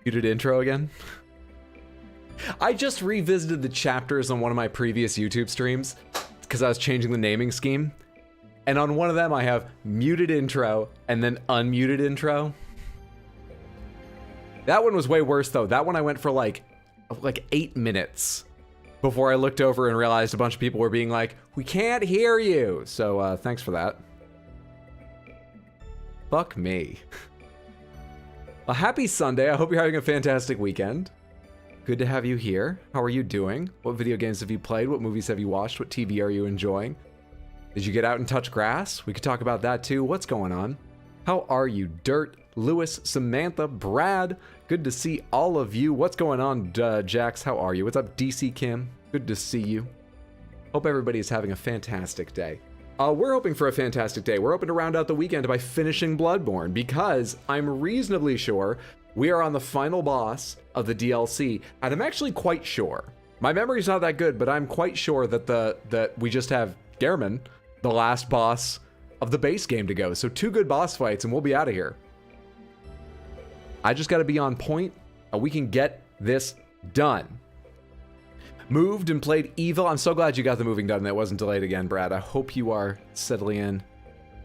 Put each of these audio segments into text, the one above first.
Muted intro again. I just revisited the chapters on one of my previous YouTube streams because I was changing the naming scheme. And on one of them I have muted intro and then unmuted intro. That one was way worse though. That one I went for like 8 minutes before I looked over and realized a bunch of people were being like, we can't hear you. So thanks for that. Fuck me. A happy Sunday. I hope you're having a fantastic weekend. Good to have you here. How are you doing? What video games have you played? What movies have you watched? What TV are you enjoying? Did you get out and touch grass? We could talk about that too. What's going on? How are you? Dirt, Lewis, Samantha, Brad. Good to see all of you. What's going on, Jax? How are you? What's up, DC Kim? Good to see you. Hope everybody is having a fantastic day. We're hoping for a fantastic day. We're hoping to round out the weekend by finishing Bloodborne because I'm reasonably sure we are on the final boss of the DLC, and I'm actually quite sure. My memory's not that good, but I'm quite sure that that we just have Gehrman, the last boss of the base game, to go. So 2 good boss fights and we'll be out of here. I just got to be on point and we can get this done. Moved and played Evil. I'm so glad you got the moving done and that wasn't delayed again, Brad. I hope you are settling in,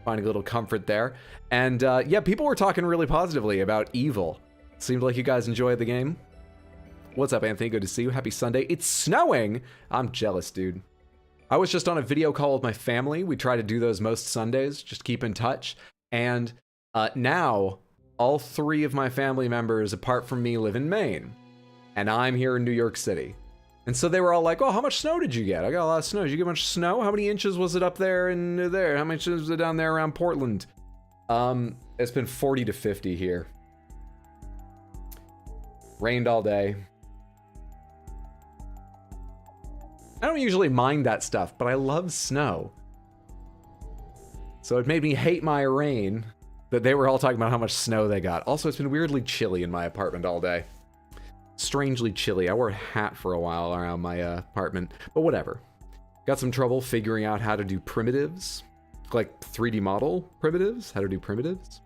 finding a little comfort there. And yeah, people were talking really positively about Evil. Seemed like you guys enjoyed the game. What's up, Anthony? Good to see you. Happy Sunday. It's snowing. I'm jealous, dude. I was just on a video call with my family. We try to do those most Sundays, just keep in touch. And now all 3 of my family members, apart from me, live in Maine. And I'm here in New York City. And so they were all like, oh, how much snow did you get? I got a lot of snow. Did you get much snow? How many inches was it up there and there? How much was it down there around Portland? It's been 40 to 50 here. Rained all day. I don't usually mind that stuff, but I love snow. So it made me hate my rain that they were all talking about how much snow they got. Also, it's been weirdly chilly in my apartment all day. Strangely chilly. I wore a hat for a while around my apartment, but whatever. Got some trouble figuring out how to do primitives, like 3D model primitives, how to do primitives.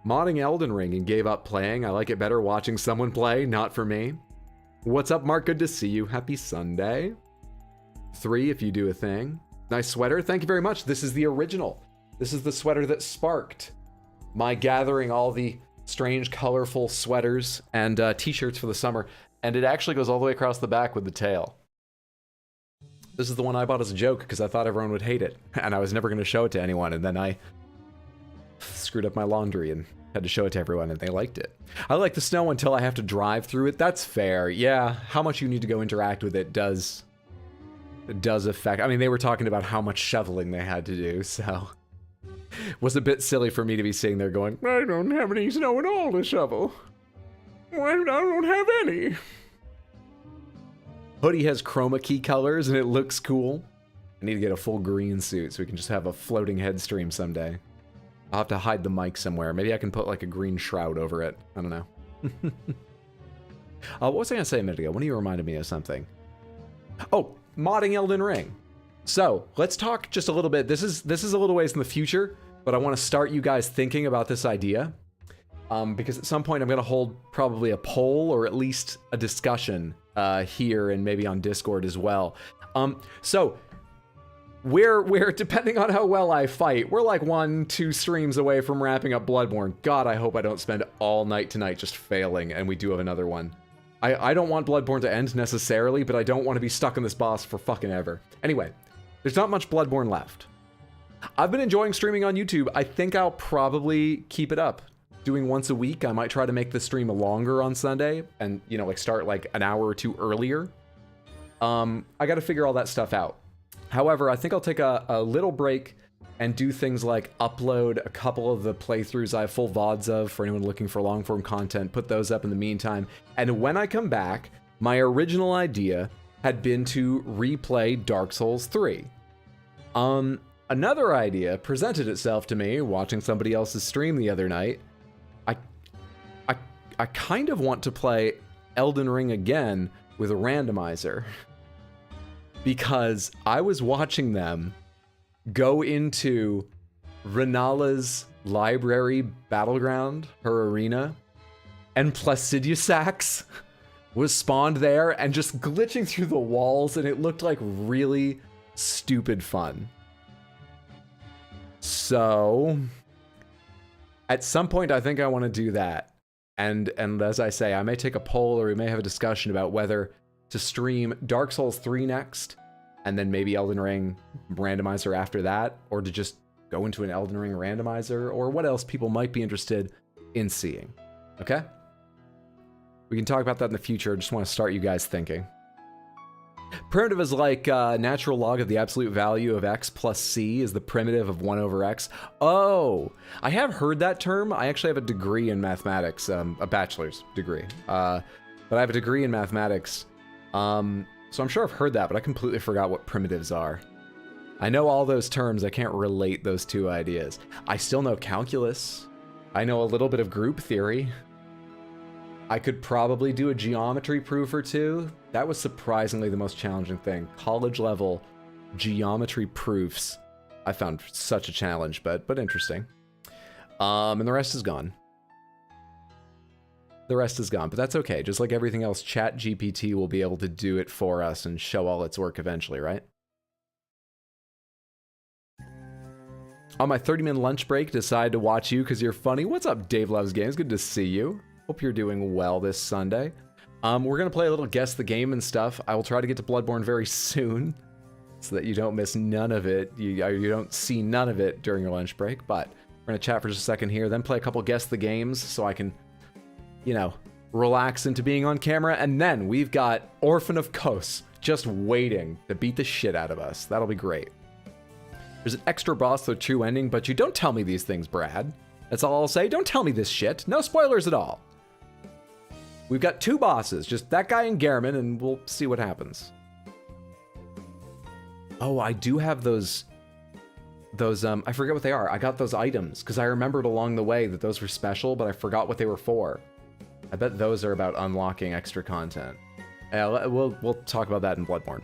Modding Elden Ring and gave up playing. I like it better watching someone play, not for me. What's up, Mark? Good to see you. Happy Sunday. 3 if you do a thing. Nice sweater. Thank you very much. This is the original. This is the sweater that sparked my gathering all the strange, colorful sweaters and t-shirts for the summer, and it actually goes all the way across the back with the tail. This is the one I bought as a joke because I thought everyone would hate it, and I was never going to show it to anyone, and then I screwed up my laundry and had to show it to everyone, and they liked it. I like the snow until I have to drive through it. That's fair. Yeah, how much you need to go interact with it does affect. I mean, they were talking about how much shoveling they had to do, so was a bit silly for me to be sitting there going, I don't have any snow at all to shovel. I don't have any. Hoodie has chroma key colors and it looks cool. I need to get a full green suit so we can just have a floating head stream someday. I'll have to hide the mic somewhere. Maybe I can put like a green shroud over it. I don't know. What was I gonna say a minute ago? When you reminded me of something. Oh, modding Elden Ring. So let's talk just a little bit. This is a little ways in the future, but I want to start you guys thinking about this idea, because at some point I'm going to hold probably a poll or at least a discussion here and maybe on Discord as well. So we're depending on how well I fight, we're like 1-2 streams away from wrapping up Bloodborne. God, I hope I don't spend all night tonight just failing, and we do have another one. I don't want Bloodborne to end necessarily, but I don't want to be stuck on this boss for fucking ever. Anyway. There's not much Bloodborne left. I've been enjoying streaming on YouTube. I think I'll probably keep it up. Doing once a week. I might try to make the stream longer on Sunday and, you know, like start like an hour or 2 earlier. I got to figure all that stuff out. However, I think I'll take a little break and do things like upload a couple of the playthroughs I have full VODs of for anyone looking for long form content, put those up in the meantime. And when I come back, my original idea had been to replay Dark Souls 3. Another idea presented itself to me watching somebody else's stream the other night. I kind of want to play Elden Ring again with a randomizer because I was watching them go into Renala's library battleground, her arena, and Placidusax was spawned there and just glitching through the walls, and it looked like really stupid fun. So at some point, I think I want to do that. And as I say, I may take a poll, or we may have a discussion about whether to stream Dark Souls 3 next, and then maybe Elden Ring randomizer after that, or to just go into an Elden Ring randomizer, or what else people might be interested in seeing. Okay? We can talk about that in the future. I just want to start you guys thinking. Primitive is like natural log of the absolute value of x plus c is the primitive of 1 over x. Oh, I have heard that term. I actually have a degree in mathematics, a bachelor's degree. But I have a degree in mathematics. So I'm sure I've heard that, but I completely forgot what primitives are. I know all those terms. I can't relate those two ideas. I still know calculus. I know a little bit of group theory. I could probably do a geometry proof or two. That was surprisingly the most challenging thing. College level geometry proofs. I found such a challenge, but interesting. And the rest is gone. The rest is gone, but that's okay. Just like everything else, ChatGPT will be able to do it for us and show all its work eventually, right? On my 30-minute lunch break, decided to watch you because you're funny. What's up, Dave Loves Games? Good to see you. Hope you're doing well this Sunday. We're going to play a little Guess the Game and stuff. I will try to get to Bloodborne very soon so that you don't miss none of it. You don't see none of it during your lunch break, but we're going to chat for just a second here, then play a couple Guess the Games so I can, you know, relax into being on camera. And then we've got Orphan of Kos just waiting to beat the shit out of us. That'll be great. There's an extra boss, the true ending, but you don't tell me these things, Brad. That's all I'll say. Don't tell me this shit. No spoilers at all. We've got 2 bosses, just that guy and Gehrman, and we'll see what happens. Oh, I do have those, I forget what they are. I got those items, because I remembered along the way that those were special, but I forgot what they were for. I bet those are about unlocking extra content. We'll talk about that in Bloodborne.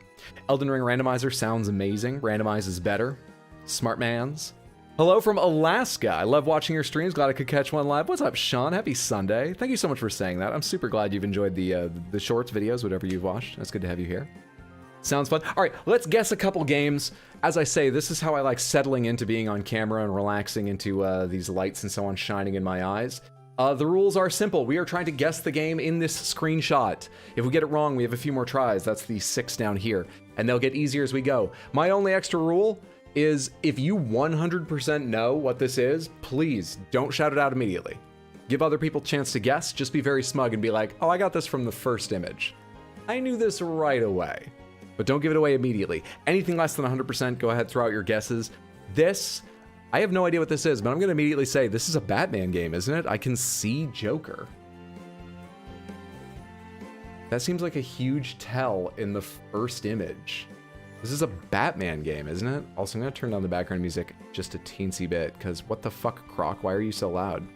Elden Ring Randomizer sounds amazing. Randomize is better. Smart mans. Hello from Alaska. I love watching your streams. Glad I could catch one live. What's up, Sean? Happy Sunday. Thank you so much for saying that. I'm super glad you've enjoyed the shorts, videos, whatever you've watched. That's good to have you here. Sounds fun. All right, let's guess a couple games. As I say, this is how I like settling into being on camera and relaxing into these lights and so on shining in my eyes. The rules are simple. We are trying to guess the game in this screenshot. If we get it wrong, we have a few more tries. That's the 6 down here, and they'll get easier as we go. My only extra rule is if you 100% know what this is, please don't shout it out immediately. Give other people a chance to guess. Just be very smug and be like, oh, I got this from the first image. I knew this right away. But don't give it away immediately. Anything less than 100%, go ahead, throw out your guesses. This, I have no idea what this is, but I'm going to immediately say this is a Batman game, isn't it? I can see Joker. That seems like a huge tell in the first image. This is a Batman game, isn't it? Also, I'm going to turn down the background music just a teensy bit, because what the fuck, Croc? Why are you so loud?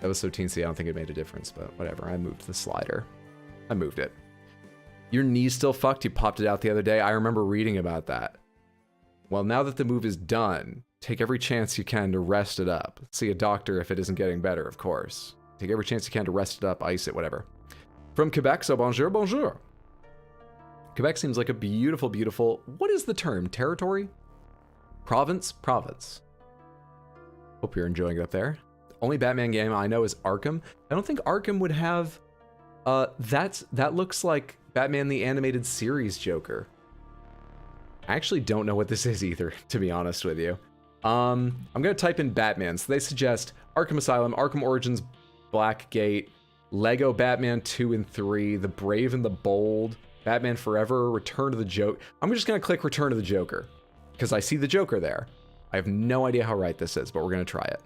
That was so teensy, I don't think it made a difference, but whatever. I moved the slider. I moved it. Your knee's still fucked? You popped it out the other day? I remember reading about that. Well, now that the move is done, take every chance you can to rest it up. See a doctor if it isn't getting better, of course. Take every chance you can to rest it up, ice it, whatever. From Quebec, so bonjour, bonjour. Quebec seems like a beautiful, beautiful... What is the term? Territory? Province? Province. Hope you're enjoying it up there. The only Batman game I know is Arkham. I don't think Arkham would have... that looks like Batman the Animated Series Joker. I actually don't know what this is either, to be honest with you. I'm gonna type in Batman. So they suggest Arkham Asylum, Arkham Origins, Blackgate, Lego Batman 2 and 3, The Brave and the Bold, Batman Forever, Return to the Joker. I'm just gonna click Return to the Joker, because I see the Joker there. I have no idea how right this is, but we're gonna try it.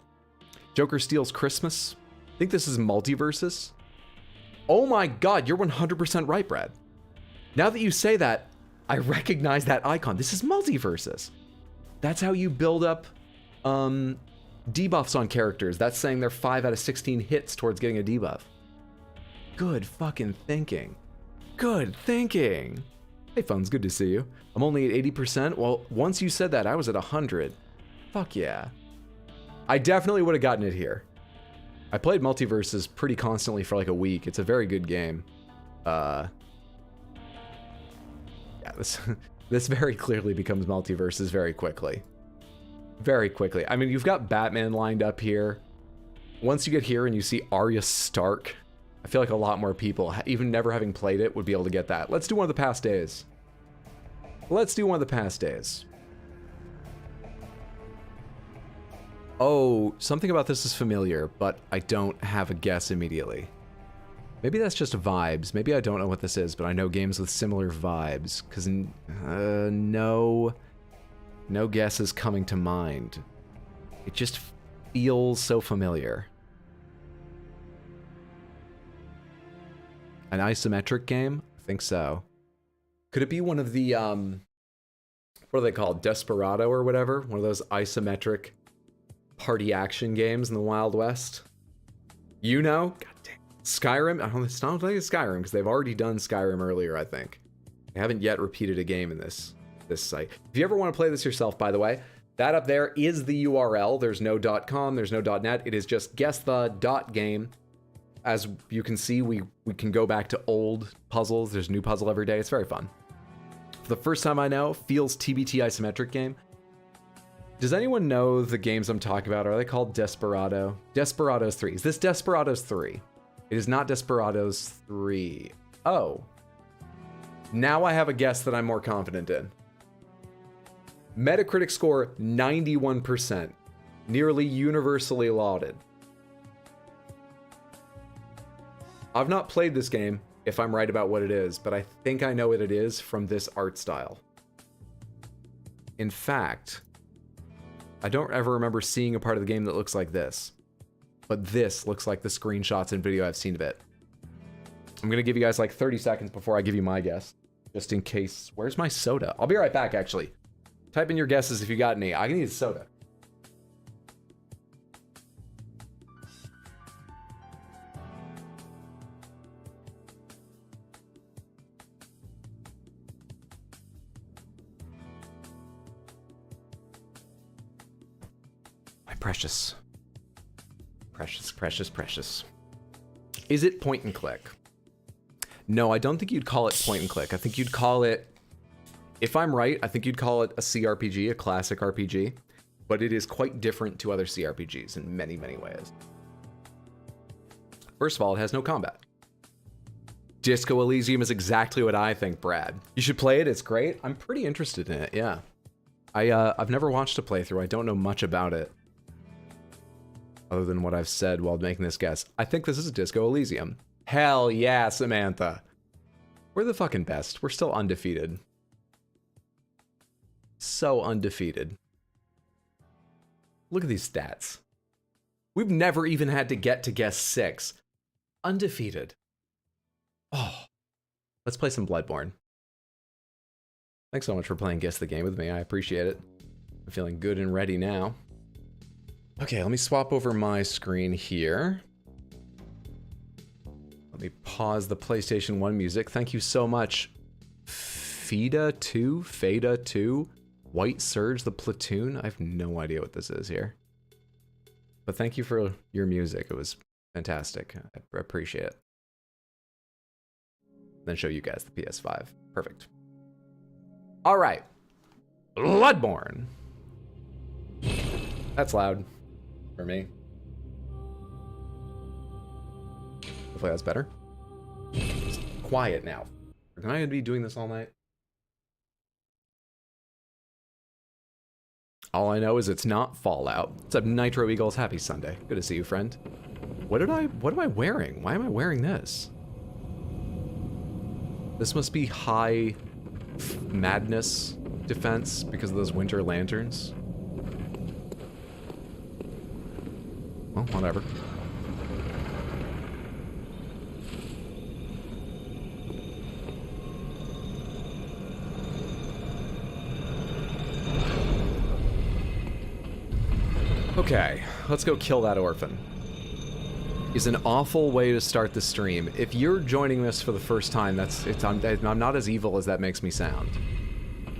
Joker Steals Christmas. I think this is Multiversus. Oh my god, you're 100% right, Brad. Now that you say that, I recognize that icon. This is Multiversus. That's how you build up debuffs on characters. That's saying they're 5 out of 16 hits towards getting a debuff. Good fucking thinking. Good thinking. Hey, Phones, good to see you. I'm only at 80%. Well, once you said that, I was at 100. Fuck yeah. I definitely would have gotten it here. I played Multiverses pretty constantly for like a week. It's a very good game. Yeah, this very clearly becomes Multiverses very quickly. Very quickly. I mean, you've got Batman lined up here. Once you get here and you see Arya Stark, I feel like a lot more people, even never having played it, would be able to get that. Let's do one of the past days. Let's do one of the past days. Oh, something about this is familiar, but I don't have a guess immediately. Maybe that's just vibes. Maybe I don't know what this is, but I know games with similar vibes. Because, no guess is coming to mind. It just feels so familiar. An isometric game? I think so. Could it be one of the, what are they called? Desperado or whatever? One of those isometric party action games in the Wild West? You know? God damn. Skyrim? It's not like it's Skyrim, because they've already done Skyrim earlier, I think. They haven't yet repeated a game in this site. If you ever want to play this yourself, by the way, that up there is the URL. There's no .com, there's no .net. It is just guess.game. As you can see, we can go back to old puzzles. There's a new puzzle every day. It's very fun. For the first time I know, feels TBT isometric game. Does anyone know the games I'm talking about? Are they called Desperado? Desperados 3. Is this Desperados 3? It is not Desperados 3. Oh. Now I have a guess that I'm more confident in. Metacritic score 91%. Nearly universally lauded. I've not played this game, if I'm right about what it is, but I think I know what it is from this art style. In fact, I don't ever remember seeing a part of the game that looks like this. But this looks like the screenshots and video I've seen of it. I'm gonna give you guys like 30 seconds before I give you my guess. Just in case. Where's my soda? I'll be right back, actually. Type in your guesses if you got any. I need a soda. My precious. Precious, precious, precious. Is it point and click? No, I don't think you'd call it point and click. I think you'd call it, if I'm right, I think you'd call it a CRPG, a classic RPG, but it is quite different to other CRPGs in many, many ways. First of all, it has no combat. Disco Elysium is exactly what I think, Brad. You should play it, it's great. I'm pretty interested in it, yeah. I've never watched a playthrough, I don't know much about it. Other than what I've said while making this guess. I think this is Disco Elysium. Hell yeah, Samantha. We're the fucking best. We're still undefeated. So undefeated. Look at these stats. We've never even had to get to guess 6. Undefeated. Oh. Let's play some Bloodborne. Thanks so much for playing Guess the Game with me. I appreciate it. I'm feeling good and ready now. Okay, let me swap over my screen here. Let me pause the PlayStation 1 music. Thank you so much. Fada 2, White Surge, the Platoon. I have no idea what this is here. But thank you for your music. It was fantastic. I appreciate it. Then show you guys the PS5. Perfect. All right. Bloodborne. That's loud. For me. Hopefully that's better. It's quiet now. Am I gonna be doing this all night? All I know is it's not Fallout. What's up, Nitro Eagles? Happy Sunday. Good to see you, friend. What am I wearing? Why am I wearing this? This must be high madness defense because of those winter lanterns. Well, whatever. Okay, let's go kill that orphan. Is an awful way to start the stream. If you're joining this for the first time, I'm not as evil as that makes me sound.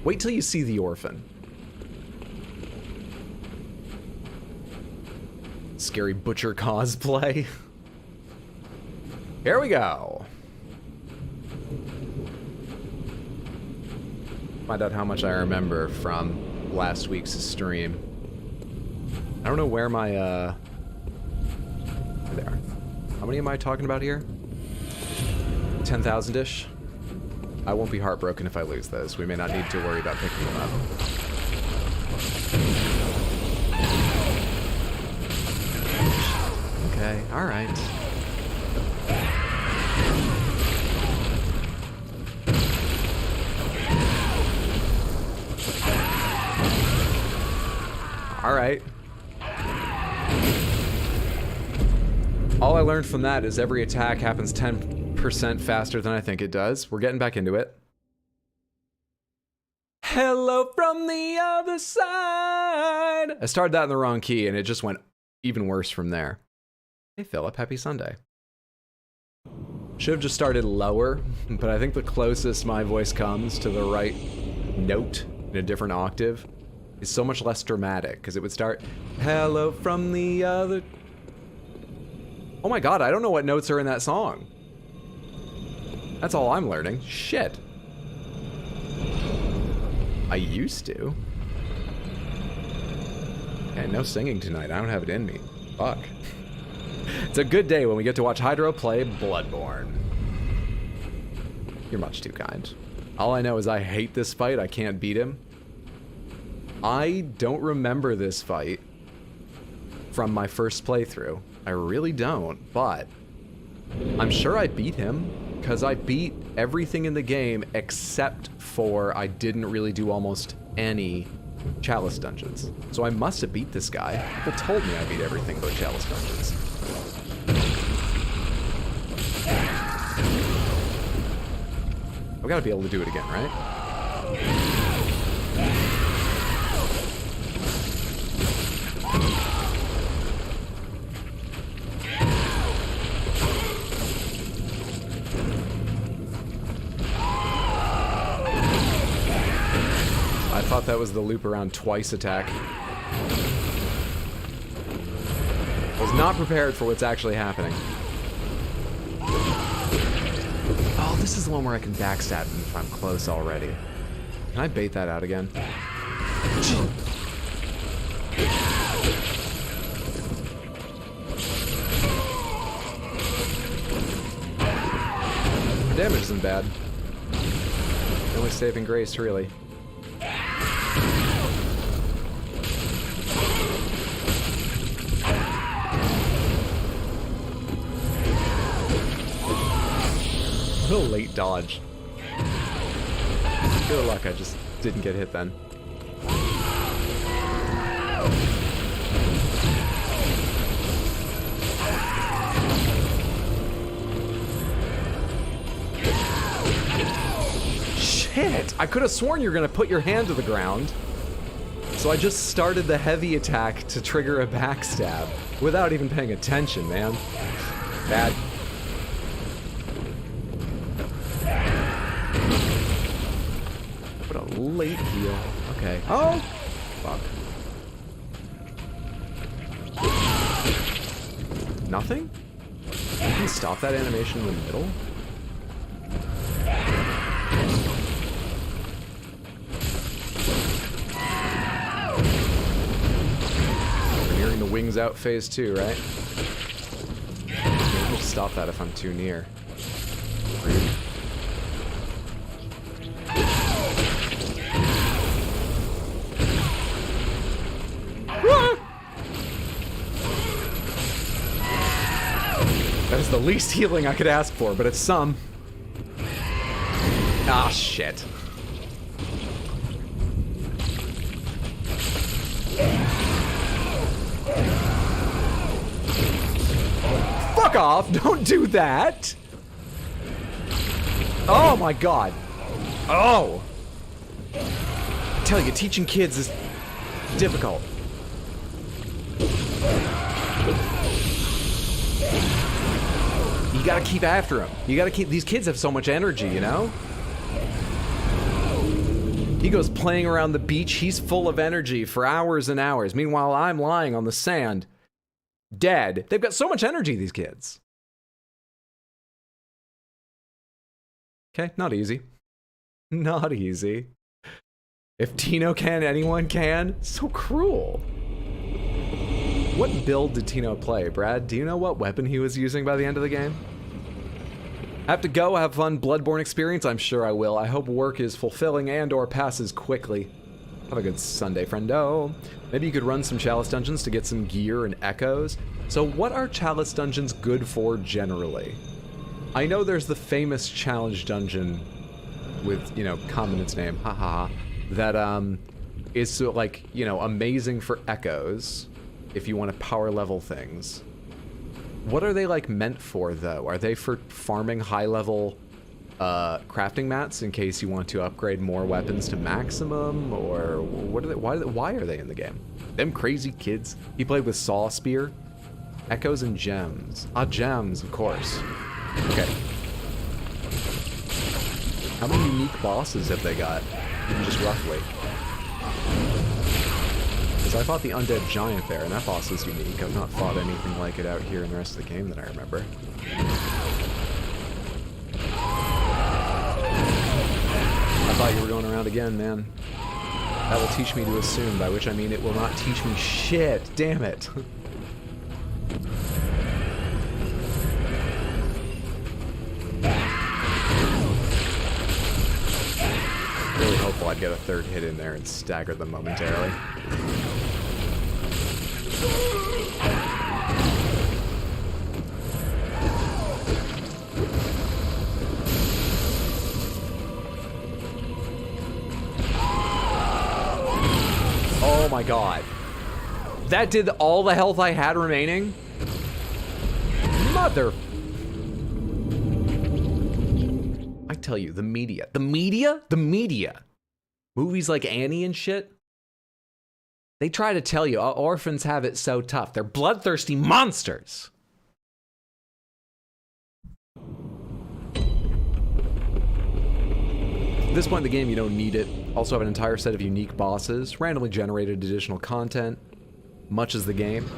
Wait till you see the orphan. scary butcher cosplay. Here we go. Find out how much I remember from last week's stream. I don't know where my, there. How many am I talking about here? 10,000-ish? I won't be heartbroken if I lose those. We may not need to worry about picking them up. Okay, alright. Alright. All I learned from that is every attack happens 10% faster than I think it does. We're getting back into it. Hello from the other side. I started that in the wrong key and it just went even worse from there. Hey Philip, happy Sunday. Should have just started lower, but I think the closest my voice comes to the right note in a different octave is so much less dramatic, because it would start, hello from the other... Oh my god, I don't know what notes are in that song. That's all I'm learning. Shit. I used to. Okay, no singing tonight. I don't have it in me. Fuck. It's a good day when we get to watch Hydro play Bloodborne. You're much too kind. All I know is I hate this fight. I can't beat him. I don't remember this fight from my first playthrough. I really don't, but I'm sure I beat him, because I beat everything in the game except for I didn't really do almost any Chalice dungeons. So I must have beat this guy. People told me I beat everything but Chalice dungeons. I've got to be able to do it again, right? I thought that was the loop around twice attack. Was not prepared for what's actually happening. Oh, this is the one where I can backstab him if I'm close already. Can I bait that out again? The damage isn't bad. The only saving grace, really. What a late dodge. Good luck, I just didn't get hit then. Shit! I could have sworn you were gonna put your hand to the ground. So I just started the heavy attack to trigger a backstab without even paying attention, man. Bad. What a late heal. Okay. Oh! Fuck. Nothing? You can stop that animation in the middle? We're nearing the wings out phase 2, right? Maybe just stop that if I'm too near. Rude. That is the least healing I could ask for, but it's some. Ah, shit. Fuck off! Don't do that! Oh my god. Oh! I tell you, teaching kids is difficult. You gotta keep after them. You gotta keep... These kids have so much energy, you know? He goes playing around the beach. He's full of energy for hours and hours. Meanwhile, I'm lying on the sand, Dead. They've got so much energy, these kids. Okay, not easy. Not easy. If Tino can, anyone can. So cruel. What build did Tino play? Brad, do you know what weapon he was using by the end of the game? I have to go, have fun Bloodborne experience? I'm sure I will. I hope work is fulfilling and or passes quickly. Have a good Sunday, friendo. Maybe you could run some Chalice dungeons to get some gear and echoes. So what are Chalice dungeons good for generally? I know there's the famous challenge dungeon with, you know, common its name, haha, that is so, like, you know, amazing for echoes if you want to power level things. What are they, like, meant for, though? Are they for farming high-level crafting mats in case you want to upgrade more weapons to maximum? Or what are they, why are they in the game? Them crazy kids. He played with Saw Spear. Echoes and gems. Ah, gems, of course. Okay. How many unique bosses have they got? Even just roughly. Because I fought the Undead Giant there, and that boss was unique. I've not fought anything like it out here in the rest of the game that I remember. I thought you were going around again, man. That will teach me to assume, by which I mean it will not teach me shit. Damn it. Really hopeful I'd get a third hit in there and stagger them momentarily. Oh my god. That did all the health I had remaining? Mother... I tell you, the media. Movies like Annie and shit. They try to tell you, orphans have it so tough. They're bloodthirsty monsters. At this point in the game, you don't need it. Also have an entire set of unique bosses, randomly generated additional content, much as the game.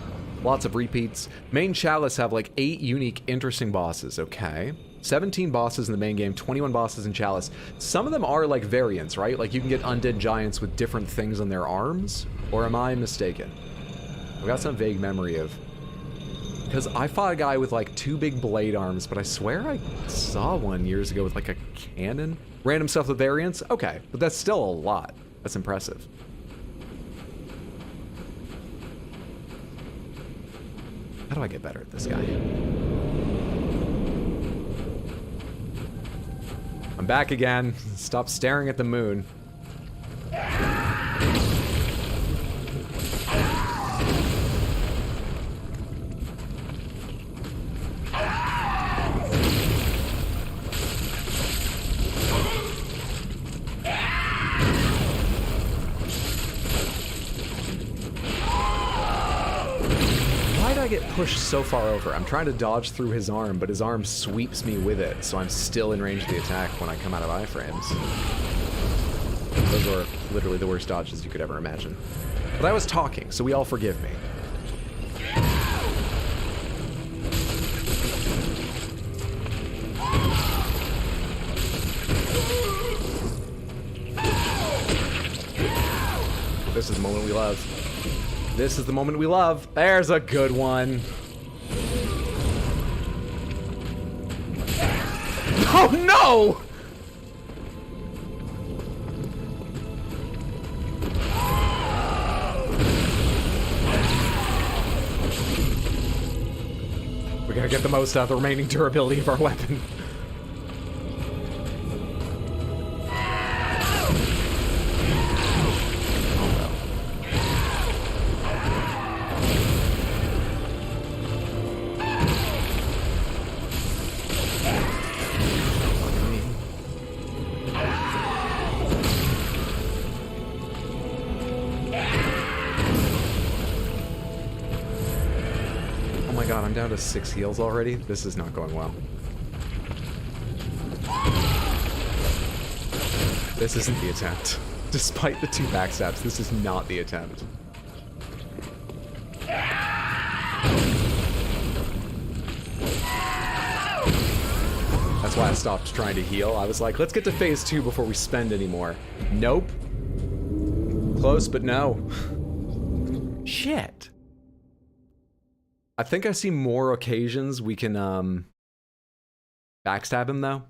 Lots of repeats. Main Chalice have like 8 unique, interesting bosses, okay. 17 bosses in the main game, 21 bosses in Chalice. Some of them are like variants, right? Like you can get undead giants with different things on their arms, or am I mistaken? I've got some vague memory of... Because I fought a guy with like 2 big blade arms, but I swear I saw one years ago with like a cannon. Random stuff with variants? Okay, but that's still a lot. That's impressive. How do I get better at this guy? I'm back again. Stop staring at the moon. I get pushed so far over. I'm trying to dodge through his arm, but his arm sweeps me with it, so I'm still in range of the attack when I come out of iframes. Those are literally the worst dodges you could ever imagine. But I was talking, so we all forgive me. This is the moment we love. This is the moment we love. There's a good one. Oh no! We gotta get the most out of the remaining durability of our weapon. Down to 6 heals already. This is not going well. This isn't the attempt. Despite the 2 backstabs, this is not the attempt. That's why I stopped trying to heal. I was like, let's get to phase 2 before we spend any more. Nope. Close, but no. Shit. I think I see more occasions we can, backstab him, though.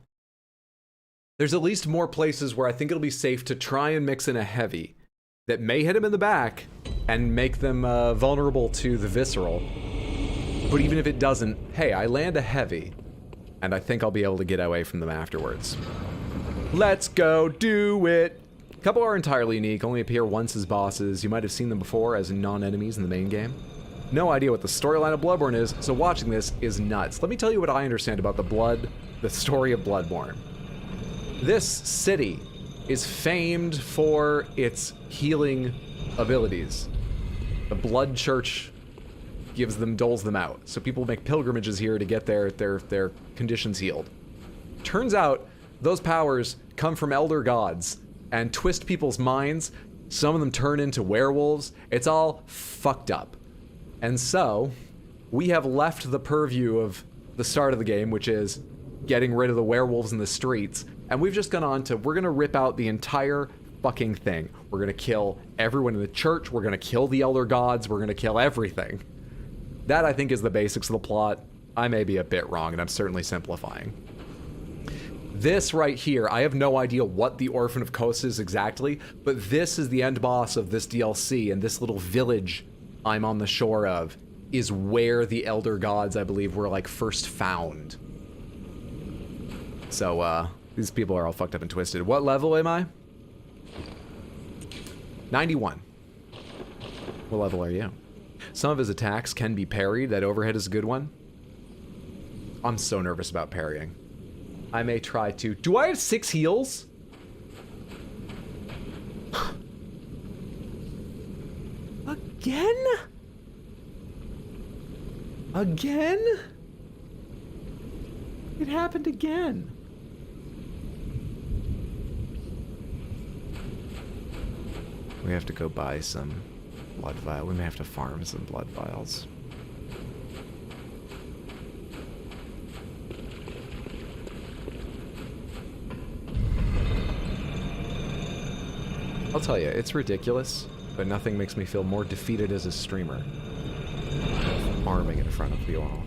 There's at least more places where I think it'll be safe to try and mix in a heavy that may hit him in the back and make them vulnerable to the visceral. But even if it doesn't, hey, I land a heavy, and I think I'll be able to get away from them afterwards. Let's go do it! A couple are entirely unique, only appear once as bosses. You might have seen them before as non-enemies in the main game. No idea what the storyline of Bloodborne is, so watching this is nuts. Let me tell you what I understand about the story of Bloodborne. This city is famed for its healing abilities. The Blood Church doles them out, so people make pilgrimages here to get their conditions healed. Turns out, those powers come from elder gods and twist people's minds. Some of them turn into werewolves. It's all fucked up. And so, we have left the purview of the start of the game, which is getting rid of the werewolves in the streets, and we've just gone on to, we're gonna rip out the entire fucking thing. We're gonna kill everyone in the church, we're gonna kill the elder gods, we're gonna kill everything. That, I think, is the basics of the plot. I may be a bit wrong, and I'm certainly simplifying. This right here, I have no idea what the Orphan of Kos is exactly, but this is the end boss of this DLC, and this little village I'm on the shore of is where the elder gods, I believe, were, like, first found. So, these people are all fucked up and twisted. What level am I? 91. What level are you? Some of his attacks can be parried. That overhead is a good one. I'm so nervous about parrying. I may try to. Do I have 6 heals? Again? Again? It happened again. We have to go buy some blood vials. We may have to farm some blood vials. I'll tell you, it's ridiculous, but nothing makes me feel more defeated as a streamer. Farming in front of you all.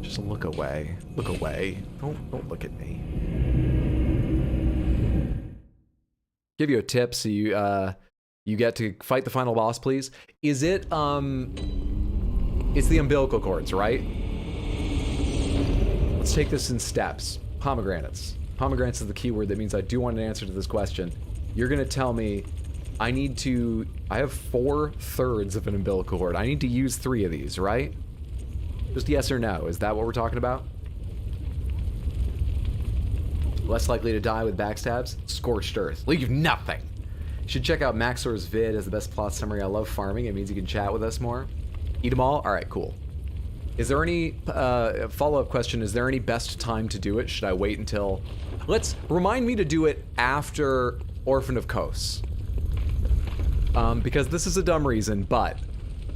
Just look away. Look away. Don't look at me. Give you a tip so you get to fight the final boss, please. Is it it's the umbilical cords, right? Let's take this in steps. Pomegranates. Pomegranates is the keyword that means I do want an answer to this question. You're gonna tell me I have 4/3 of an umbilical cord. I need to use 3 of these, right? Just yes or no. Is that what we're talking about? Less likely to die with backstabs? Scorched Earth. Leave nothing. You should check out Maxor's vid as the best plot summary. I love farming. It means you can chat with us more. Eat them all? Alright, cool. Is there any, follow-up question, is there any best time to do it? Should I wait until... Remind me to do it after Orphan of Kos. Because this is a dumb reason, but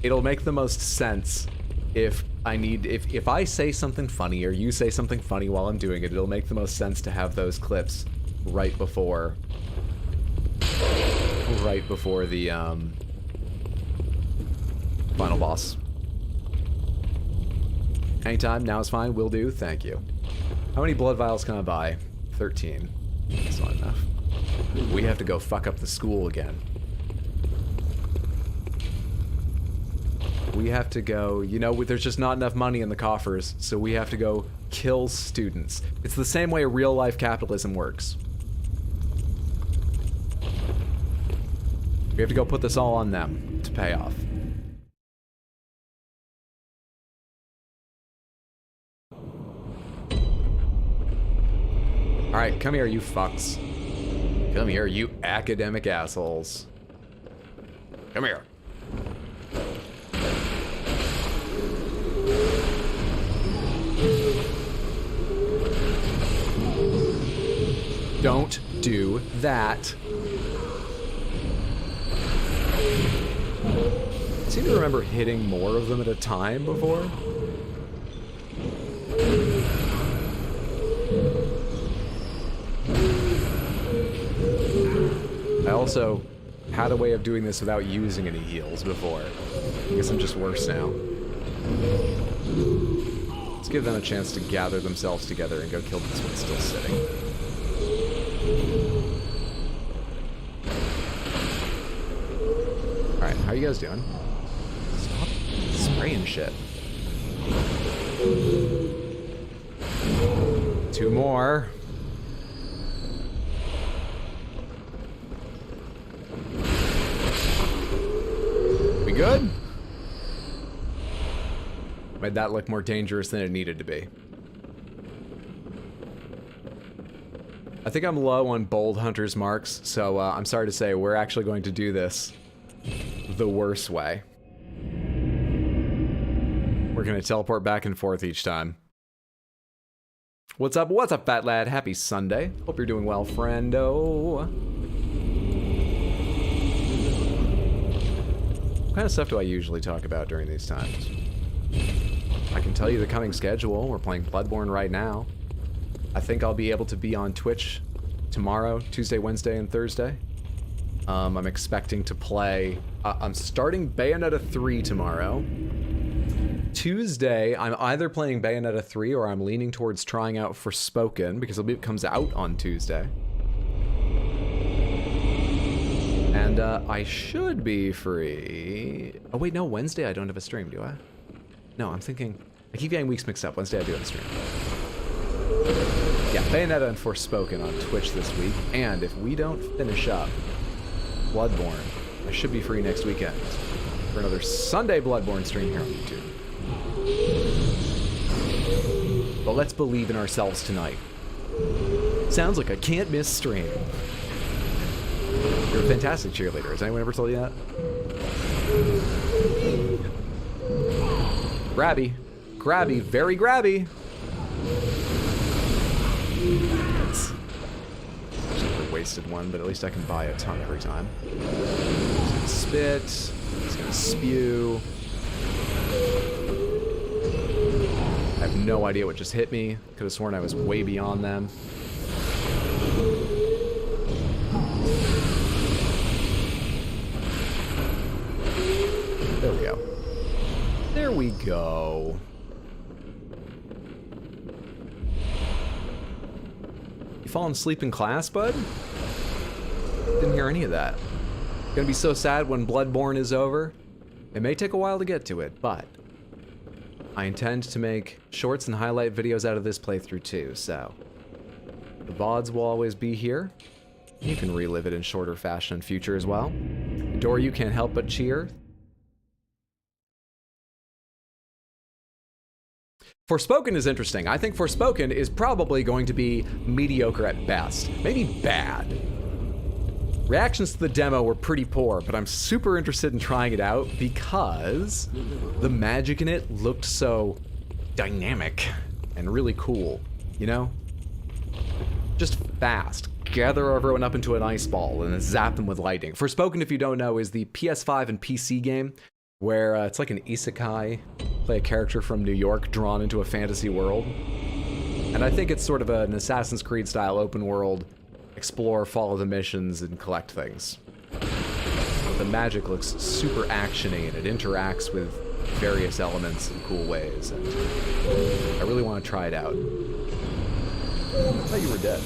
it'll make the most sense if I say something funny or you say something funny while I'm doing it, it'll make the most sense to have those clips right before the final boss. Anytime, now is fine, will do, thank you. How many blood vials can I buy? 13. That's not enough. We have to go fuck up the school again. We have to go, you know, there's just not enough money in the coffers, so we have to go kill students. It's the same way real-life capitalism works. We have to go put this all on them to pay off. Alright, come here, you fucks. Come here, you academic assholes. Come here. Don't do that. I seem to remember hitting more of them at a time before. I also had a way of doing this without using any heals before. I guess I'm just worse now. Let's give them a chance to gather themselves together and go kill this one still sitting. Alright, how are you guys doing? Stop spraying shit. 2 more. We good? Made that look more dangerous than it needed to be. I think I'm low on bold hunter's marks, so I'm sorry to say we're actually going to do this the worst way. We're gonna teleport back and forth each time. What's up? What's up, fat lad? Happy Sunday. Hope you're doing well, friendo. What kind of stuff do I usually talk about during these times? I can tell you the coming schedule. We're playing Bloodborne right now. I think I'll be able to be on Twitch tomorrow, Tuesday, Wednesday, and Thursday. I'm expecting to play... I'm starting Bayonetta 3 tomorrow. Tuesday, I'm either playing Bayonetta 3 or I'm leaning towards trying out Forspoken because it comes out on Tuesday. And I should be free... Oh wait, no, Wednesday I don't have a stream, do I? No, I'm thinking... I keep getting weeks mixed up. Wednesday I do have a stream. Yeah, Bayonetta and Forspoken on Twitch this week. And if we don't finish up Bloodborne, I should be free next weekend for another Sunday Bloodborne stream here on YouTube. But let's believe in ourselves tonight. Sounds like a can't miss stream. You're a fantastic cheerleader. Has anyone ever told you that? Grabby. Grabby. Very grabby. Just wasted one, but at least I can buy a ton every time. He's gonna spit. He's gonna spew. I have no idea what just hit me. Could have sworn I was way beyond them. There we go. There we go. You falling asleep in class, bud? Didn't hear any of that. Gonna be so sad when Bloodborne is over. It may take a while to get to it, but I intend to make shorts and highlight videos out of this playthrough too, so the VODs will always be here. You can relive it in shorter fashion in future as well. Dora, you can't help but cheer. Forspoken is interesting. I think Forspoken is probably going to be mediocre at best, maybe bad. Reactions to the demo were pretty poor, but I'm super interested in trying it out because the magic in it looked so dynamic and really cool, you know? Just fast. Gather everyone up into an ice ball and then zap them with lightning. Forspoken, if you don't know, is the PS5 and PC game where it's like an isekai, play a character from New York drawn into a fantasy world. And I think it's sort of an Assassin's Creed style open world, explore, follow the missions, and collect things. The magic looks super actiony and it interacts with various elements in cool ways, and I really want to try it out. I thought you were dead.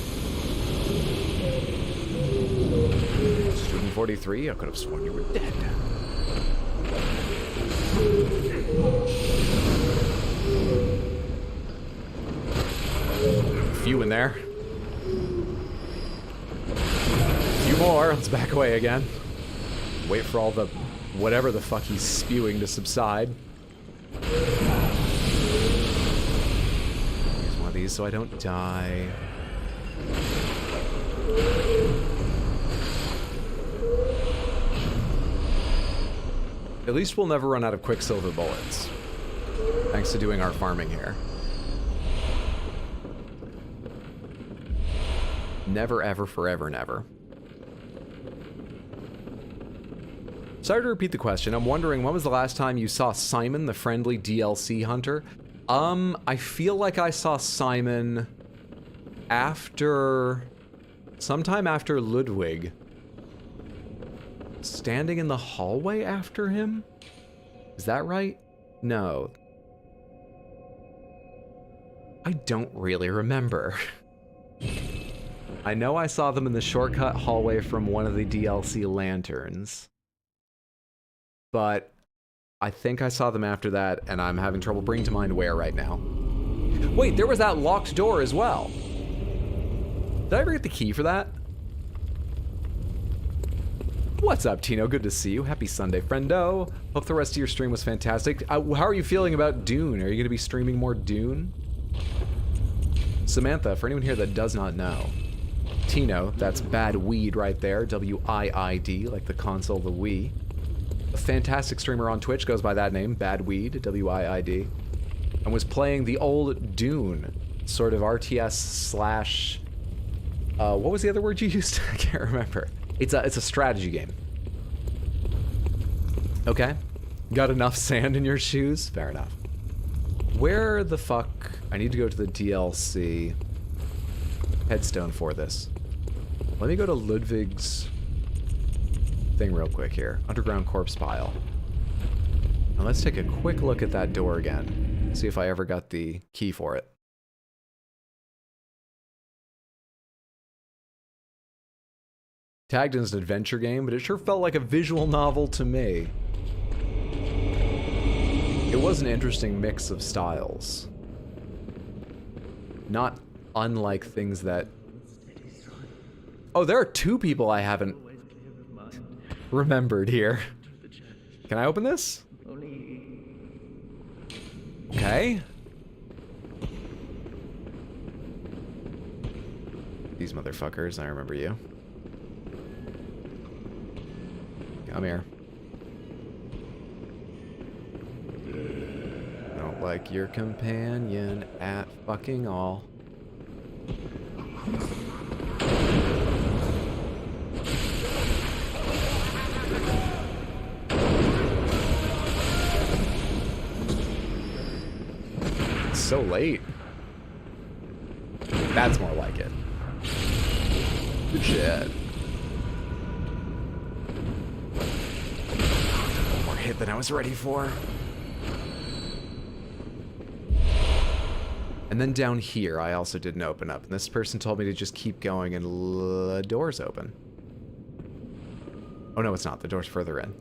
Student 43, I could have sworn you were dead. Few in there. Few more. Let's back away again. Wait for all the whatever the fuck he's spewing to subside. Use one of these so I don't die. At least we'll never run out of Quicksilver bullets, thanks to doing our farming here. Never, ever, forever, never. Sorry to repeat the question. I'm wondering, when was the last time you saw Simon, the friendly DLC hunter? I feel like I saw Simon after... sometime after Ludwig. standing in the hallway after him? Is that right? No. I don't really remember. I know I saw them in the shortcut hallway from one of the DLC lanterns. But I think I saw them after that, and I'm having trouble bringing to mind where right now. Wait, there was that locked door as well. Did I ever get the key for that? What's up, Tino? Good to see you. Happy Sunday, friendo. Hope the rest of your stream was fantastic. How are you feeling about Dune? Are you going to be streaming more Dune? Samantha, for anyone here that does not know, Tino, that's bad weed right there, W-I-I-D, like the console, the Wii. A fantastic streamer on Twitch, goes by that name, Bad Weed, W-I-I-D, and was playing the old Dune, sort of RTS slash, what was the other word you used? I can't remember. It's a strategy game. Okay. Got enough sand in your shoes? Fair enough. Where the fuck? I need to go to the DLC headstone for this. Let me go to Ludwig's thing real quick here. Underground corpse pile. Now let's take a quick look at that door again. See if I ever got the key for it. Tagged as an adventure game, but it sure felt like a visual novel to me. It was an interesting mix of styles. Not unlike things that... Oh, there are two people I haven't remembered here. Can I open this? Okay. These motherfuckers, I remember you. Come here. Don't like your companion at fucking all. It's so late. That's more like it. Good shit. More hit than I was ready for. And then down here, I also didn't open up. And this person told me to just keep going and the door's open. Oh no, it's not. The door's further in.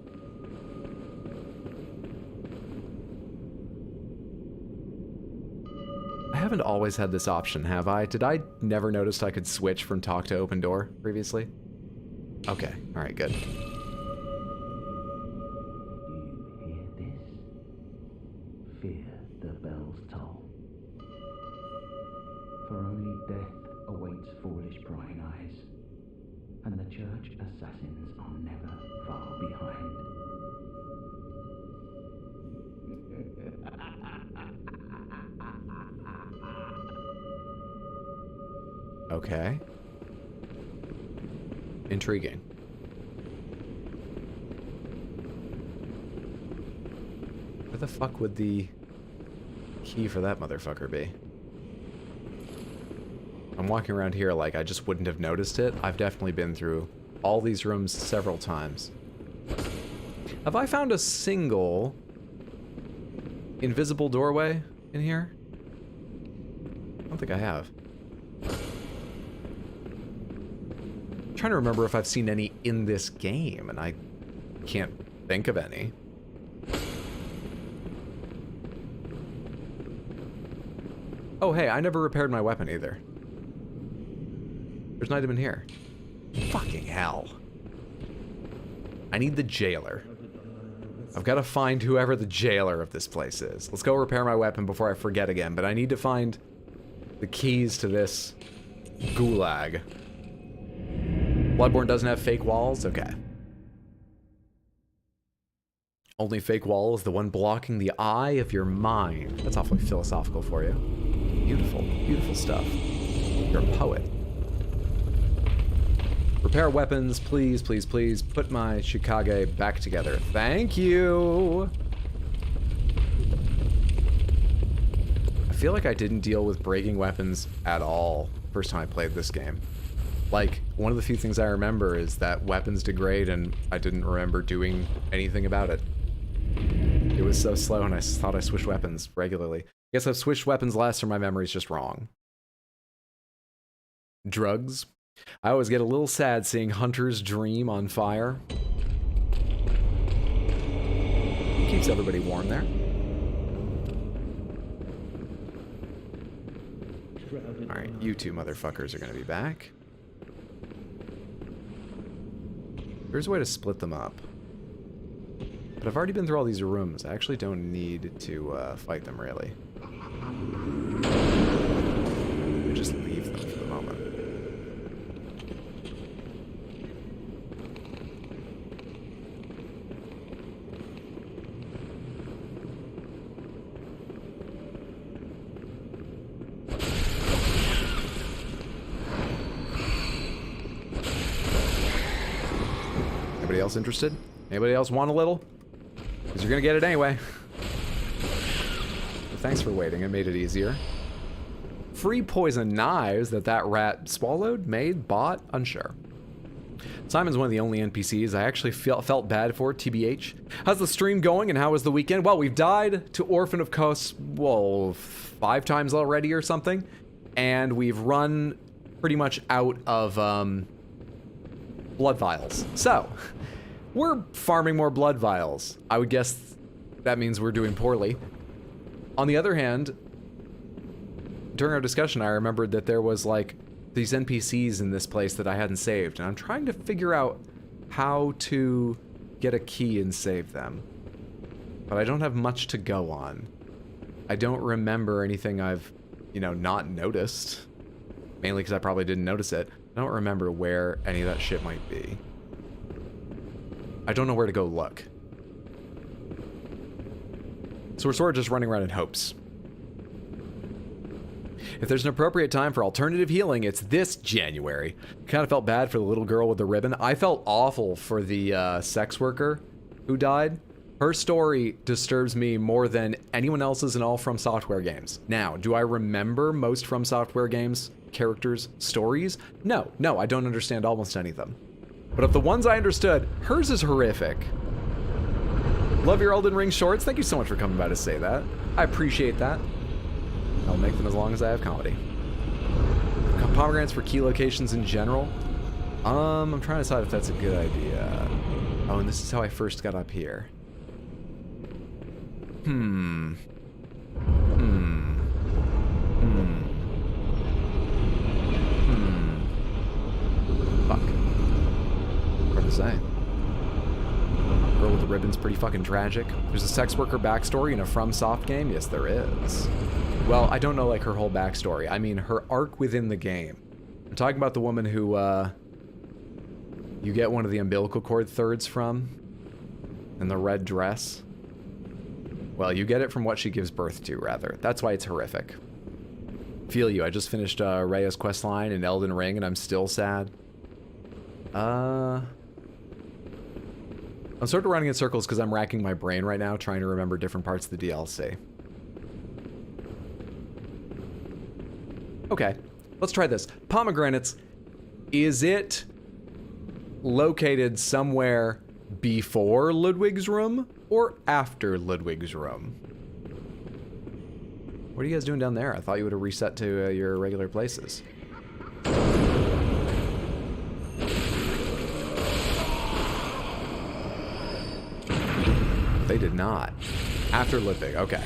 I haven't always had this option, have I? Did I never notice I could switch from talk to open door previously? Okay, alright, good. For only death awaits foolish prying eyes, and the church assassins are never far behind. Okay. Intriguing. Where the fuck would the key for that motherfucker be? I'm walking around here like I just wouldn't have noticed it. I've definitely been through all these rooms several times. Have I found a single invisible doorway in here? I don't think I have. I'm trying to remember if I've seen any in this game, and I can't think of any. Oh hey, I never repaired my weapon either. There's an item in here. Fucking hell. I need the jailer. I've got to find whoever the jailer of this place is. Let's go repair my weapon before I forget again, but I need to find the keys to this gulag. Bloodborne doesn't have fake walls? Okay. Only fake wall is the one blocking the eye of your mind. That's awfully philosophical for you. Beautiful, beautiful stuff. You're a poet. Repair weapons, please, please, please. Put my Shikage back together. Thank you! I feel like I didn't deal with breaking weapons at all first time I played this game. Like, one of the few things I remember is that weapons degrade, and I didn't remember doing anything about it. It was so slow, and I thought I switched weapons regularly. I guess I've switched weapons less, or my memory's just wrong. Drugs. I always get a little sad seeing Hunter's Dream on fire. Keeps everybody warm there. Alright, you two motherfuckers are gonna be back. There's a way to split them up. But I've already been through all these rooms. I actually don't need to fight them, really. I just leave them for the moment. Anybody else interested? Anybody else want a little? Because you're gonna get it anyway. Well, thanks for waiting, it made it easier. Free poison knives that rat swallowed, made, bought, unsure. Simon's one of the only NPCs I actually felt bad for, TBH. How's the stream going and how was the weekend? Well, we've died to Orphan of Kos, well, 5 times already or something. And we've run pretty much out of blood vials. So, we're farming more blood vials. I would guess that means we're doing poorly. On the other hand, during our discussion, I remembered that there was like these NPCs in this place that I hadn't saved, and I'm trying to figure out how to get a key and save them. But I don't have much to go on. I don't remember anything I've, you know, not noticed. Mainly because I probably didn't notice it. I don't remember where any of that shit might be. I don't know where to go look. So we're sort of just running around in hopes. If there's an appropriate time for alternative healing, it's this January. Kind of felt bad for the little girl with the ribbon. I felt awful for the sex worker who died. Her story disturbs me more than anyone else's in all From Software games. Now, do I remember most From Software games, characters, stories? No, I don't understand almost any of them. But of the ones I understood, hers is horrific. Love your Elden Ring shorts. Thank you so much for coming by to say that. I appreciate that. I'll make them as long as I have comedy. Pomegranates for key locations in general. I'm trying to decide if that's a good idea. Oh, and this is how I first got up here. Fuck. Hard to say. Girl with the ribbon's pretty fucking tragic. There's a sex worker backstory in a FromSoft game? Yes, there is. Well, I don't know, like, her whole backstory. I mean, her arc within the game. I'm talking about the woman who, you get one of the umbilical cord thirds from, in the red dress. Well, you get it from what she gives birth to, rather. That's why it's horrific. Feel you. I just finished Rhea's questline in Elden Ring, and I'm still sad. I'm sort of running in circles because I'm racking my brain right now, trying to remember different parts of the DLC. Okay, let's try this. Pomegranates, is it located somewhere before Ludwig's room or after Ludwig's room? What are you guys doing down there? I thought you would have reset to your regular places. They did not. After Ludwig, okay.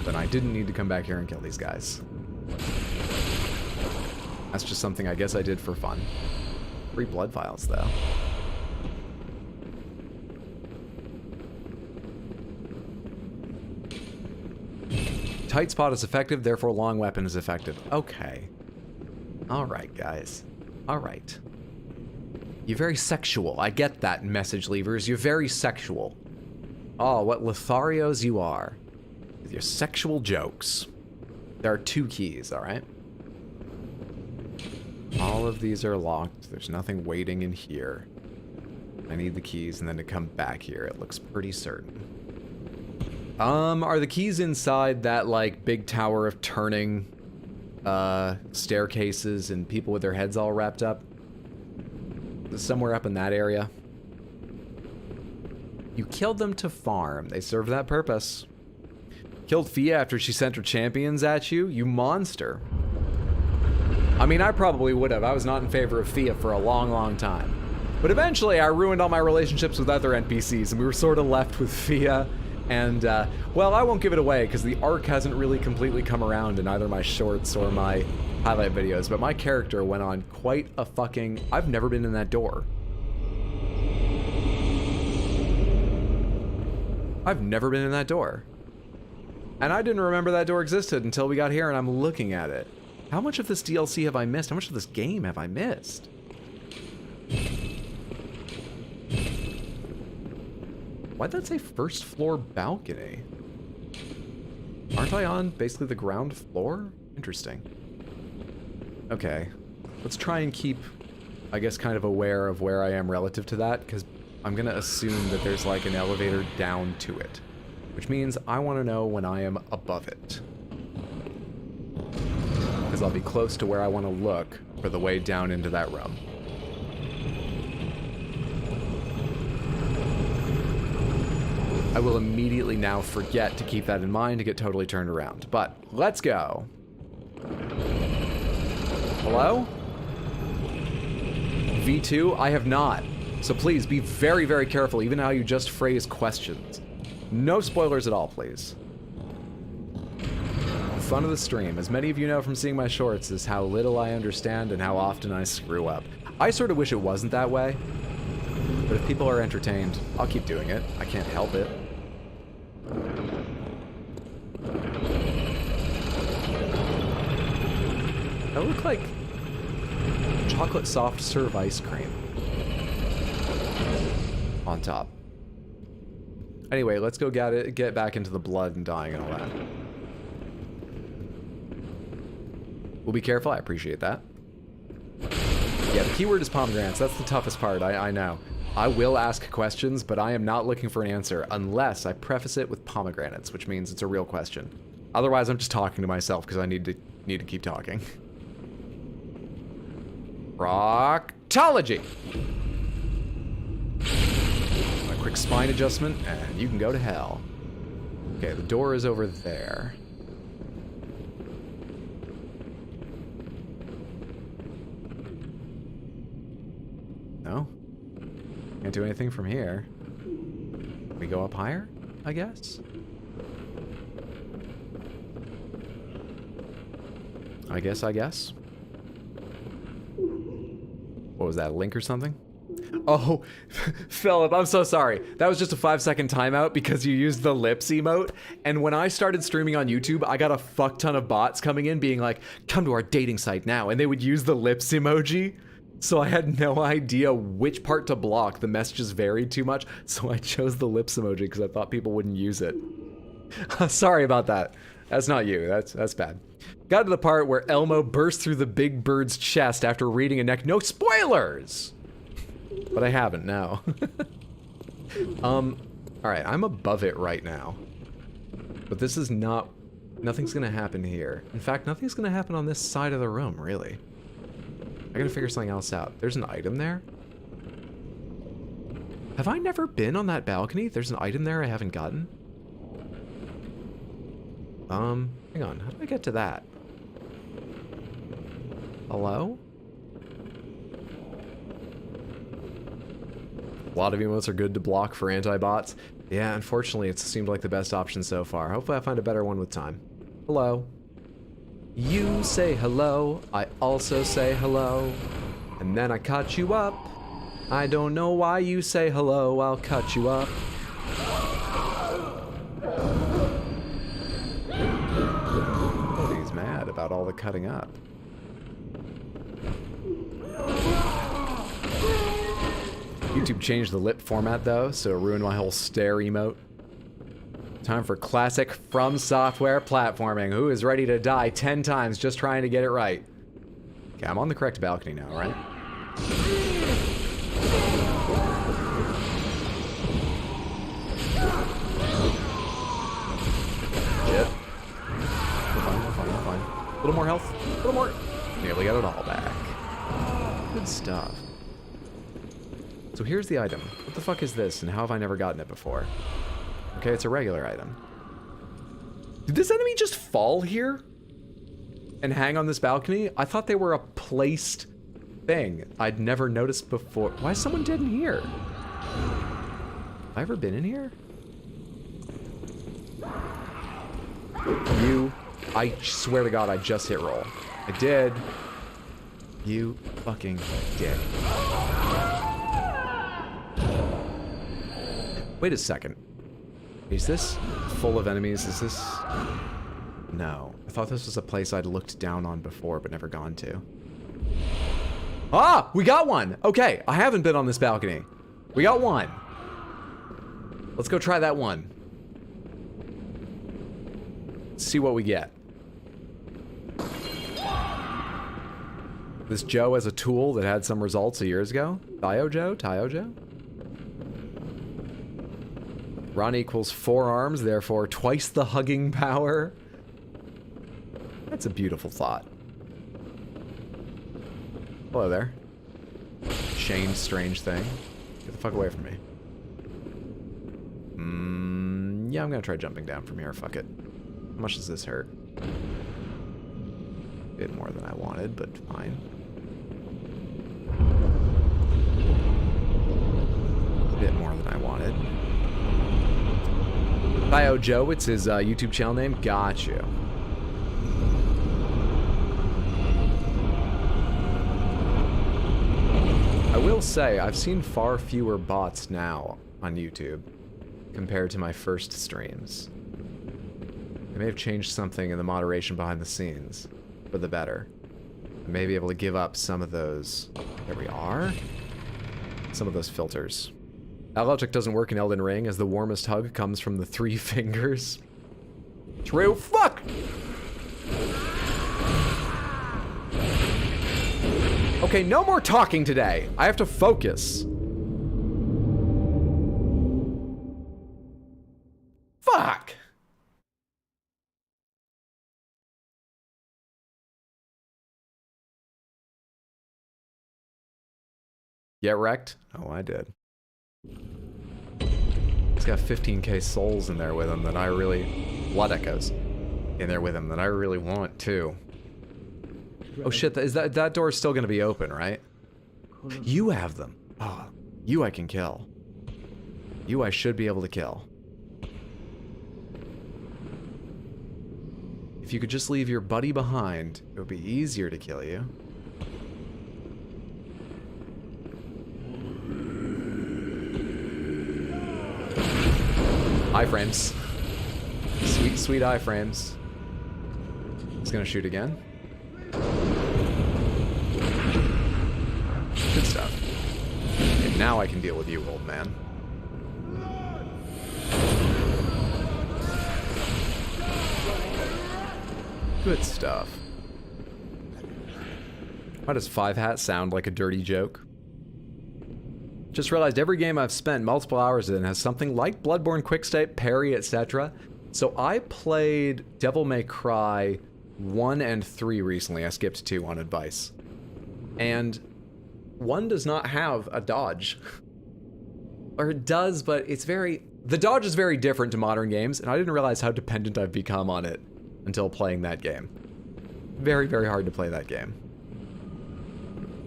Then I didn't need to come back here and kill these guys. That's just something I guess I did for fun. 3 blood vials, though. Tight spot is effective, therefore long weapon is effective. Okay. Alright, guys. Alright. You're very sexual. I get that, message leavers. You're very sexual. Oh, what Lotharios you are. With your sexual jokes. There are 2 keys, alright? All of these are locked. There's nothing waiting in here. I need the keys and then to come back here. It looks pretty certain. Are the keys inside that, like, big tower of turning, staircases and people with their heads all wrapped up? somewhere up in that area. You killed them to farm. They serve that purpose. Killed Fia after she sent her champions at you? You monster. I mean, I probably would have. I was not in favor of Fia for a long, long time. But eventually, I ruined all my relationships with other NPCs, and we were sort of left with Fia. And, well, I won't give it away, because the arc hasn't really completely come around in either my shorts or my highlight videos, but my character went on quite a fucking... I've never been in that door. I've never been in that door. And I didn't remember that door existed until we got here and I'm looking at it. How much of this DLC have I missed? How much of this game have I missed? Why'd that say first floor balcony? Aren't I on basically the ground floor? Interesting. Okay. Let's try and keep, I guess, kind of aware of where I am relative to that, because I'm gonna assume that there's like an elevator down to it. Which means I want to know when I am above it. Because I'll be close to where I want to look for the way down into that room. I will immediately now forget to keep that in mind to get totally turned around. But let's go. Hello? V2? I have not. So please be very, very careful, even how you just phrase questions. No spoilers at all, please. The fun of the stream, as many of you know from seeing my shorts, is how little I understand and how often I screw up. I sort of wish it wasn't that way, but if people are entertained, I'll keep doing it. I can't help it. That looked like chocolate soft serve ice cream on top. Anyway, let's go get back into the blood and dying and all that. We'll be careful, I appreciate that. Yeah, the keyword is pomegranates. That's the toughest part, I know. I will ask questions, but I am not looking for an answer unless I preface it with pomegranates, which means it's a real question. Otherwise, I'm just talking to myself because I need to keep talking. Proctology! A quick spine adjustment, and you can go to hell. Okay, the door is over there. No? Can't do anything from here. We go up higher, I guess? I guess. What was that, a link or something? Oh, Philip, I'm so sorry. That was just a 5-second timeout because you used the lips emote. And when I started streaming on YouTube, I got a fuck ton of bots coming in being like, come to our dating site now. And they would use the lips emoji. So I had no idea which part to block. The messages varied too much. So I chose the lips emoji because I thought people wouldn't use it. Sorry about that. That's not you. That's bad. Got to the part where Elmo burst through the big bird's chest after reading a neck. No spoilers! But I haven't, no. Alright, I'm above it right now. But this is not... Nothing's gonna happen here. In fact, nothing's gonna happen on this side of the room, really. I gotta figure something else out. There's an item there? Have I never been on that balcony? There's an item there I haven't gotten? Hang on. How do I get to that? Hello? A lot of emotes are good to block for anti-bots. Yeah, unfortunately, it seemed like the best option so far. Hopefully I find a better one with time. Hello. You say hello, I also say hello. And then I cut you up. I don't know why you say hello, I'll cut you up. Nobody's mad about all the cutting up. YouTube changed the lip format though, so it ruined my whole stare emote. Time for classic From Software platforming. Who is ready to die 10 times just trying to get it right? Okay, I'm on the correct balcony now, right? Yep. We're fine. A little more health, a little more. Nearly got it all back. Good stuff. So here's the item. What the fuck is this, and how have I never gotten it before? Okay, it's a regular item. Did this enemy just fall here? And hang on this balcony? I thought they were a placed thing I'd never noticed before. Why is someone dead in here? Have I ever been in here? You, I swear to God, I just hit roll. I did. You fucking did. Wait a second. Is this full of enemies? Is this... No. I thought this was a place I'd looked down on before, but never gone to. Ah! We got one! Okay, I haven't been on this balcony. We got one. Let's go try that one. See what we get. This Joe as a tool that had some results a years ago? Tio Joe? Ron equals 4 arms, therefore twice the hugging power. That's a beautiful thought. Hello there. Shamed strange thing. Get the fuck away from me. Yeah, I'm gonna try jumping down from here, fuck it. How much does this hurt? A bit more than I wanted, but fine. A bit more than I wanted. Bio Joe, it's his YouTube channel name. Got you. I will say, I've seen far fewer bots now on YouTube compared to my first streams. I may have changed something in the moderation behind the scenes for the better. I may be able to give up some of those. There we are. Some of those filters. That logic doesn't work in Elden Ring, as the warmest hug comes from the 3 fingers. True. Fuck! Okay, no more talking today. I have to focus. Fuck! Get wrecked? Oh, I did. He's got 15k souls in there with him that I really... Blood echoes in there with him that I really want, too. Oh shit, is that door's still gonna be open, right? You have them. Oh, you I can kill. You I should be able to kill. If you could just leave your buddy behind, it would be easier to kill you. Iframes. Sweet, sweet iframes. He's gonna shoot again. Good stuff. And now I can deal with you, old man. Good stuff. Why does 5-hat sound like a dirty joke? Just realized every game I've spent multiple hours in has something like Bloodborne Quickstate, parry, etc. So I played Devil May Cry 1 and 3 recently. I skipped 2 on advice. And 1 does not have a dodge. Or it does, but it's very... The dodge is very different to modern games, and I didn't realize how dependent I've become on it until playing that game. Very, very hard to play that game.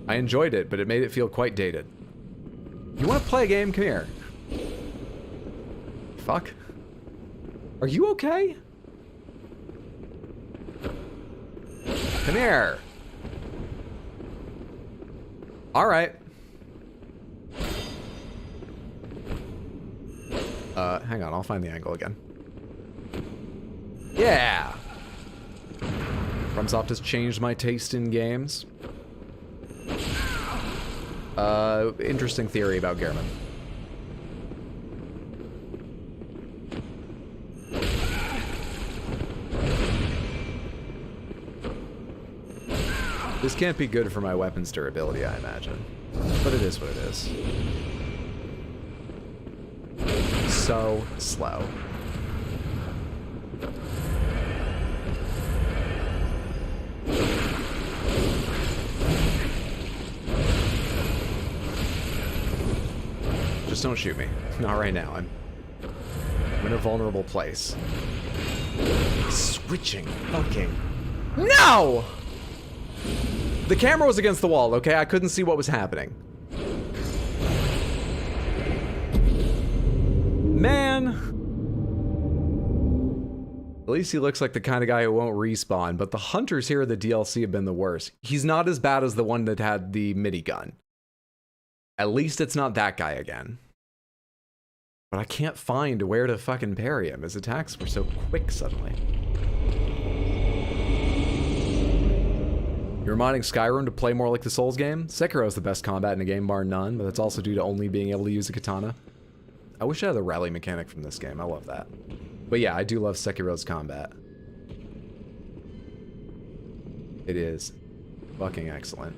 I enjoyed it, but it made it feel quite dated. You want to play a game? Come here. Fuck. Are you okay? Come here. Alright. Hang on, I'll find the angle again. Yeah! FromSoft has changed my taste in games. Interesting theory about Gehrman. This can't be good for my weapon's durability, I imagine. But it is what it is. So slow. just don't shoot me. Not right now. I'm in a vulnerable place. Switching fucking... No! The camera was against the wall, okay? I couldn't see what was happening. Man. At least he looks like the kind of guy who won't respawn, but the hunters here in the DLC have been the worst. He's not as bad as the one that had the minigun. At least it's not that guy again. But I can't find where to fucking parry him. His attacks were so quick suddenly. You're reminding Skyrim to play more like the Souls game? Sekiro is the best combat in the game, bar none, but that's also due to only being able to use a katana. I wish I had the rally mechanic from this game. I love that. But yeah, I do love Sekiro's combat. It is fucking excellent.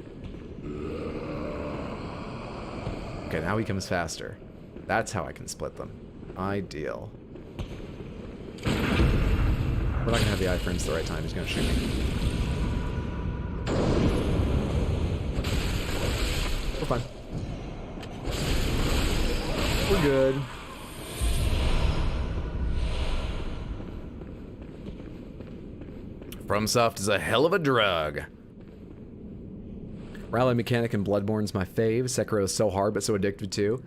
Okay, now he comes faster. That's how I can split them. Ideal. We're not gonna have the eye frames at the right time. He's gonna shoot me. We're fine. We're good. FromSoft is a hell of a drug. Rally mechanic in Bloodborne's my fave. Sekiro is so hard but so addictive too.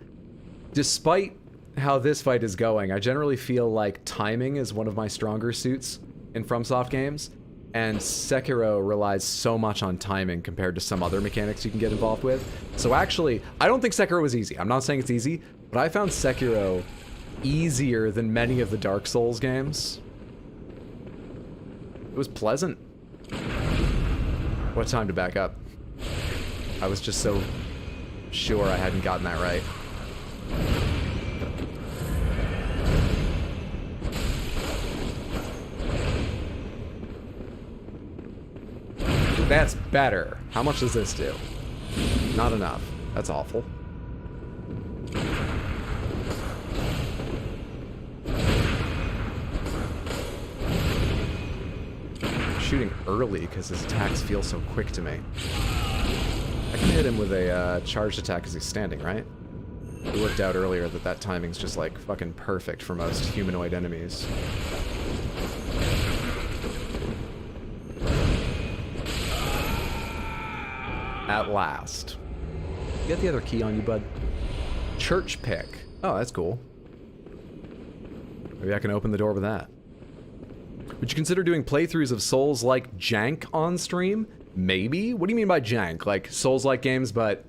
Despite how this fight is going, I generally feel like timing is one of my stronger suits in FromSoft games, and Sekiro relies so much on timing compared to some other mechanics you can get involved with. So actually, I don't think Sekiro was easy. I'm not saying it's easy, but I found Sekiro easier than many of the Dark Souls games. It was pleasant. What time to back up? I was just so sure I hadn't gotten that right. That's better. How much does this do? Not enough. That's awful. Shooting early because his attacks feel so quick to me. I can hit him with a charged attack because he's standing, right? We worked out earlier that that timing's just like fucking perfect for most humanoid enemies. At last. You got the other key on you, bud? Church pick. Oh, that's cool. Maybe I can open the door with that. Would you consider doing playthroughs of Souls-like jank on stream? Maybe? What do you mean by jank? Like Souls-like games, but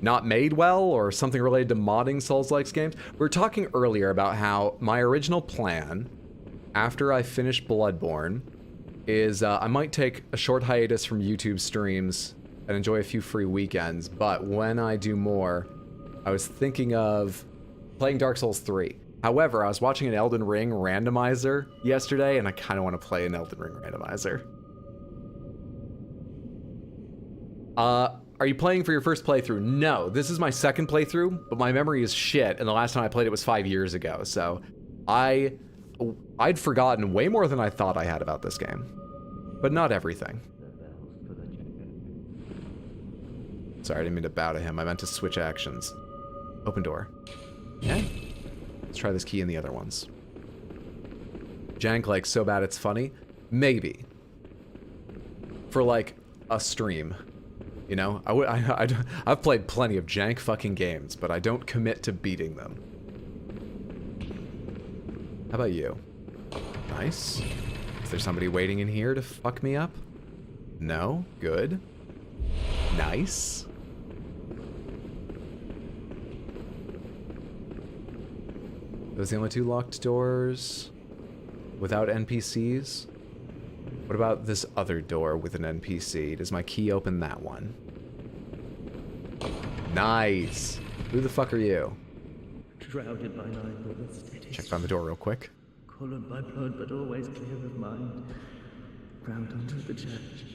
not made well, or something related to modding Souls-like games? We were talking earlier about how my original plan, after I finish Bloodborne, is I might take a short hiatus from YouTube streams and enjoy a few free weekends, but when I do more, I was thinking of playing Dark Souls 3. However, I was watching an Elden Ring randomizer yesterday, and I kind of want to play an Elden Ring randomizer. Are you playing for your first playthrough? No, this is my second playthrough, but my memory is shit, and the last time I played it was 5 years ago, so I'd forgotten way more than I thought I had about this game. But not everything. Sorry, I didn't mean to bow to him. I meant to switch actions. Open door. Okay. Let's try this key in the other ones. Jank like so bad it's funny? Maybe. For like a stream. You know? I've played plenty of jank fucking games, but I don't commit to beating them. How about you? Nice. Is there somebody waiting in here to fuck me up? No? Good. Nice. Those the only two locked doors without NPCs? What about this other door with an NPC? Does my key open that one? Nice. Who the fuck are you? Shrouded by night with a steady Check on the door real quick. colored by blood but always clear of mind. Ground under the church.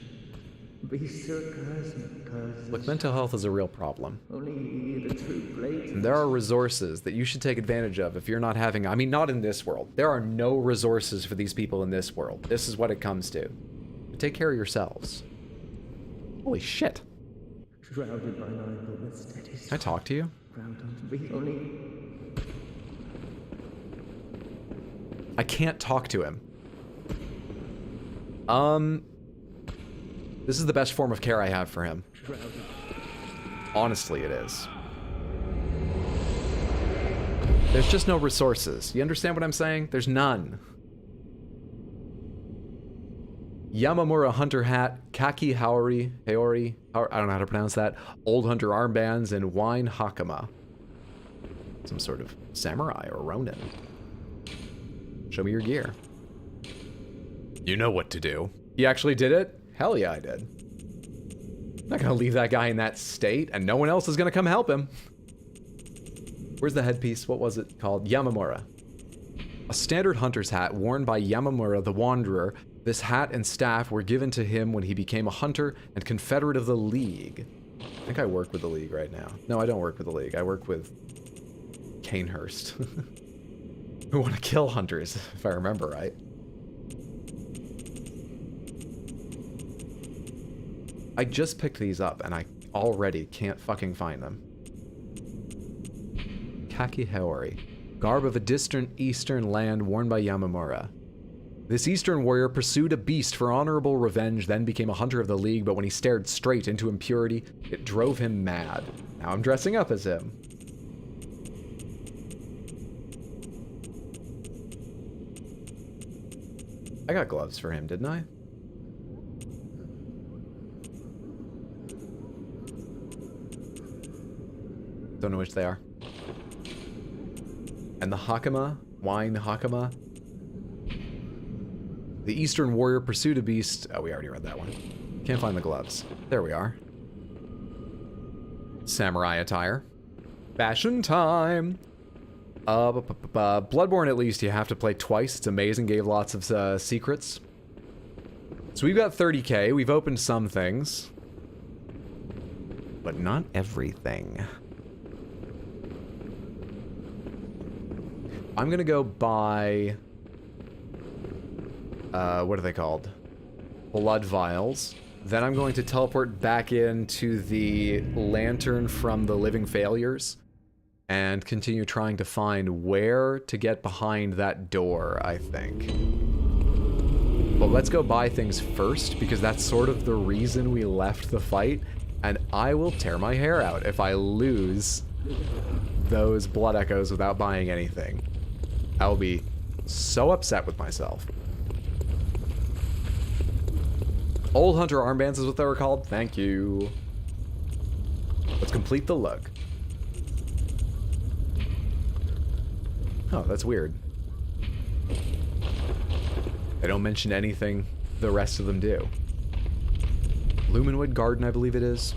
Be so cursed. Look, mental health is a real problem. Only the true blades. And there are resources that you should take advantage of if you're not having... I mean, not in this world. There are no resources for these people in this world. This is what it comes to. But take care of yourselves. Holy shit. Shrouded by night with a steady. Can I talk to you? Ground under be only I can't talk to him. This is the best form of care I have for him. Honestly, it is. There's just no resources. You understand what I'm saying? There's none. Yamamura hunter hat, kaki haori, I don't know how to pronounce that, old hunter armbands, and wine hakama. Some sort of samurai or ronin. Show me your gear. You know what to do. You actually did it? Hell yeah, I did. I'm not gonna leave that guy in that state, and no one else is gonna come help him. Where's the headpiece? What was it called? Yamamura. A standard hunter's hat worn by Yamamura the Wanderer. This hat and staff were given to him when he became a hunter and confederate of the League. I think I work with the League right now. No, I don't work with the League. I work with Canehurst. Who want to kill hunters, if I remember right. I just picked these up and I already can't fucking find them. Kaki Haori. Garb of a distant eastern land worn by Yamamura. This eastern warrior pursued a beast for honorable revenge, then became a hunter of the League, but when he stared straight into impurity, it drove him mad. Now I'm dressing up as him. I got gloves for him, didn't I? Don't know which they are. And the Hakama, wine Hakama. The Eastern Warrior pursued a beast. Oh, we already read that one. Can't find the gloves. There we are. Samurai attire. Fashion time! Bloodborne, at least, you have to play twice. It's amazing. Gave lots of secrets. So we've got 30k. We've opened some things. But not everything. I'm gonna go buy... what are they called? Blood vials. Then I'm going to teleport back into the lantern from the Living Failures and continue trying to find where to get behind that door, I think. But let's go buy things first, because that's sort of the reason we left the fight, and I will tear my hair out if I lose those blood echoes without buying anything. I'll be so upset with myself. Old Hunter armbands is what they were called. Thank you. Let's complete the look. Oh, that's weird. They don't mention anything the rest of them do. Lumenwood Garden, I believe it is.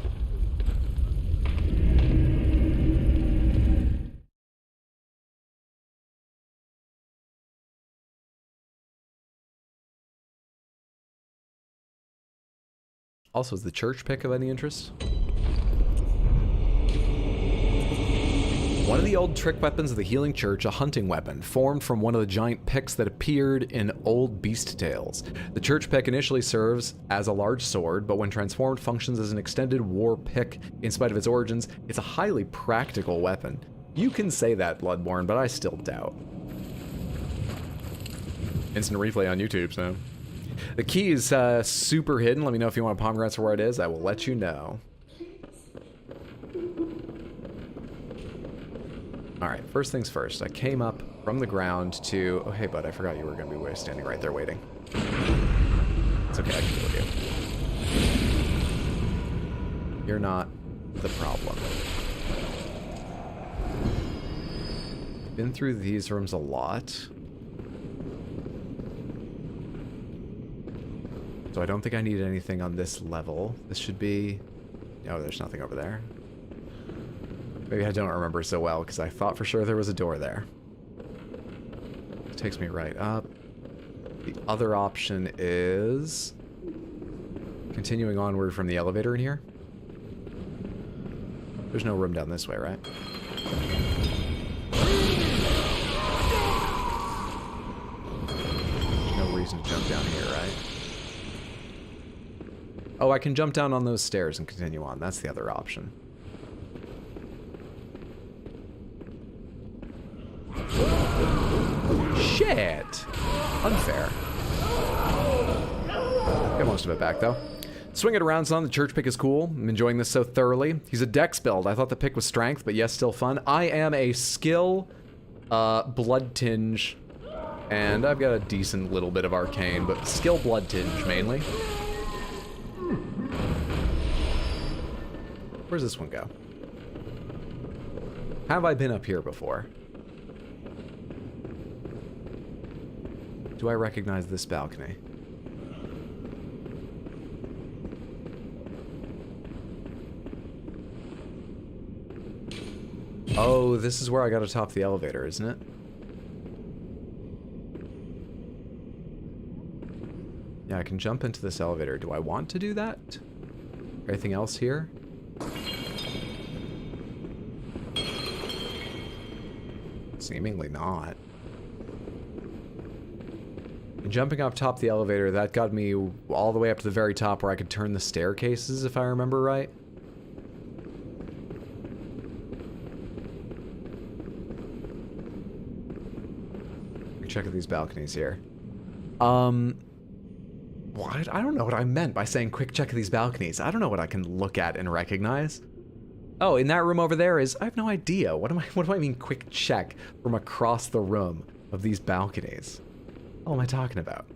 Also, is the church pick of any interest? One of the old trick weapons of the Healing Church, a hunting weapon, formed from one of the giant picks that appeared in old beast tales. The church pick initially serves as a large sword, but when transformed functions as an extended war pick. In spite of its origins, it's a highly practical weapon. You can say that, Bloodborne, but I still doubt. Instant replay on YouTube, so... The key is super hidden. Let me know if you want pomegranates for where it is. I will let you know. Alright, first things first. I came up from the ground to... Oh, hey, bud, I forgot you were going to be standing right there waiting. It's okay, I can deal with you. You're not the problem. I've been through these rooms a lot. So I don't think I need anything on this level. This should be... Oh, there's nothing over there. Maybe I don't remember so well, because I thought for sure there was a door there. It takes me right up. The other option is... continuing onward from the elevator in here. There's no room down this way, right? There's no reason to jump down here, right? Oh, I can jump down on those stairs and continue on. That's the other option. Shit. Unfair. Get most of it back, though. Swing it around, son. The church pick is cool. I'm enjoying this so thoroughly. He's a dex build. I thought the pick was strength, but yes, still fun. I am a skill, blood tinge, and I've got a decent little bit of arcane, but skill blood tinge mainly. Where's this one go? Have I been up here before? Do I recognize this balcony? Oh, this is where I gotta top the elevator, isn't it? Yeah, I can jump into this elevator. Do I want to do that? Anything else here? Seemingly not. And jumping up top the elevator, that got me all the way up to the very top where I could turn the staircases, if I remember right. Check out these balconies here. What? I don't know what I meant by saying quick check of these balconies. I don't know what I can look at and recognize. Oh, in that room over there is, I have no idea. What do I mean quick check from across the room of these balconies? What am I talking about?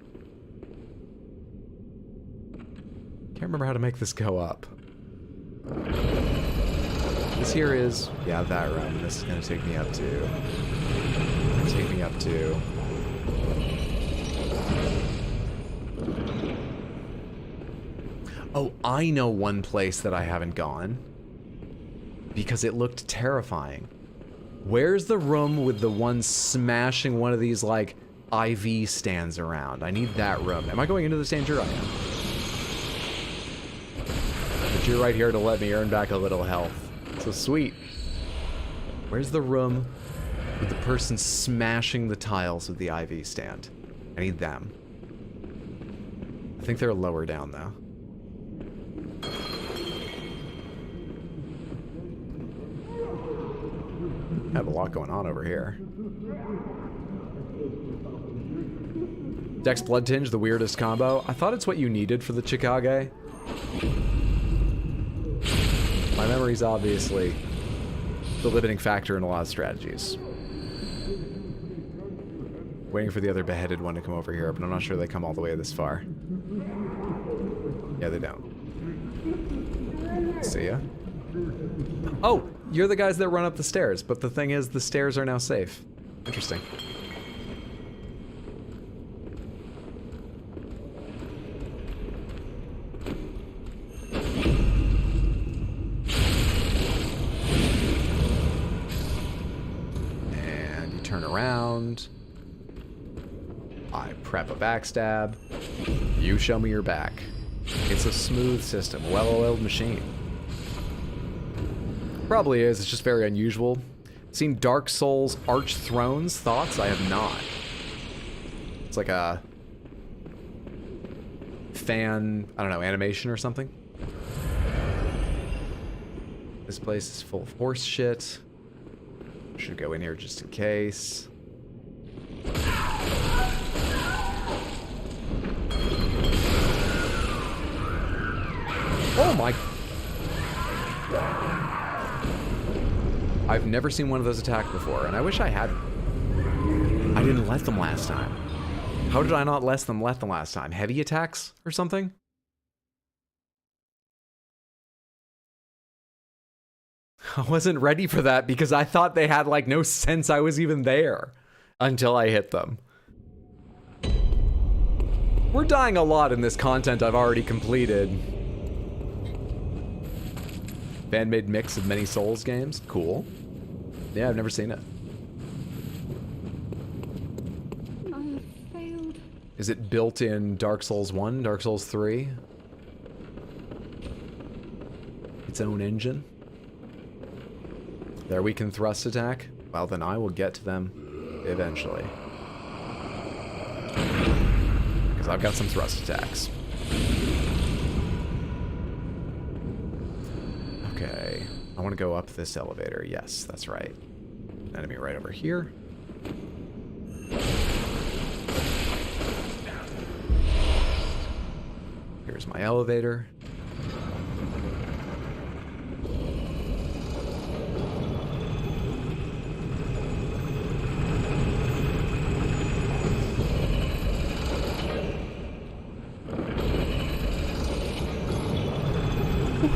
Can't remember how to make this go up. This here is, yeah, that room. This is gonna take me up to. Take me up to. Oh, I know one place that I haven't gone. Because it looked terrifying. Where's the room with the one smashing one of these, like, IV stands around? I need that room. Am I going into this danger? I am. But you're right here to let me earn back a little health. So sweet. Where's the room with the person smashing the tiles with the IV stand? I need them. I think they're lower down, though. I have a lot going on over here. Dex Blood Tinge, the weirdest combo. I thought it's what you needed for the Chickage. My memory's obviously the limiting factor in a lot of strategies. Waiting for the other beheaded one to come over here, but I'm not sure they come all the way this far. Yeah, they don't. See ya. Oh, you're the guys that run up the stairs, but the thing is, the stairs are now safe. Interesting. And you turn around. I prep a backstab. You show me your back. It's a smooth system, well-oiled machine. Probably is, it's just very unusual. Seen Dark Souls Arch Thrones? Thoughts? I have not. It's like a fan, I don't know, animation or something. This place is full of horse shit. Should go in here just in case. Oh my... I've never seen one of those attack before, and I wish I hadn't. I didn't let them last time. How did I not let them last time? Heavy attacks or something? I wasn't ready for that because I thought they had like no sense I was even there until I hit them. We're dying a lot in this content I've already completed. Fan-made mix of many Souls games. Cool. Yeah, I've never seen it. I failed. Is it built in Dark Souls 1, Dark Souls 3? Its own engine? Their weakened thrust attack? Well, then I will get to them eventually. Because I've got some thrust attacks. Okay, I want to go up this elevator. Yes, that's right. Enemy right over here. There's my elevator.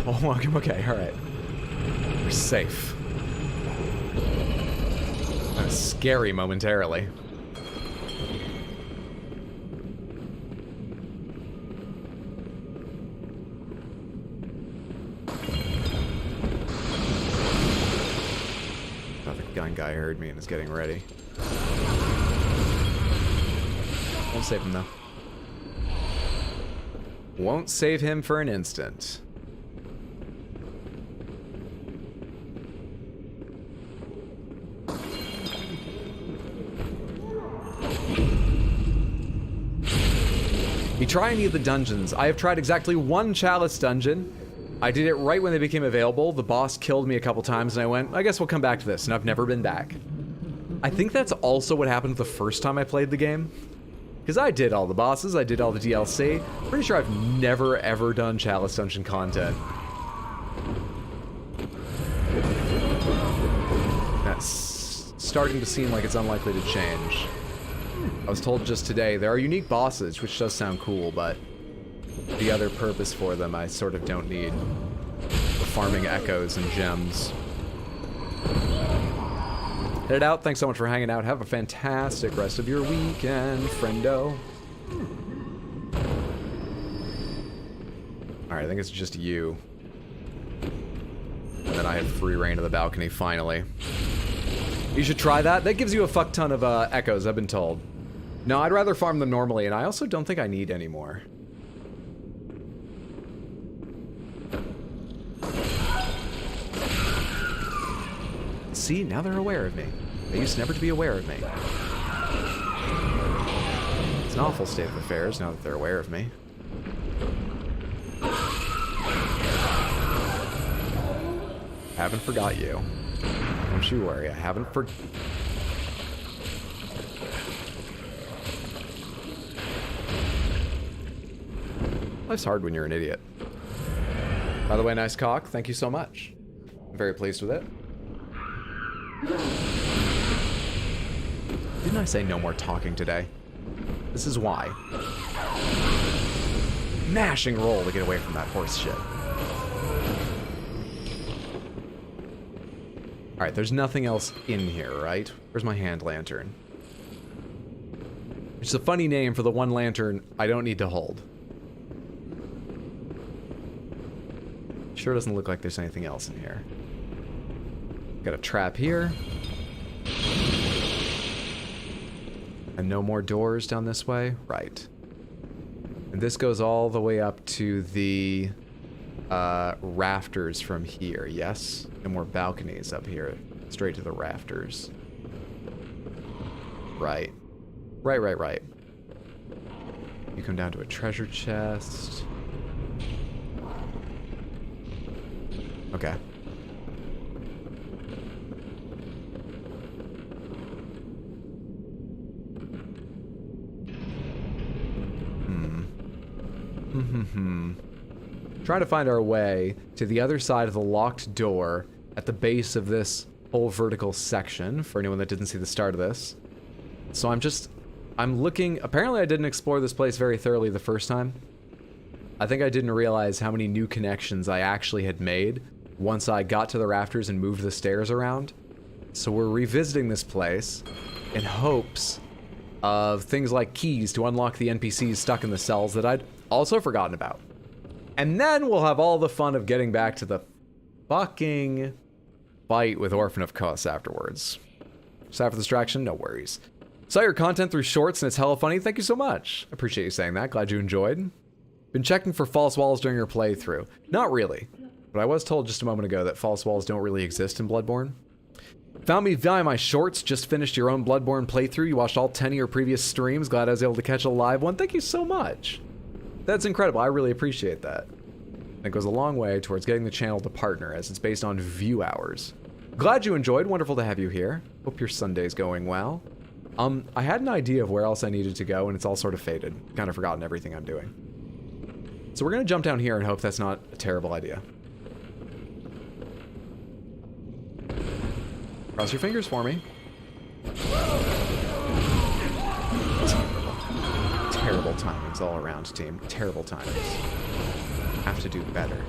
Oh, okay, alright. We're safe. That was scary momentarily. Thought the gun guy heard me and is getting ready. Won't save him though. Won't save him for an instant. You try any of the dungeons. I have tried exactly one chalice dungeon. I did it right when they became available. The boss killed me a couple times and I went, I guess we'll come back to this, and I've never been back. I think that's also what happened the first time I played the game. Because I did all the bosses, I did all the DLC. Pretty sure I've never ever done chalice dungeon content. That's starting to seem like it's unlikely to change. I was told just today, there are unique bosses, which does sound cool, but the other purpose for them I sort of don't need. The farming echoes and gems. Headed out, thanks so much for hanging out. Have a fantastic rest of your weekend, friendo. Alright, I think it's just you. And then I have free reign of the balcony, finally. You should try that. That gives you a fuck ton of echoes, I've been told. No, I'd rather farm them normally, and I also don't think I need any more. See, now they're aware of me. They used never to be aware of me. It's an awful state of affairs now that they're aware of me. Haven't forgot you. Don't you worry, I haven't Life's hard when you're an idiot. By the way, nice cock. Thank you so much. I'm very pleased with it. Didn't I say no more talking today? This is why. Mashing roll to get away from that horse shit. Alright, there's nothing else in here, right? Where's my hand lantern? Which is a funny name for the one lantern I don't need to hold. Sure doesn't look like there's anything else in here. Got a trap here. And no more doors down this way? Right. And this goes all the way up to the rafters from here, yes? No more balconies up here. Straight to the rafters. Right. Right. You come down to a treasure chest. Okay. Trying to find our way to the other side of the locked door at the base of this whole vertical section, for anyone that didn't see the start of this. So I'm looking, apparently I didn't explore this place very thoroughly the first time. I think I didn't realize how many new connections I actually had made once I got to the rafters and moved the stairs around. So we're revisiting this place in hopes of things like keys to unlock the NPCs stuck in the cells that I'd also forgotten about. And then we'll have all the fun of getting back to the fucking fight with Orphan of Kos afterwards. Sorry for the distraction, no worries. Saw your content through shorts and it's hella funny, thank you so much. Appreciate you saying that, glad you enjoyed. Been checking for false walls during your playthrough. Not really, but I was told just a moment ago that false walls don't really exist in Bloodborne. Found me via my shorts, just finished your own Bloodborne playthrough, you watched all 10 of your previous streams, glad I was able to catch a live one, thank you so much. That's incredible, I really appreciate that. And it goes a long way towards getting the channel to partner, as it's based on view hours. Glad you enjoyed, wonderful to have you here. Hope your Sunday's going well. I had an idea of where else I needed to go, and it's all sort of faded. Kind of forgotten everything I'm doing. So we're gonna jump down here and hope that's not a terrible idea. Cross your fingers for me. Terrible timings all around, team. Terrible timings. Have to do better.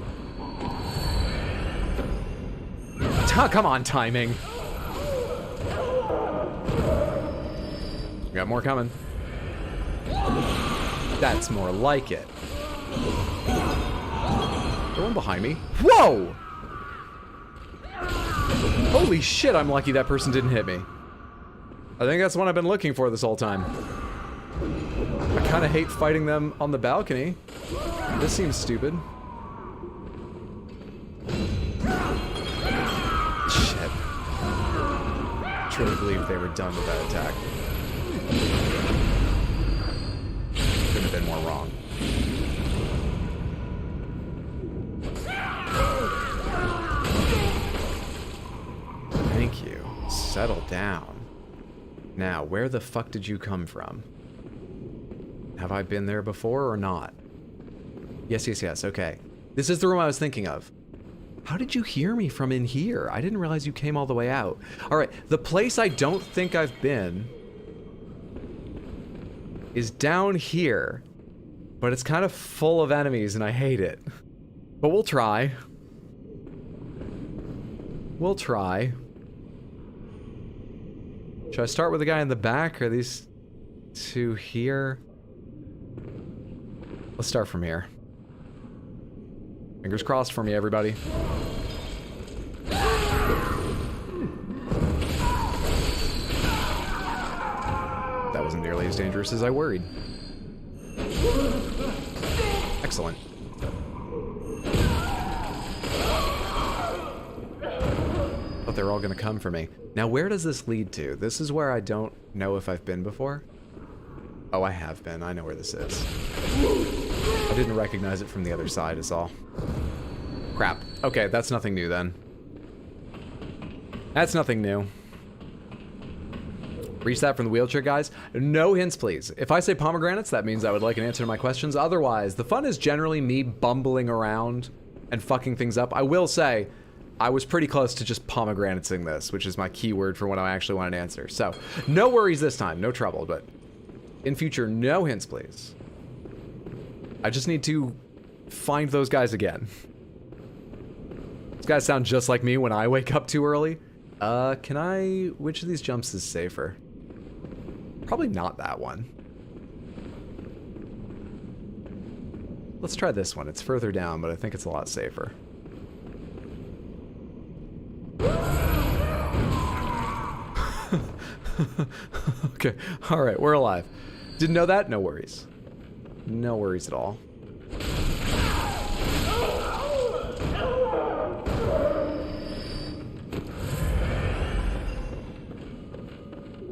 Come on, timing. We got more coming. That's more like it. The one behind me. Whoa! Holy shit, I'm lucky that person didn't hit me. I think that's the one I've been looking for this whole time. I kind of hate fighting them on the balcony. This seems stupid. Shit. Truly believed they were done with that attack. Couldn't have been more wrong. Thank you. Settle down. Now, where the fuck did you come from? Have I been there before or not? Yes, yes, yes. Okay. This is the room I was thinking of. How did you hear me from in here? I didn't realize you came all the way out. All right. The place I don't think I've been is down here, but it's kind of full of enemies and I hate it. But we'll try. We'll try. Should I start with the guy in the back or these two here? Let's start from here. Fingers crossed for me, everybody. That wasn't nearly as dangerous as I worried. Excellent. But they're all gonna come for me. Now, where does this lead to? This is where I don't know if I've been before. Oh, I have been. I know where this is. I didn't recognize it from the other side is all. Crap. Okay, that's nothing new then. That's nothing new. Reach that from the wheelchair, guys. No hints, please. If I say pomegranates, that means I would like an answer to my questions. Otherwise, the fun is generally me bumbling around and fucking things up. I will say, I was pretty close to just pomegranatesing this, which is my keyword for what I actually wanted to answer. So, no worries this time. No trouble, but in future, no hints, please. I just need to find those guys again. These guys sound just like me when I wake up too early. Which of these jumps is safer? Probably not that one. Let's try this one. It's further down, but I think it's a lot safer. Okay, alright, we're alive. Didn't know that? No worries. No worries at all.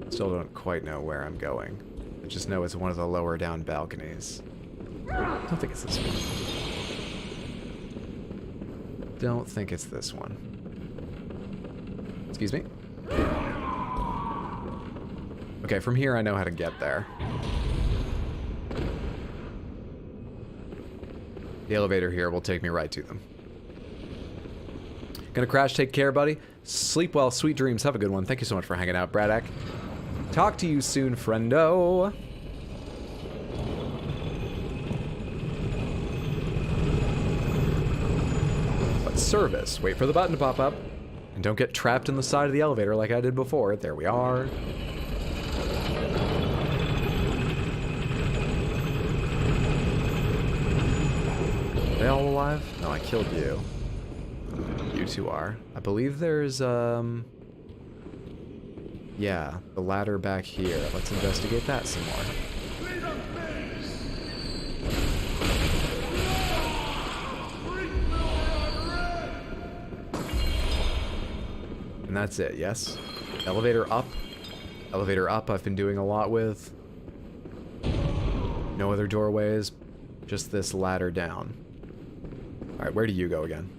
Still don't quite know where I'm going. I just know it's one of the lower down balconies. I don't think it's this one. Don't think it's this one. Excuse me? Okay, from here I know how to get there. The elevator here will take me right to them. Gonna crash, take care, buddy. Sleep well, sweet dreams, have a good one. Thank you so much for hanging out, Braddock. Talk to you soon, friendo. But service, wait for the button to pop up. And don't get trapped in the side of the elevator like I did before. There we are. Are they all alive? No, I killed you. You two are. I believe there's, yeah, the ladder back here. Let's investigate that some more. And that's it, yes? Elevator up. Elevator up I've been doing a lot with. No other doorways. Just this ladder down. Alright, where do you go again?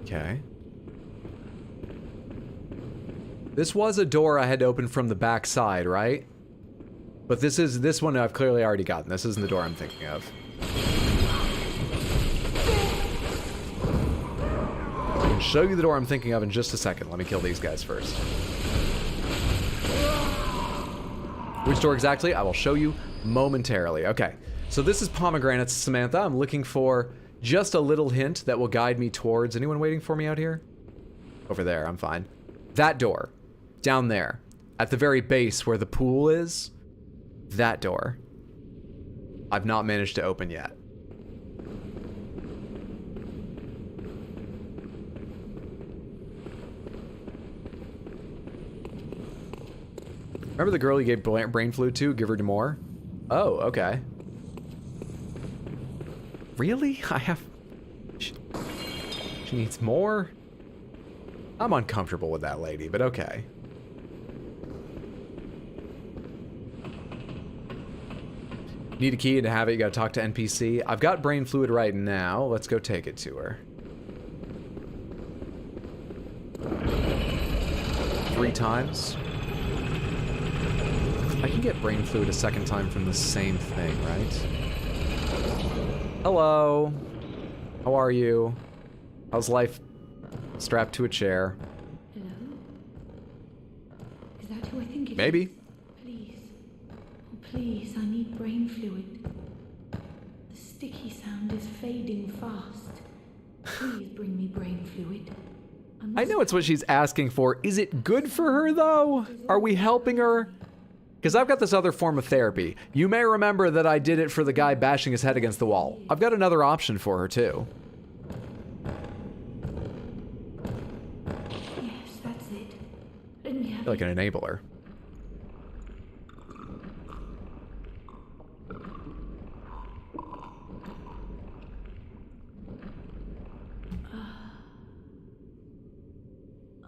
Okay. This was a door I had to open from the back side, right? But this one I've clearly already gotten. This isn't the door I'm thinking of. I can show you the door I'm thinking of in just a second. Let me kill these guys first. Which door exactly? I will show you momentarily. Okay, so this is Pomegranates, Samantha. I'm looking for just a little hint that will guide me towards... Anyone waiting for me out here? Over there, I'm fine. That door. Down there. At the very base where the pool is. That door. I've not managed to open yet. Remember the girl you gave brain fluid to? Give her to more? Oh, okay. Really? I have... She needs more? I'm uncomfortable with that lady, but okay. Need a key, and to have it, you gotta talk to NPC. I've got brain fluid right now. Let's go take it to her. 3 times. I can get brain fluid a second time from the same thing, right? Hello. How are you? How's life? Strapped to a chair. Hello? Is that who I think it is? Maybe. Please. Oh, please, I need brain fluid. The sticky sound is fading fast. Please bring me brain fluid. I know it's what she's asking for. Is it good for her, though? Are we helping her? Because I've got this other form of therapy. You may remember that I did it for the guy bashing his head against the wall. I've got another option for her, too. Yes, that's it. Didn't you have Like an enabler.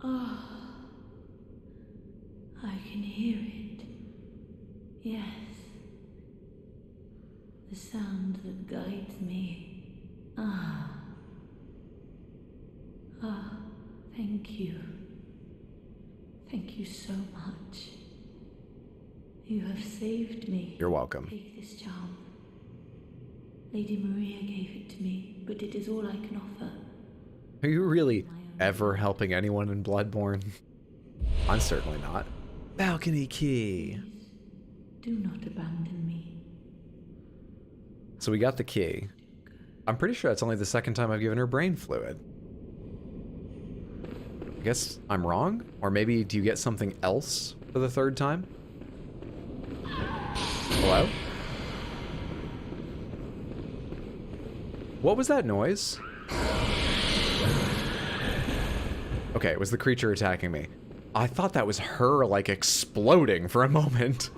Oh, I can hear it. Yes. The sound that guides me. Ah. Ah, thank you. Thank you so much. You have saved me. You're welcome. Take this charm. Lady Maria gave it to me, but it is all I can offer. Are you really ever helping anyone in Bloodborne? I'm certainly not. Balcony key. Do not abandon me. So we got the key. I'm pretty sure that's only the second time I've given her brain fluid. I guess I'm wrong? Or maybe do you get something else for the 3rd time? Hello? What was that noise? Okay, it was the creature attacking me. I thought that was her, like, exploding for a moment.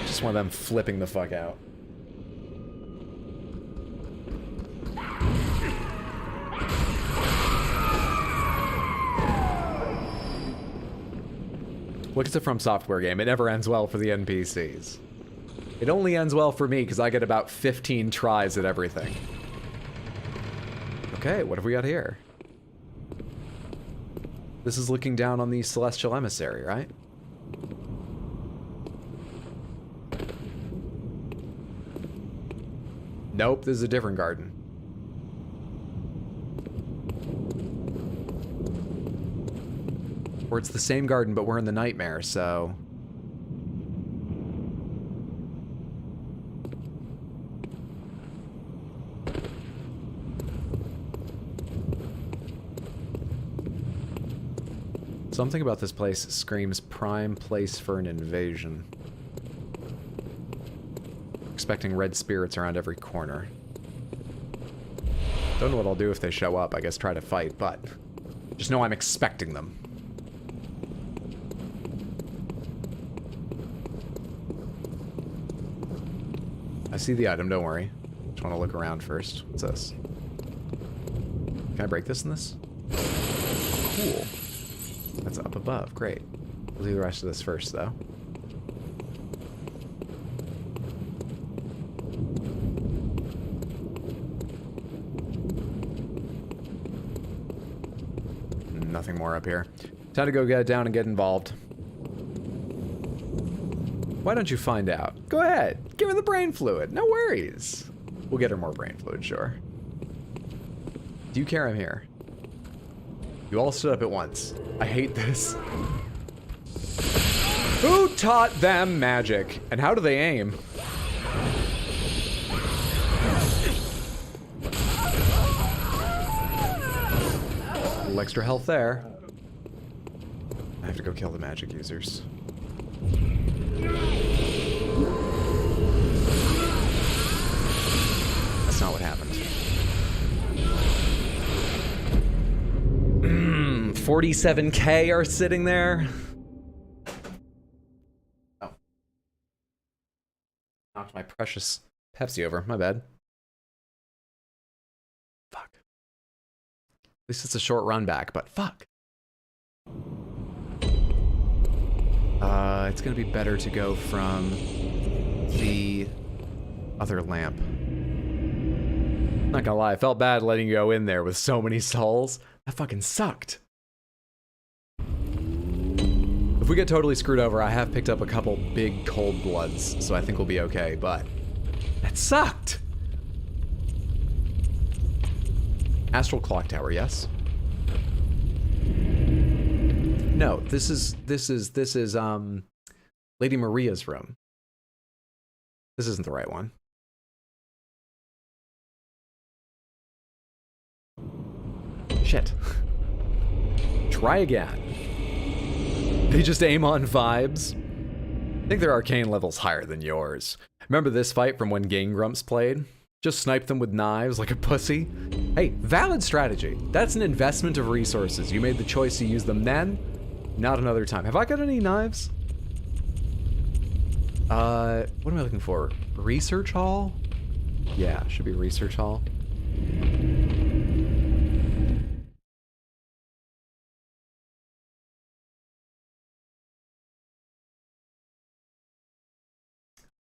Just one of them flipping the fuck out. Look, it's a From Software game. It never ends well for the NPCs. It only ends well for me because I get about 15 tries at everything. Okay, what have we got here? This is looking down on the Celestial Emissary, right? Nope, this is a different garden. Or it's the same garden, but we're in the nightmare, so... Something about this place screams prime place for an invasion. Expecting red spirits around every corner. Don't know what I'll do if they show up. I guess try to fight, but just know I'm expecting them. I see the item, don't worry. Just want to look around first. What's this? Can I break this in this? Cool. That's up above. Great. We'll do the rest of this first, though. Nothing more up here. Time to go get down and get involved. Why don't you find out? Go ahead. Give her the brain fluid. No worries. We'll get her more brain fluid, sure. Do you care I'm here? You all stood up at once. I hate this. Who taught them magic? And how do they aim? A little extra health there. I have to go kill the magic users. That's not what happened. 47K are sitting there. Oh. Knocked my precious Pepsi over. My bad. Fuck. At least it's a short run back, but fuck. It's gonna be better to go from the other lamp. Not gonna lie, I felt bad letting you go in there with so many souls. That fucking sucked. If we get totally screwed over, I have picked up a couple big cold bloods, so I think we'll be okay, but that sucked. Astral clock tower, yes? No, this is Lady Maria's room. This isn't the right one. Shit. Try again. They just aim on vibes. I think their arcane level's higher than yours. Remember this fight from when Game Grumps played? Just snipe them with knives like a pussy? Hey, valid strategy. That's an investment of resources. You made the choice to use them then, not another time. Have I got any knives? What am I looking for? Research hall? Yeah, should be research hall.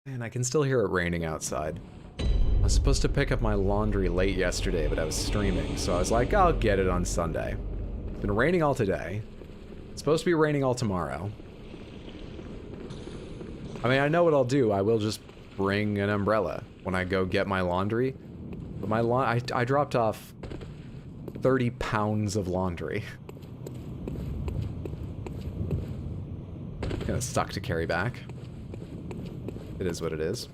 Man, I can still hear it raining outside. I was supposed to pick up my laundry late yesterday, but I was streaming, so I was like, I'll get it on Sunday. It's been raining all today. It's supposed to be raining all tomorrow. I mean, I know what I'll do. I will just bring an umbrella when I go get my laundry. But my I dropped off 30 pounds of laundry. Kinda suck to carry back. It is what it is.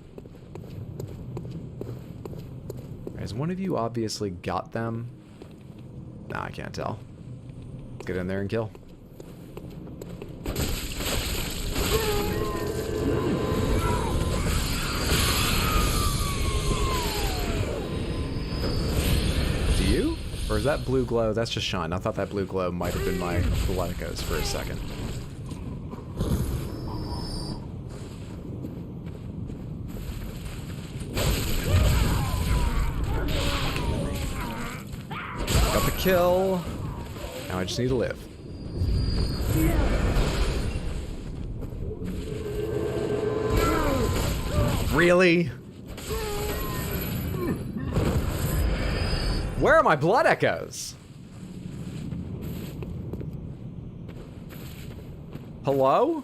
Has one of you obviously got them? Nah, I can't tell. Let's get in there and kill. Do you? Or is that blue glow? That's just shine. I thought that blue glow might have been my BLOODBORNE for a second. Got the kill. Now I just need to live. Really? Where are my blood echoes? Hello?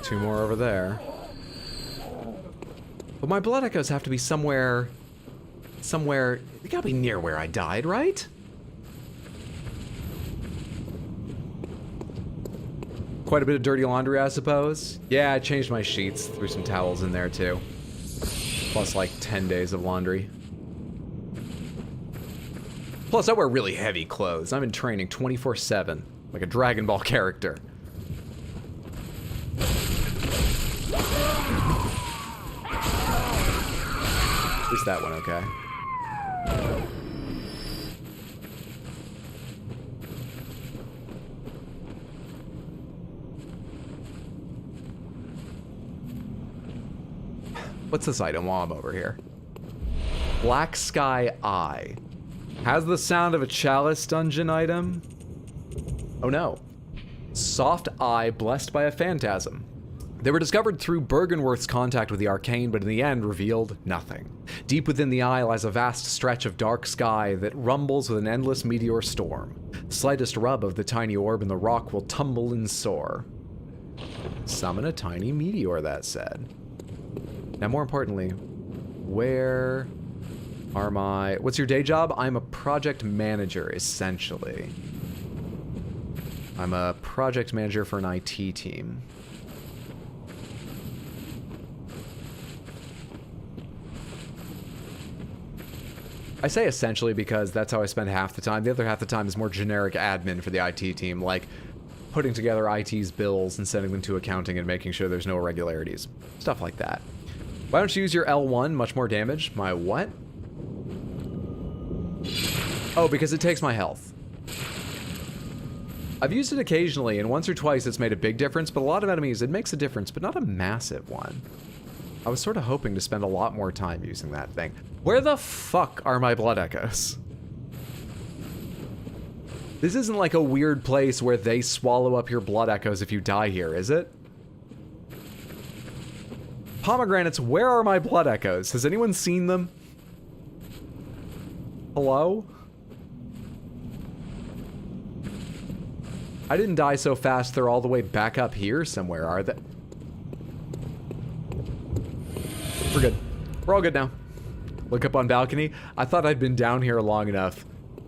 Two more over there. But my blood echoes have to be somewhere... They gotta be near where I died, right? Quite a bit of dirty laundry, I suppose. Yeah, I changed my sheets, threw some towels in there too. Plus like 10 days of laundry. Plus I wear really heavy clothes. I'm in training 24/7, like a Dragon Ball character. At least that one okay. What's this item while I'm over here? Black Sky Eye. Has the sound of a chalice dungeon item? Oh no. Soft Eye blessed by a phantasm. They were discovered through Bergenworth's contact with the Arcane, but in the end revealed nothing. Deep within the eye lies a vast stretch of dark sky that rumbles with an endless meteor storm. The slightest rub of the tiny orb in the rock will tumble and soar. Summon a tiny meteor, that said. Now, more importantly, where are my... What's your day job? I'm a project manager, essentially. I'm a project manager for an IT team. I say essentially because that's how I spend half the time. The other half the time is more generic admin for the IT team, like putting together IT's bills and sending them to accounting and making sure there's no irregularities. Stuff like that. Why don't you use your L1? Much more damage. My what? Oh, because it takes my health. I've used it occasionally, and once or twice it's made a big difference, but a lot of enemies, it makes a difference, but not a massive one. I was sort of hoping to spend a lot more time using that thing. Where the fuck are my blood echoes? This isn't like a weird place where they swallow up your blood echoes if you die here, is it? Pomegranates, where are my blood echoes? Has anyone seen them? Hello? I didn't die so fast they're all the way back up here somewhere, are they? We're good. We're all good now. Look up on balcony. I thought I'd been down here long enough,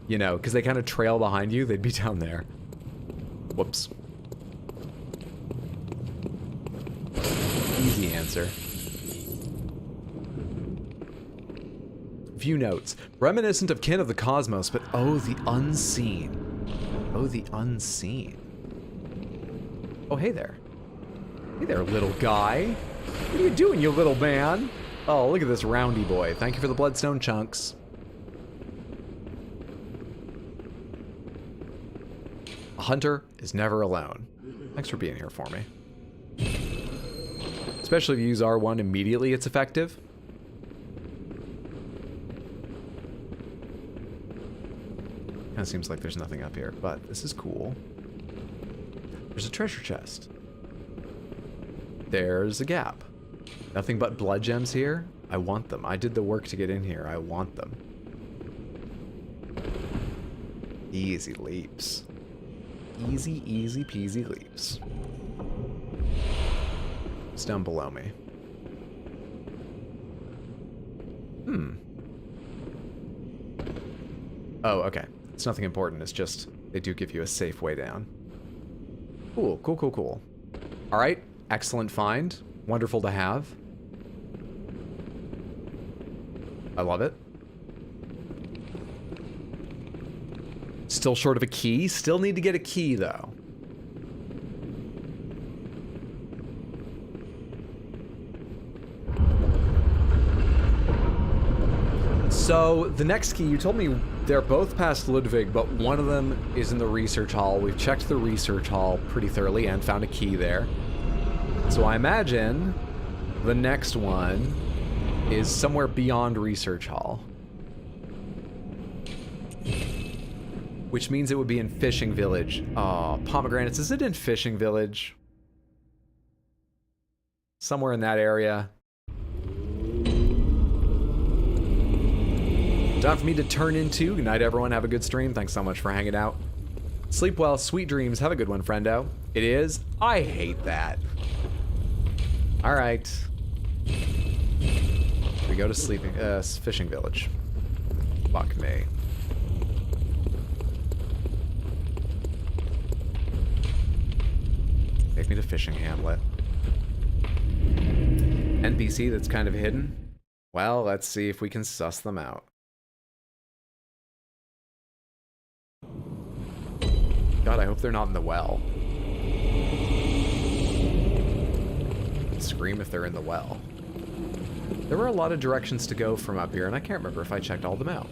you know, because they kind of trail behind you. They'd be down there. Whoops. Easy answer. View notes. Reminiscent of Kin of the Cosmos, but oh, the unseen. Oh, the unseen. Oh, hey there. Hey there, little guy. What are you doing, you little man? Oh, look at this roundy boy. Thank you for the bloodstone chunks. A hunter is never alone. Thanks for being here for me. Especially if you use R1 immediately, it's effective. Kind of seems like there's nothing up here, but this is cool. There's a treasure chest. There's a gap. Nothing but blood gems here? I want them. I did the work to get in here. I want them. Easy leaps. Easy, easy peasy leaps. It's down below me. Oh, okay. It's nothing important. It's just they do give you a safe way down. Cool, cool, cool, cool. All right. Excellent find. Wonderful to have. I love it. Still short of a key. Still need to get a key, though. So, the next key, you told me they're both past Ludwig, but one of them is in the research hall. We've checked the research hall pretty thoroughly and found a key there. So I imagine the next one is somewhere beyond research hall. Which means it would be in Fishing Village. Oh, pomegranates, is it in Fishing Village? Somewhere in that area. Time for me to turn into. Good night, everyone. Have a good stream. Thanks so much for hanging out. Sleep well. Sweet dreams. Have a good one, friendo. It is. I hate that. All right. We go to sleeping. Fishing Village. Fuck me. Take me to Fishing Hamlet. NPC that's kind of hidden. Well, let's see if we can suss them out. God, I hope they're not in the well. Scream if they're in the well. There were a lot of directions to go from up here, and I can't remember if I checked all of them out.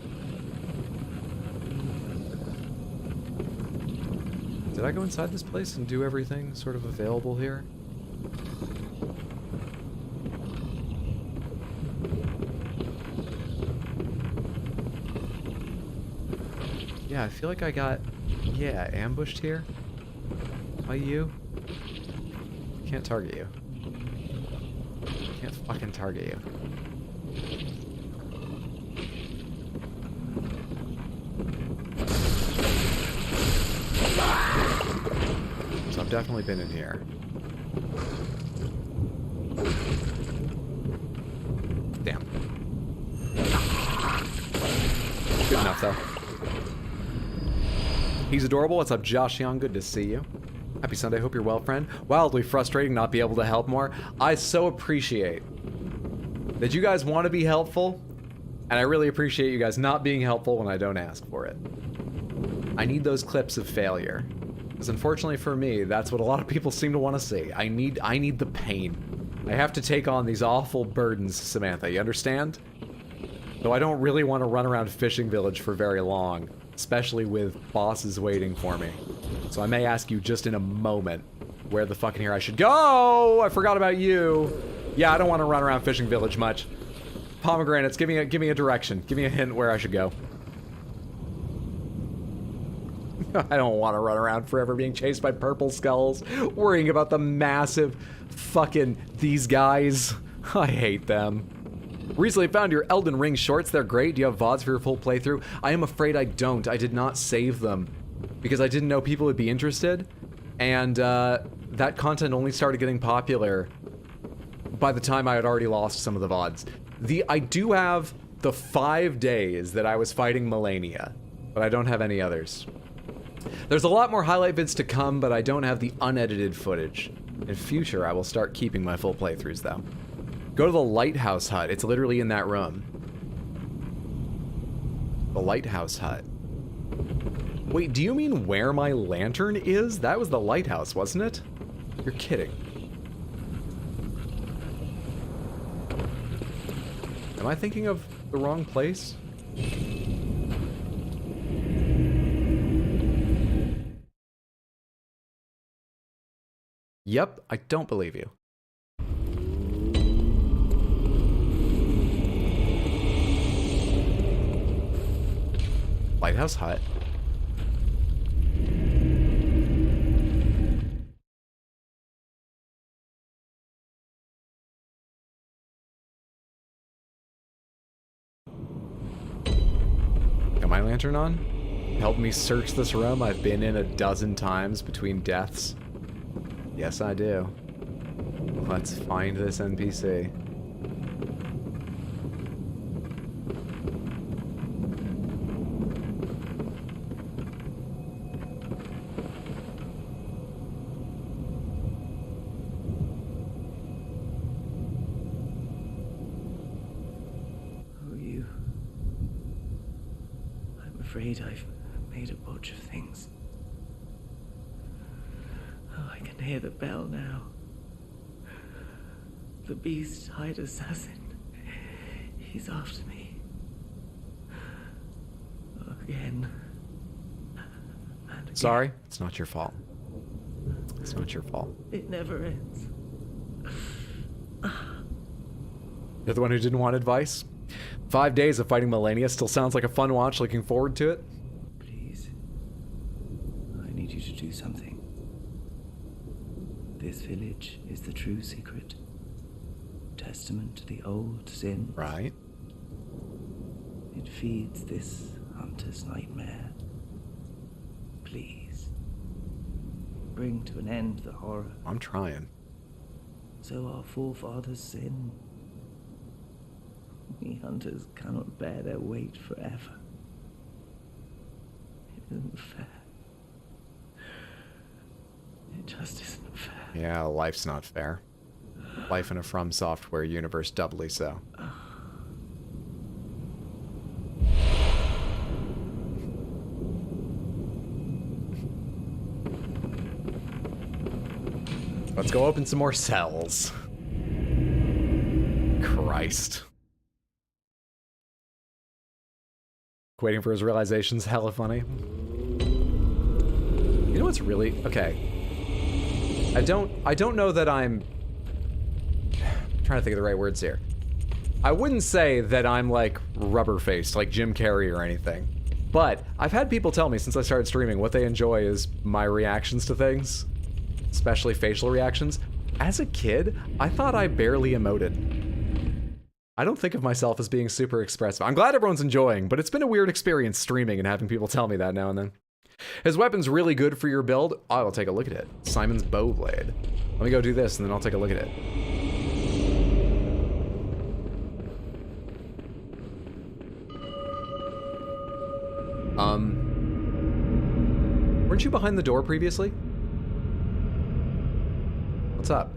Did I go inside this place and do everything sort of available here? Yeah, I feel like I got... Yeah, ambushed here? By you? Can't target you. can't fucking target you. So I've definitely been in here. Damn. Good enough, though. He's adorable. What's up, Josh Young? Good to see you. Happy Sunday. Hope you're well, friend. Wildly frustrating not be able to help more. I so appreciate that you guys want to be helpful, and I really appreciate you guys not being helpful when I don't ask for it. I need those clips of failure. Because unfortunately for me, that's what a lot of people seem to want to see. I need the pain. I have to take on these awful burdens, Samantha, you understand? Though I don't really want to run around Fishing Village for very long, especially with bosses waiting for me. So I may ask you just in a moment where the fucking here I should go! I forgot about you! Yeah, I don't want to run around Fishing Village much. Pomegranates, give me a direction. Give me a hint where I should go. I don't want to run around forever being chased by purple skulls, worrying about the massive fucking these guys. I hate them. Recently found your Elden Ring shorts. They're great. Do you have VODs for your full playthrough? I am afraid I don't. I did not save them because I didn't know people would be interested. And that content only started getting popular by the time I had already lost some of the VODs. I do have the 5 days that I was fighting Melania, but I don't have any others. There's a lot more highlight vids to come, but I don't have the unedited footage. In future, I will start keeping my full playthroughs, though. Go to the Lighthouse Hut. It's literally in that room. The Lighthouse Hut. Wait, do you mean where my lantern is? That was the lighthouse, wasn't it? You're kidding. Am I thinking of the wrong place? Yep, I don't believe you. Lighthouse Hut. Got my lantern on? Help me search this room I've been in a dozen times between deaths. Yes, I do. Let's find this NPC. Oh, you. I'm afraid I've made a botch of things. Oh, I can hear the bell now. The beast-eyed assassin. He's after me. Again. And again. Sorry, it's not your fault. It's not your fault. It never ends. You're the one who didn't want advice? 5 days of fighting Melania still sounds like a fun watch. Looking forward to it. Please. I need you to do something. This village is the true secret. Testament to the old sin. Right. It feeds this hunter's nightmare. Please. Bring to an end the horror. I'm trying. So our forefathers sinned. We hunters cannot bear their weight forever. It isn't fair. It just isn't fair. Yeah, life's not fair. Life in a From Software universe doubly so. Let's go open some more cells. Christ. Waiting for his realizations, hella funny. You know what's really... Okay. I don't know that I'm trying to think of the right words here. I wouldn't say that I'm like rubber-faced, like Jim Carrey or anything. But I've had people tell me since I started streaming what they enjoy is my reactions to things, especially facial reactions. As a kid, I thought I barely emoted. I don't think of myself as being super expressive. I'm glad everyone's enjoying, but it's been a weird experience streaming and having people tell me that now and then. His weapon's really good for your build. I will take a look at it. Simon's bow blade. Let me go do this and then I'll take a look at it. Weren't you behind the door previously? What's up?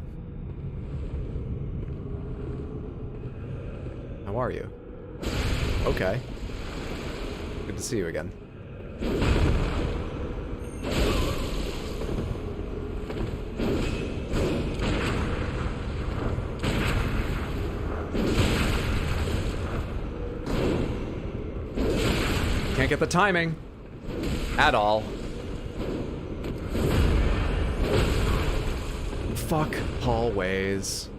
How are you? Okay. Good to see you again. Can't get the timing at all. Fuck hallways.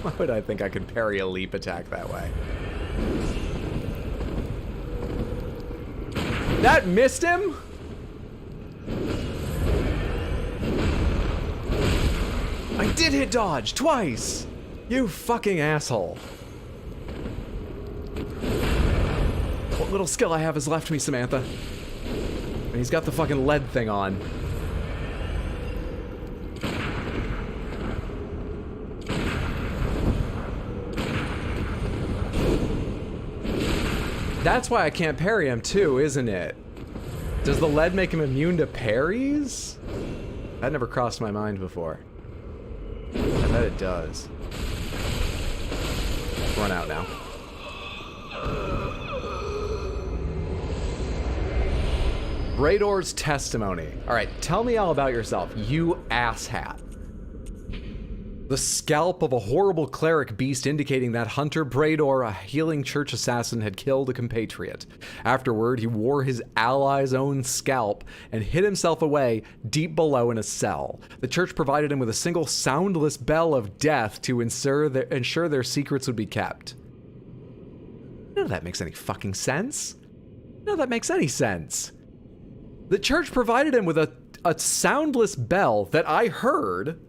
Why would I think I could parry a leap attack that way? That missed him? I did hit dodge twice! You fucking asshole. What little skill I have is left me, Samantha. And he's got the fucking lead thing on. That's why I can't parry him too, isn't it? Does the lead make him immune to parries? That never crossed my mind before. I bet it does. Run out now. Brador's testimony. Alright, tell me all about yourself, you asshat. The scalp of a horrible cleric beast indicating that Hunter Brador, a healing church assassin, had killed a compatriot. Afterward, he wore his ally's own scalp and hid himself away deep below in a cell. The church provided him with a single soundless bell of death to ensure their secrets would be kept. None of that makes any fucking sense. None of that makes any sense. The church provided him with a soundless bell that I heard.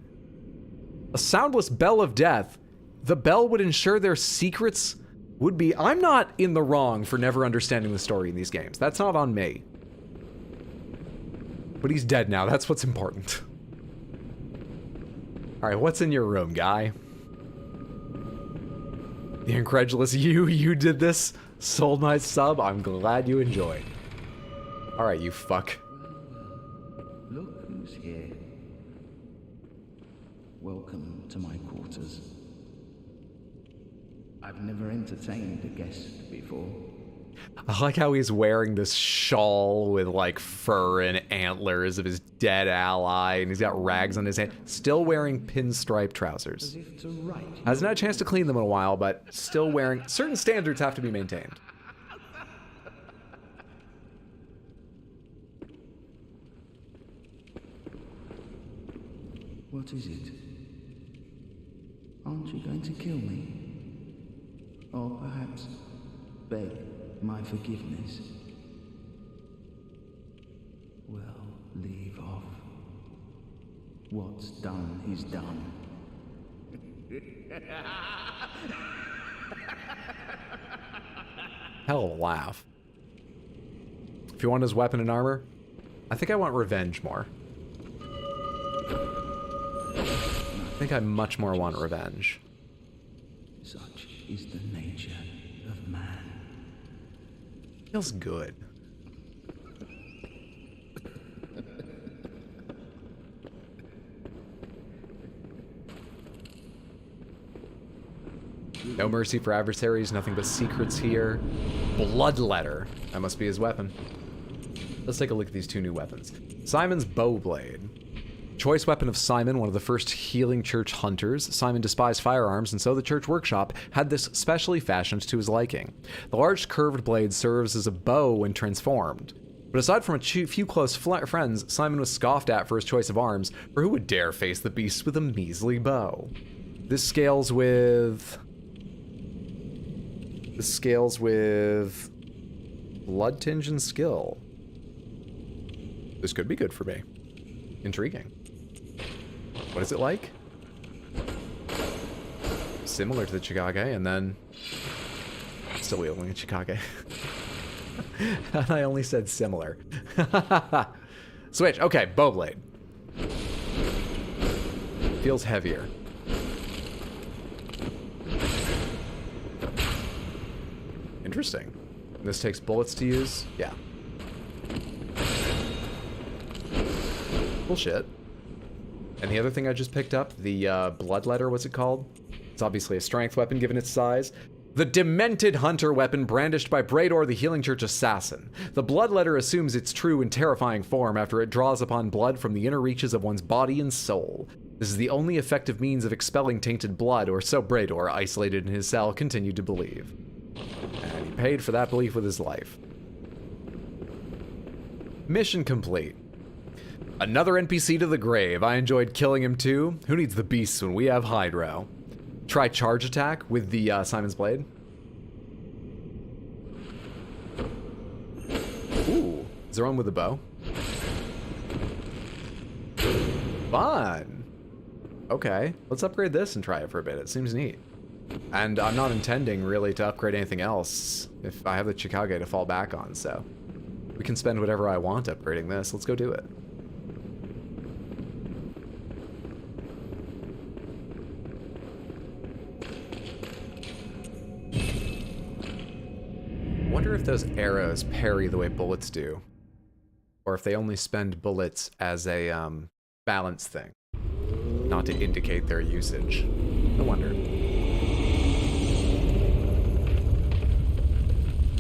A soundless bell of death. The bell would ensure their secrets would be... I'm not in the wrong for never understanding the story in these games. That's not on me. But he's dead now. That's what's important. Alright, what's in your room, guy? The incredulous you did this? Sold my sub? I'm glad you enjoyed. Alright, you fuck. Look who's here. Welcome to my quarters. I've never entertained a guest before. I like how he's wearing this shawl with like fur and antlers of his dead ally, and he's got rags on his hand. Still wearing pinstripe trousers. As if to write. Hasn't had a chance to clean them in a while, but still wearing... Certain standards have to be maintained. What is it? Aren't you going to kill me? Or perhaps beg my forgiveness? Well, leave off. What's done is done. Hell of a laugh. If you want his weapon and armor, I think I want revenge more. I think I much more want revenge. Such is the nature of man. Feels good. No mercy for adversaries, nothing but secrets here. Bloodletter. That must be his weapon. Let's take a look at these two new weapons. Simon's bow blade. Choice weapon of Simon, one of the first healing church hunters. Simon despised firearms, and so the church workshop had this specially fashioned to his liking. The large curved blade serves as a bow when transformed. But aside from a few close friends, Simon was scoffed at for his choice of arms, for who would dare face the beast with a measly bow? This scales with blood tinge and skill. This could be good for me. Intriguing. What is it like? similar to the Chikage, and then still wielding a Chikage. And I only said similar. Switch. Okay, Bowblade. Feels heavier. Interesting. This takes bullets to use? Yeah. Bullshit. And the other thing I just picked up, the Bloodletter, what's it called? It's obviously a strength weapon given its size. The Demented Hunter weapon brandished by Brador, the Healing Church assassin. The Bloodletter assumes its true and terrifying form after it draws upon blood from the inner reaches of one's body and soul. This is the only effective means of expelling tainted blood, or so Brador, isolated in his cell, continued to believe. And he paid for that belief with his life. Mission complete. Another NPC to the grave. I enjoyed killing him too. Who needs the beasts when we have Hydro? Try charge attack with the Simon's Blade. Ooh, is there one with a bow? Fun. Okay, let's upgrade this and try it for a bit. It seems neat. And I'm not intending really to upgrade anything else if I have the Chikage to fall back on, so we can spend whatever I want upgrading this. Let's go do it. Wonder if those arrows parry the way bullets do, or if they only spend bullets as a balance thing, not to indicate their usage. I wonder.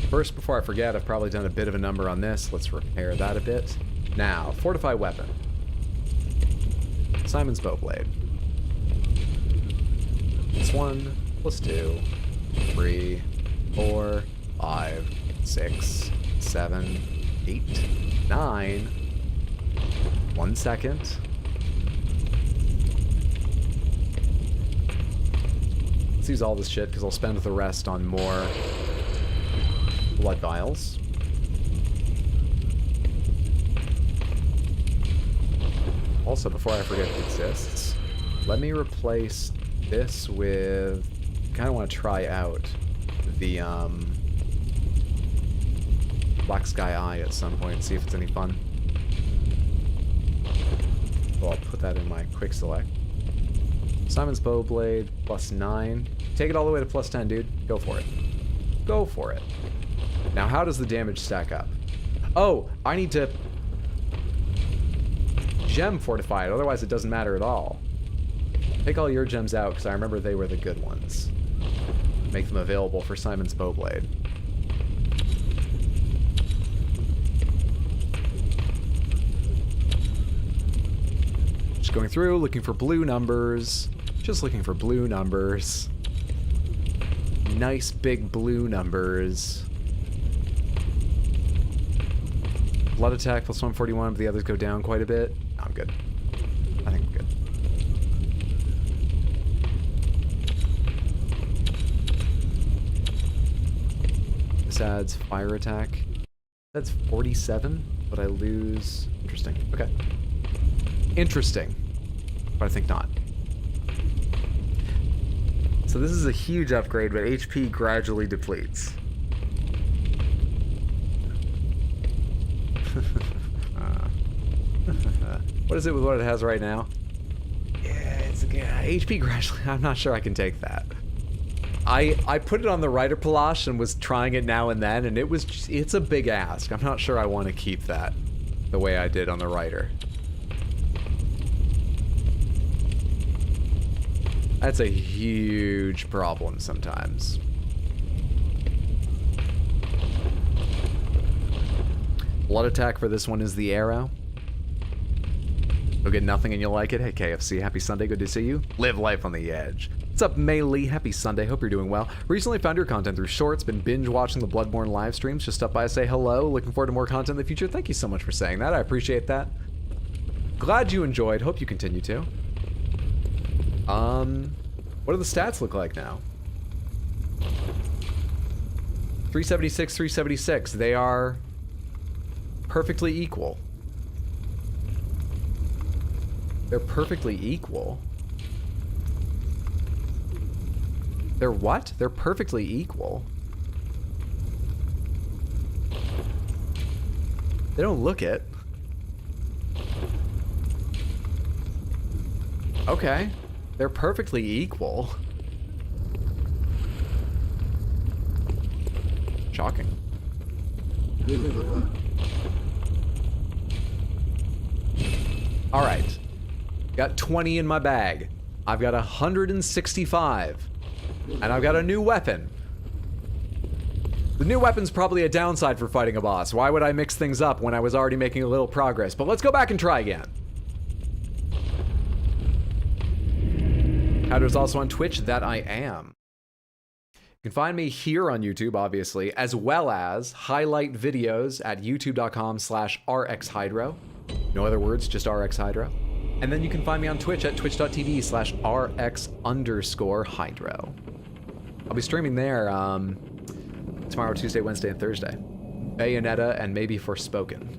First, before I forget, I've probably done a bit of a number on this. Let's repair that a bit. Now, Fortify Weapon. Simon's Bowblade. Plus 1, plus 2, 3, 4, 5, 6, 7, 8, 9. 1 second. Let's use all this shit because I'll spend the rest on more blood vials. Also, before I forget it exists, let me replace this with... I kind of want to try out the Black Sky Eye at some point, see if it's any fun. Well, I'll put that in my quick select. Simon's Bowblade, plus 9. Take it all the way to plus 10, dude. Go for it. Go for it. Now, how does the damage stack up? Oh, I need to gem fortify it, otherwise it doesn't matter at all. Take all your gems out, because I remember they were the good ones. Make them available for Simon's Bowblade. Just going through, looking for blue numbers. Just looking for blue numbers. Nice big blue numbers. Blood attack plus 141, but the others go down quite a bit. No, I'm good. I think I'm good. This adds fire attack. That's 47, but I lose... Interesting. Okay. Interesting. But I think not. So this is a huge upgrade, but HP gradually depletes. What is it with what it has right now? Yeah, HP gradually. I'm not sure I can take that. I put it on the Rider Palash and was trying it now and then, and it's a big ask. I'm not sure I want to keep that the way I did on the Rider. That's a huge problem sometimes. Blood attack for this one is the arrow. You'll get nothing and you'll like it. Hey KFC, happy Sunday, good to see you. Live life on the edge. What's up, Mei Lee? Happy Sunday, hope you're doing well. Recently found your content through shorts, been binge watching the Bloodborne live streams. Just stop by to say hello. Looking forward to more content in the future. Thank you so much for saying that, I appreciate that. Glad you enjoyed, hope you continue to. What do the stats look like now? 376, 376. They are perfectly equal. They're perfectly equal. They're what? They're perfectly equal. They don't look it. Okay. They're perfectly equal. Shocking. Alright. Got 20 in my bag. I've got 165. And I've got a new weapon. The new weapon's probably a downside for fighting a boss. Why would I mix things up when I was already making a little progress? But let's go back and try again. Howder's also on Twitch, that I am. You can find me here on YouTube, obviously, as well as highlight videos at youtube.com/rxhydro. No other words, just rxhydro. And then you can find me on Twitch at twitch.tv/rx_hydro. I'll be streaming there tomorrow, Tuesday, Wednesday, and Thursday. Bayonetta and maybe Forspoken.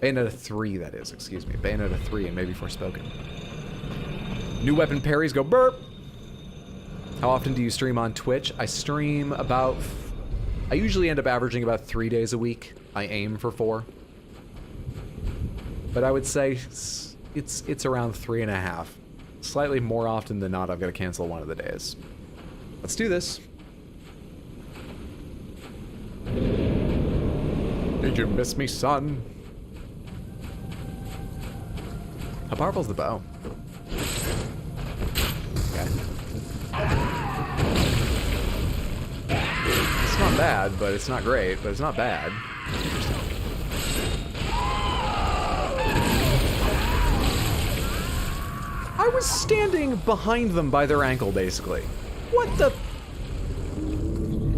Bayonetta 3, that is, excuse me. Bayonetta 3 and maybe Forspoken. New weapon parries go burp. How often do you stream on Twitch? I stream about... I usually end up averaging about 3 days a week. I aim for 4. But I would say it's around 3.5. Slightly more often than not, I've got to cancel one of the days. Let's do this. Did you miss me, son? How powerful is the bow? Okay. It's not bad, but it's not great, but it's not bad. Interesting. I was standing behind them by their ankle, basically. What the...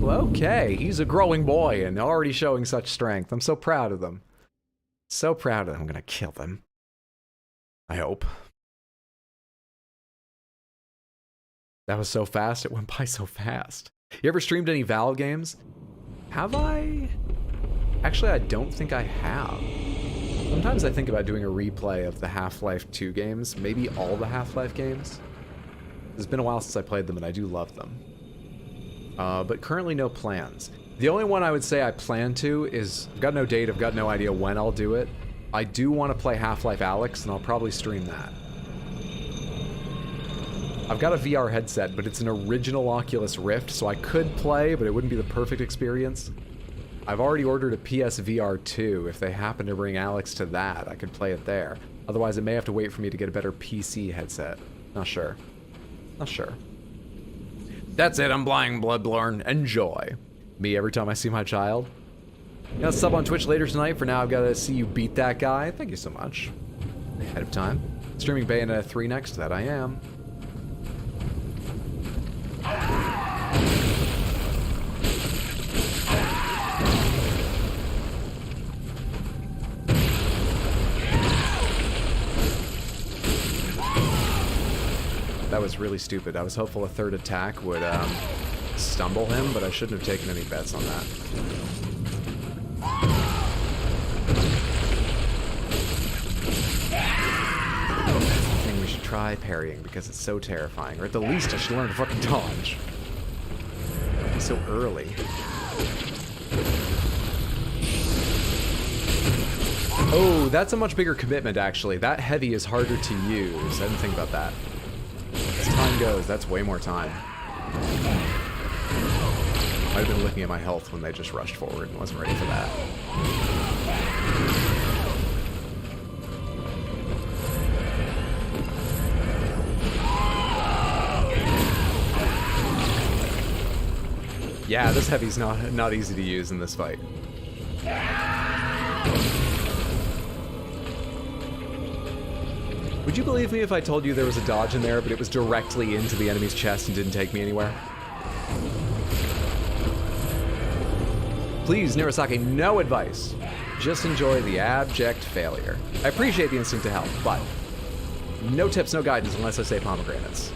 Okay, he's a growing boy and already showing such strength. I'm so proud of them. So proud of them. I'm gonna kill them. I hope. That was so fast. It went by so fast. You ever streamed any Valve games? Have I? Actually, I don't think I have. Sometimes I think about doing a replay of the Half-Life 2 games. Maybe all the Half-Life games. It's been a while since I played them, and I do love them. But currently no plans. The only one I would say I plan to is... I've got no date, I've got no idea when I'll do it. I do want to play Half-Life Alyx, and I'll probably stream that. I've got a VR headset, but it's an original Oculus Rift, so I could play, but it wouldn't be the perfect experience. I've already ordered a PSVR 2. If they happen to bring Alyx to that, I could play it there. Otherwise, it may have to wait for me to get a better PC headset. Not sure. Not sure. That's it, I'm blind, Bloodborne. Enjoy. Me every time I see my child. You know, sub on Twitch later tonight. For now, I've got to see you beat that guy. Thank you so much. Ahead of time. Streaming Bayonetta 3 next. That I am. That was really stupid. I was hopeful a third attack would stumble him, but I shouldn't have taken any bets on that. That's the thing, we should try parrying because it's so terrifying. Or at the least I should learn to fucking dodge. It's so early. Oh, that's a much bigger commitment actually. That heavy is harder to use. I didn't think about that. As time goes, that's way more time. Might have been looking at my health when they just rushed forward and wasn't ready for that. Yeah, this heavy's not easy to use in this fight. Would you believe me if I told you there was a dodge in there, but it was directly into the enemy's chest and didn't take me anywhere? Please, Narasaki, no advice. Just enjoy the abject failure. I appreciate the instinct to help, but no tips, no guidance unless I say pomegranates.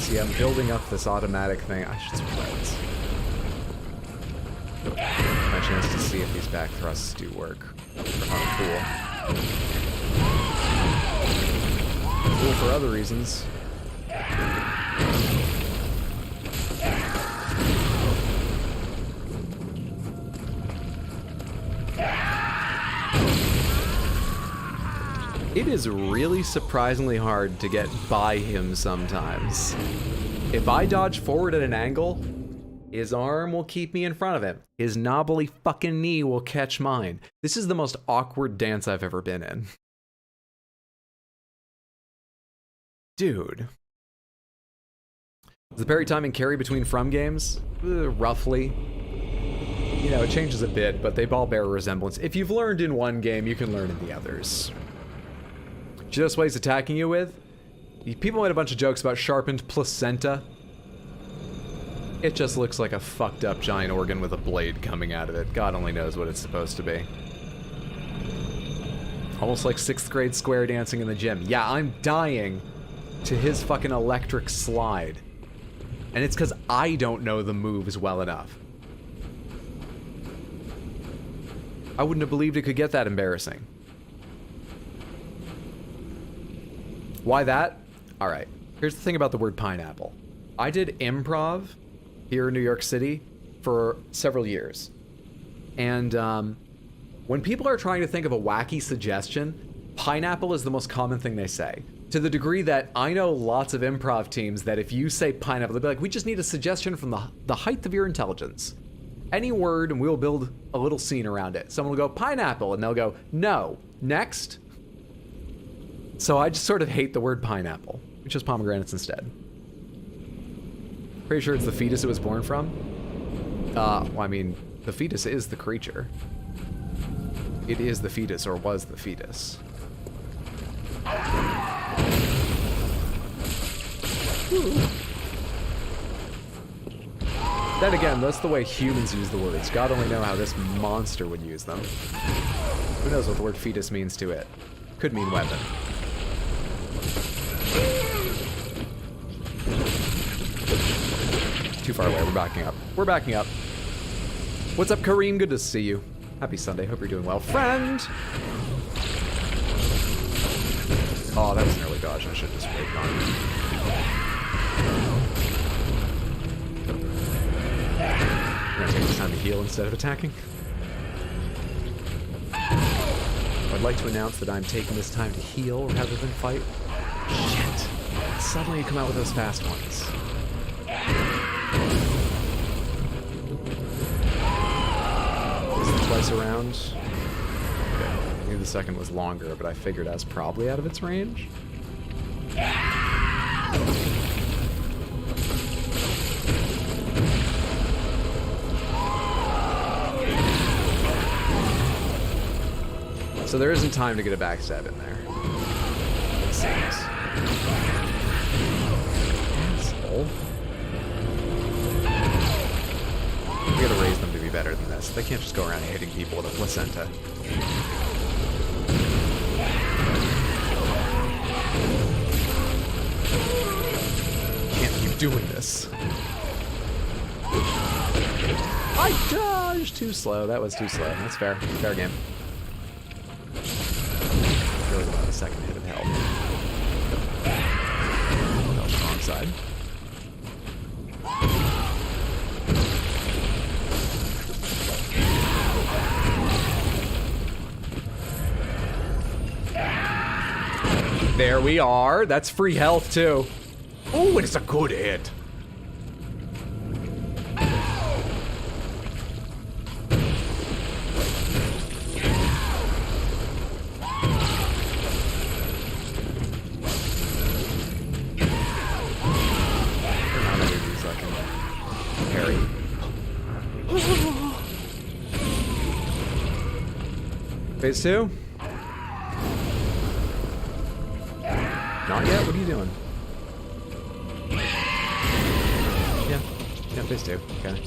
See, I'm building up this automatic thing. I should switch weapons. My my chance to see if these back thrusts do work. Oh, cool. Cool for other reasons. It is really surprisingly hard to get by him sometimes. If I dodge forward at an angle, his arm will keep me in front of him. His knobbly fucking knee will catch mine. This is the most awkward dance I've ever been in. Dude. Does the parry timing carry between From games? Roughly. You know, it changes a bit, but they all bear a resemblance. If you've learned in one game, you can learn in the others. See those ways attacking you with? People made a bunch of jokes about sharpened placenta. It just looks like a fucked up giant organ with a blade coming out of it. God only knows what it's supposed to be. Almost like 6th grade square dancing in the gym. Yeah, I'm dying to his fucking electric slide. And it's because I don't know the moves well enough. I wouldn't have believed it could get that embarrassing. Why that? All right. Here's the thing about the word pineapple. I did improv here in New York City for several years. And when people are trying to think of a wacky suggestion, pineapple is the most common thing they say. To the degree that I know lots of improv teams that if you say pineapple, they'll be like, we just need a suggestion from the height of your intelligence. Any word and we'll build a little scene around it. Someone will go, pineapple, and they'll go, no, next. So I just sort of hate the word pineapple. We chose pomegranates instead. Pretty sure it's the fetus it was born from. Well, I mean, the fetus is the creature. It is the fetus, or was the fetus. Ooh. Then again, that's the way humans use the words. God only knows how this monster would use them. Who knows what the word fetus means to it? Could mean weapon. Too far away, we're backing up. We're backing up. What's up, Kareem? Good to see you. Happy Sunday, hope you're doing well. Friend! Oh, that was an early dodge. I should have just waited on it. We're gonna take this time to heal instead of attacking. I'd like to announce that I'm taking this time to heal rather than fight. Shit. Suddenly you come out with those fast ones. Is it twice around? Okay. I knew the second was longer, but I figured I was probably out of its range. So there isn't time to get a backstab in there. It seems. Asshole. We gotta raise them to be better than this. They can't just go around hitting people with a placenta. Can't keep doing this. I dodged too slow. That was too slow. That's fair. Fair game. Really about a second hit of help. That was the wrong side. There we are. That's free health too. Oh, it's a good hit. Phase 2? Not yet? What are you doing? Yeah. Yeah, phase 2. Okay.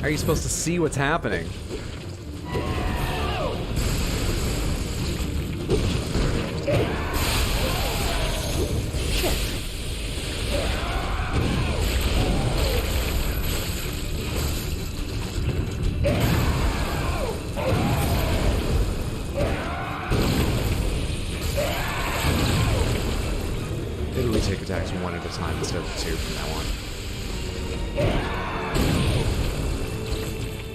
How are you supposed to see what's happening? Maybe we take attacks one at a time instead of two from now on.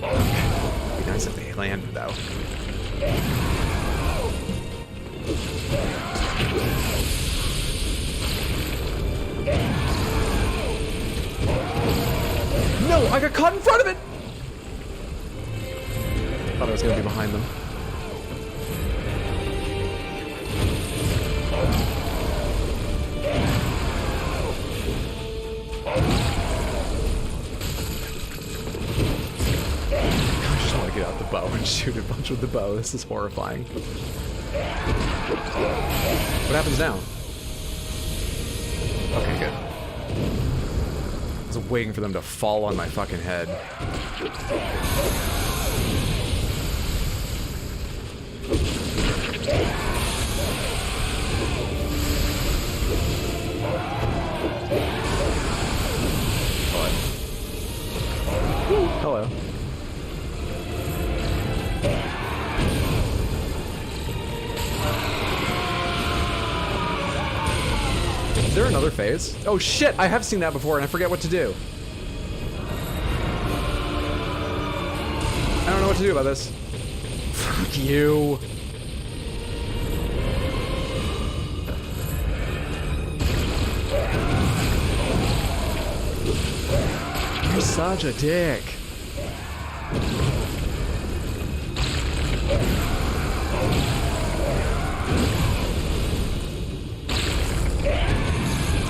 It'd be nice if they landed, though. No, I got caught in front of it! Thought I was gonna be behind them. I just want to get out the bow and shoot a bunch with the bow. This is horrifying. What happens now? Okay, good. I was waiting for them to fall on my fucking head. Hello. Is there another phase? Oh shit, I have seen that before and I forget what to do. I don't know what to do about this. Fuck you. You're such a dick.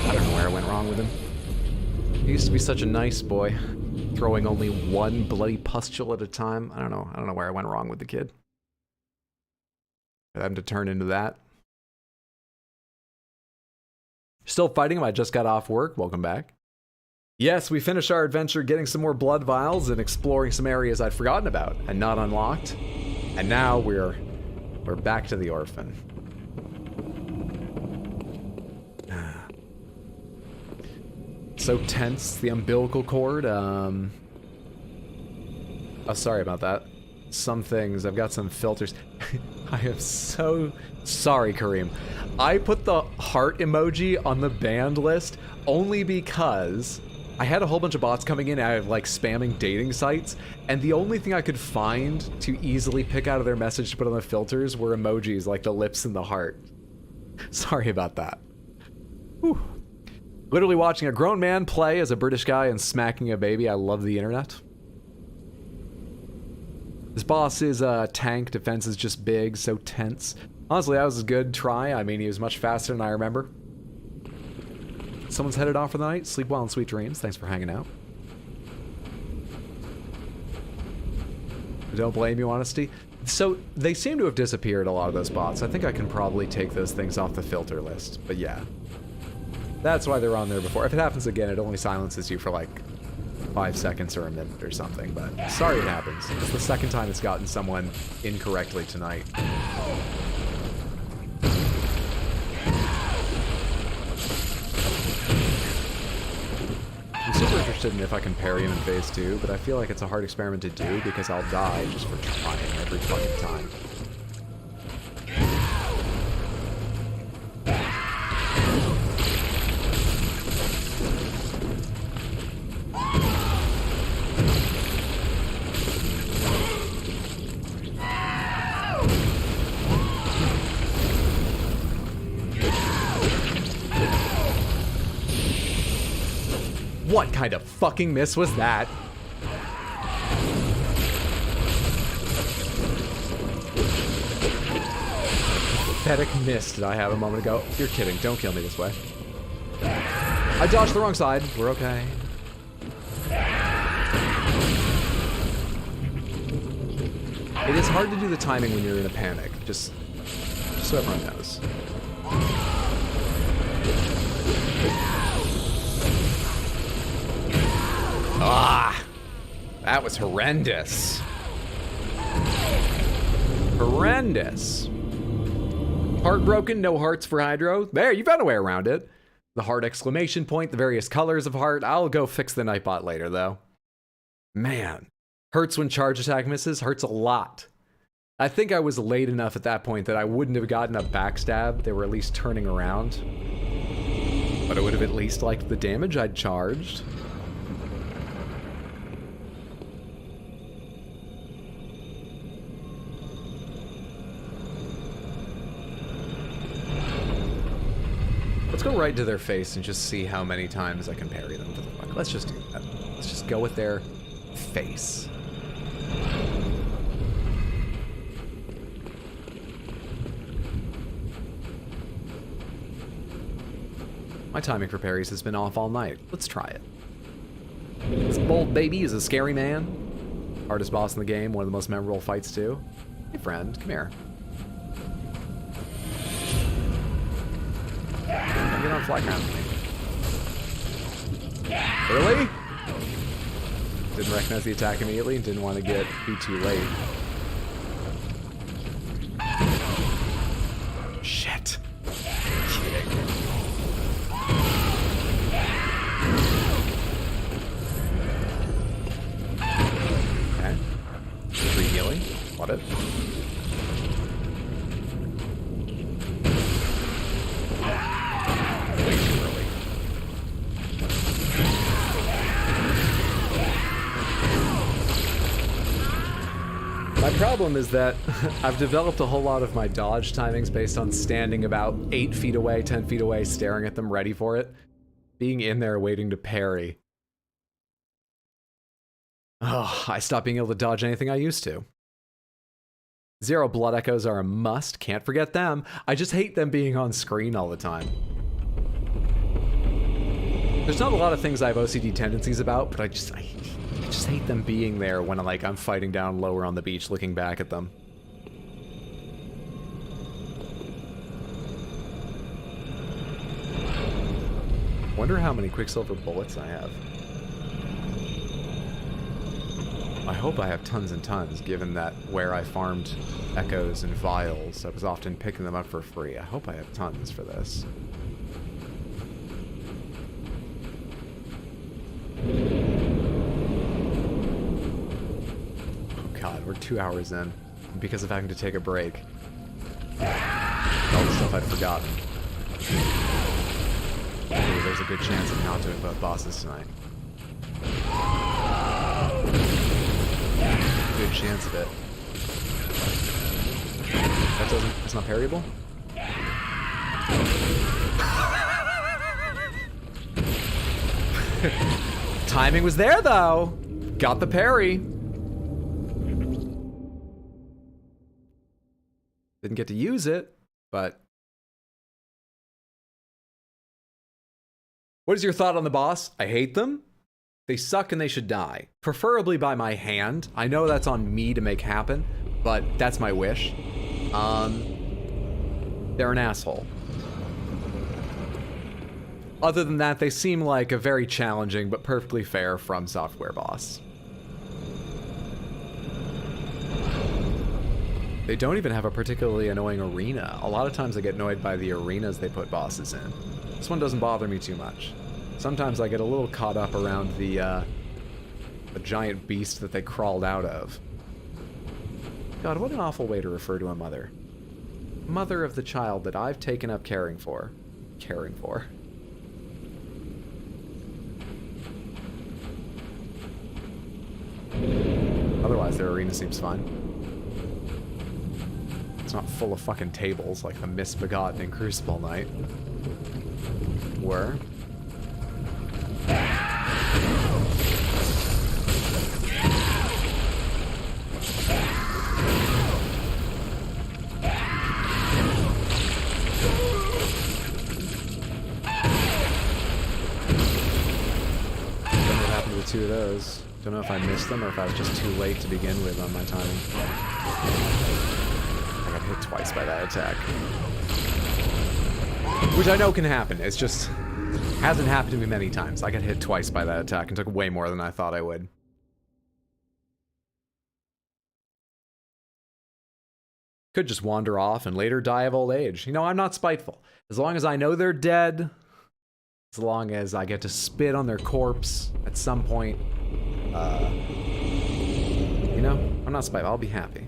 I don't know where I went wrong with him. He used to be such a nice boy, throwing only one bloody pustule at a time. I don't know where I went wrong with the kid. For them to turn into that. Still fighting him, I just got off work. Welcome back. Yes, we finished our adventure getting some more blood vials and exploring some areas I'd forgotten about and not unlocked. And now we're back to the orphan. So tense, the umbilical cord, oh, sorry about that. Some things, I've got some filters. I am so sorry, Kareem. I put the heart emoji on the banned list only because I had a whole bunch of bots coming in out of like spamming dating sites, and the only thing I could find to easily pick out of their message to put on the filters were emojis like the lips and the heart. Sorry about that. Whew. Literally watching a grown man play as a British guy and smacking a baby. I love the internet. This boss is tank, defense is just big, so tense. Honestly, that was a good try. I mean, he was much faster than I remember. Someone's headed off for the night. Sleep well and sweet dreams. Thanks for hanging out. Don't blame you, honesty. So, they seem to have disappeared, a lot of those bots. I think I can probably take those things off the filter list, but yeah. That's why they're on there before. If it happens again, it only silences you for like 5 seconds or a minute or something, but sorry it happens. It's the second time it's gotten someone incorrectly tonight. I'm super interested in if I can parry him in phase 2, but I feel like it's a hard experiment to do because I'll die just for trying every fucking time. What kind of fucking miss was that? Pathetic miss did I have a moment ago. You're kidding. Don't kill me this way. I dodged the wrong side. We're okay. It is hard to do the timing when you're in a panic. Just so everyone knows. Ah! That was horrendous. Horrendous. Heartbroken, no hearts for Hydro. There, you found a way around it. The heart exclamation point, the various colors of heart. I'll go fix the Nightbot later, though. Man. Hurts when charge attack misses. Hurts a lot. I think I was late enough at that point that I wouldn't have gotten a backstab. They were at least turning around. But I would have at least liked the damage I'd charged. Let's go right to their face and just see how many times I can parry them. Let's just do that. Let's just go with their face. My timing for parries has been off all night. Let's try it. This bold baby is a scary man. Hardest boss in the game, one of the most memorable fights too. Hey friend, come here. Get on fly ground with me. Really? Didn't recognize the attack immediately and didn't want to be too late. Shit. Kidding. Okay. Free healing. What it? Way too early. My problem is that I've developed a whole lot of my dodge timings based on standing about 8 feet away, 10 feet away, staring at them ready for it. Being in there waiting to parry. Oh, I stopped being able to dodge anything I used to. 0 blood echoes are a must, can't forget them. I just hate them being on screen all the time. There's not a lot of things I have OCD tendencies about, but I just hate them being there when I'm fighting down lower on the beach looking back at them. Wonder how many Quicksilver bullets I have. I hope I have tons and tons, given that where I farmed echoes and vials, I was often picking them up for free. I hope I have tons for this. God, we're 2 hours in, because of having to take a break. All the stuff I'd forgotten. Ooh, there's a good chance of not doing both bosses tonight. Good chance of it. It's not parryable? Timing was there, though! Got the parry. Didn't get to use it, but... What is your thought on the boss? I hate them. They suck and they should die. Preferably by my hand. I know that's on me to make happen, but that's my wish. They're an asshole. Other than that, they seem like a very challenging but perfectly fair From Software boss. They don't even have a particularly annoying arena. A lot of times I get annoyed by the arenas they put bosses in. This one doesn't bother me too much. Sometimes I get a little caught up around the giant beast that they crawled out of. God, what an awful way to refer to a mother. Mother of the child that I've taken up caring for. Caring for. Otherwise, their arena seems fine. It's not full of fucking tables like the Misbegotten in Crucible Knight were. Two of those. Don't know if I missed them or if I was just too late to begin with on my timing. I got hit twice by that attack. Which I know can happen. It's just hasn't happened to me many times. I got hit twice by that attack and took way more than I thought I would. Could just wander off and later die of old age. You know, I'm not spiteful. As long as I know they're dead, as long as I get to spit on their corpse at some point, you know, I'm not spiteful. I'll be happy.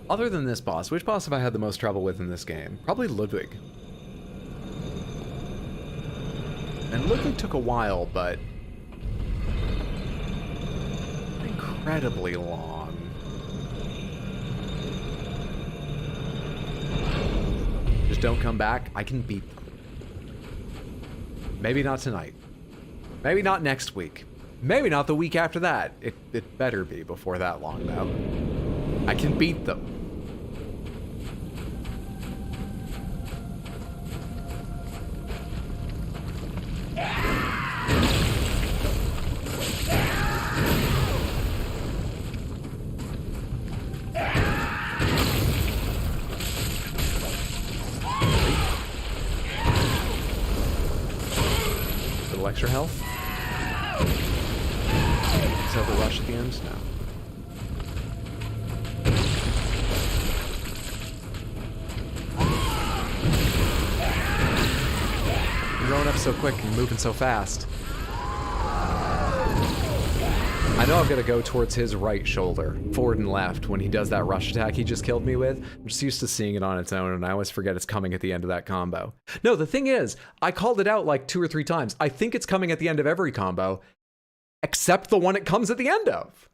Other than this boss, which boss have I had the most trouble with in this game? Probably Ludwig. And Ludwig took a while, but incredibly long. Just don't come back. I can beat them. Maybe not tonight. Maybe not next week. Maybe not the week after that. It better be before that long, though. I can beat them. Little extra health. Let's have a rush at the end now. You're growing up so quick and moving so fast. I know I've got to go towards his right shoulder, forward and left, when he does that rush attack he just killed me with. I'm just used to seeing it on its own, and I always forget it's coming at the end of that combo. No, the thing is, I called it out like 2 or 3 times. I think it's coming at the end of every combo, except the one it comes at the end of.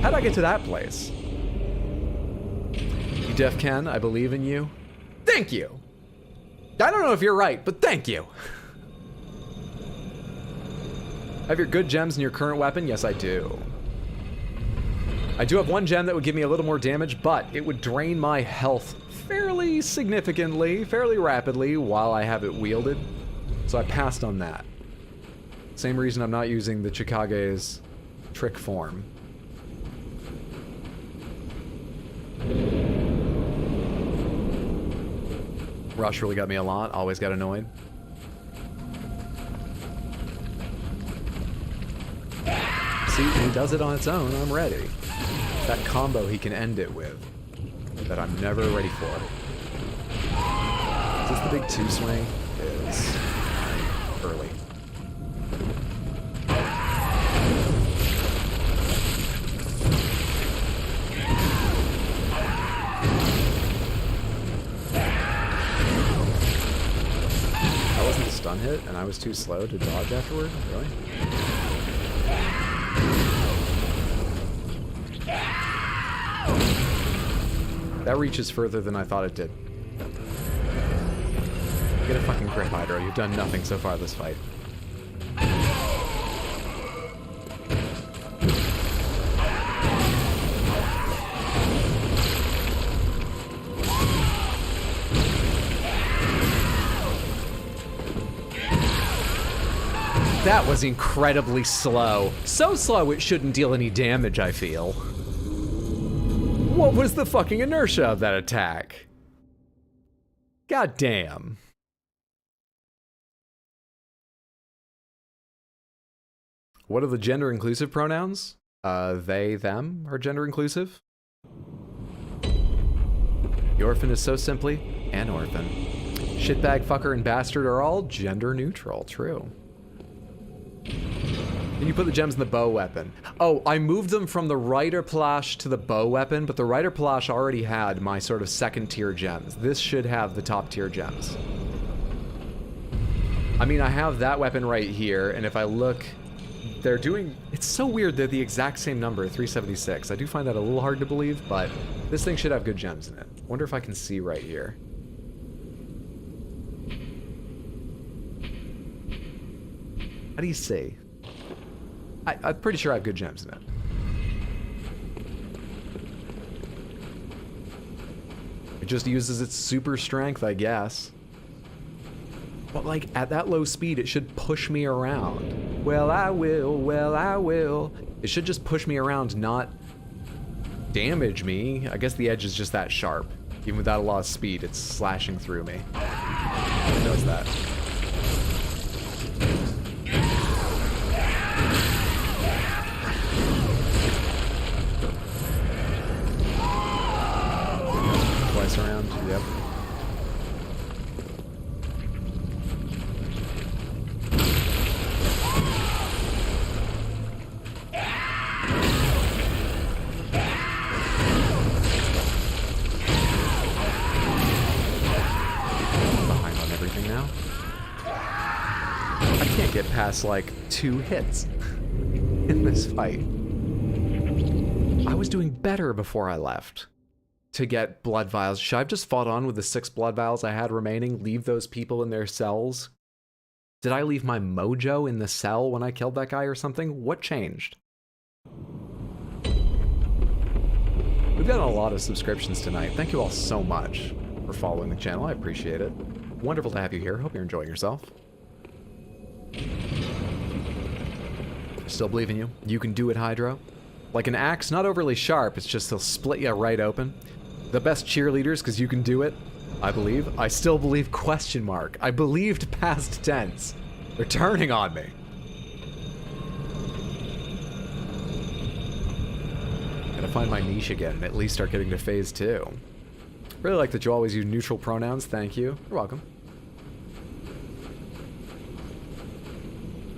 How'd I get to that place? You deaf Ken, I believe in you. Thank you! I don't know if you're right, but thank you! Have your good gems in your current weapon? Yes, I do. I do have one gem that would give me a little more damage, but it would drain my health fairly significantly, fairly rapidly, while I have it wielded. So I passed on that. Same reason I'm not using the Chikage's trick form. Rush really got me a lot, always got annoyed. See, when he does it on its own, I'm ready. That combo he can end it with, that I'm never ready for. Is this the big 2 swing? It is. Early. That wasn't a stun hit, and I was too slow to dodge afterward? Really? That reaches further than I thought it did. Get a fucking crit, Hydro. You've done nothing so far this fight. That was incredibly slow. So slow it shouldn't deal any damage, I feel. What was the fucking inertia of that attack? God damn. What are the gender inclusive pronouns? They, them are gender inclusive. The orphan is so simply an orphan. Shitbag, fucker, and bastard are all gender neutral. True. Then you put the gems in the bow weapon. Oh, I moved them from the Rider Plash to the bow weapon, but the Rider Plash already had my sort of second tier gems. This should have the top tier gems. I mean, I have that weapon right here, and if I look, they're doing... It's so weird they're the exact same number, 376. I do find that a little hard to believe, but this thing should have good gems in it. Wonder if I can see right here. How do you see? I'm pretty sure I have good gems in it. It just uses its super strength, I guess. But like, at that low speed, it should push me around. Well, I will. It should just push me around, not damage me. I guess the edge is just that sharp. Even without a lot of speed, it's slashing through me. Who knows that? get past like 2 hits in this fight. I was doing better before I left to get blood vials. Should I have just fought on with the 6 blood vials I had remaining, leave those people in their cells? Did I leave my mojo in the cell when I killed that guy or something? What changed? We've gotten a lot of subscriptions tonight. Thank you all so much for following the channel. I appreciate it. Wonderful to have you here. Hope you're enjoying yourself. Still believe in you. You can do it, Hydro. Like an axe, not overly sharp, it's just he'll split you right open. The best cheerleaders, because you can do it, I believe. I still believe, question mark. I believed past tense. They're turning on me. Gotta find my niche again and at least start getting to phase 2. Really like that you always use neutral pronouns, thank you. You're welcome.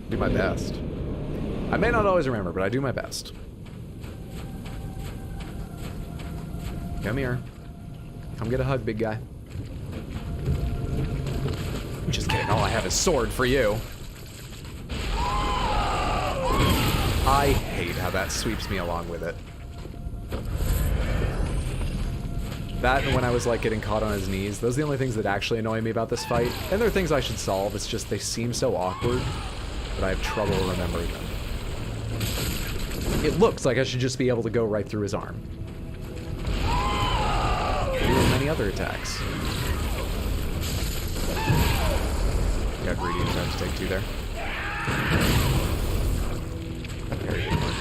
Do my best. I may not always remember, but I do my best. Come here. Come get a hug, big guy. Just kidding, all I have is sword for you. I hate how that sweeps me along with it. That and when I was like getting caught on his knees, those are the only things that actually annoy me about this fight. And there are things I should solve, it's just they seem so awkward that I have trouble remembering them. It looks like I should just be able to go right through his arm. Doing many other attacks. Got greedy and tried to take 2 there. Very good work.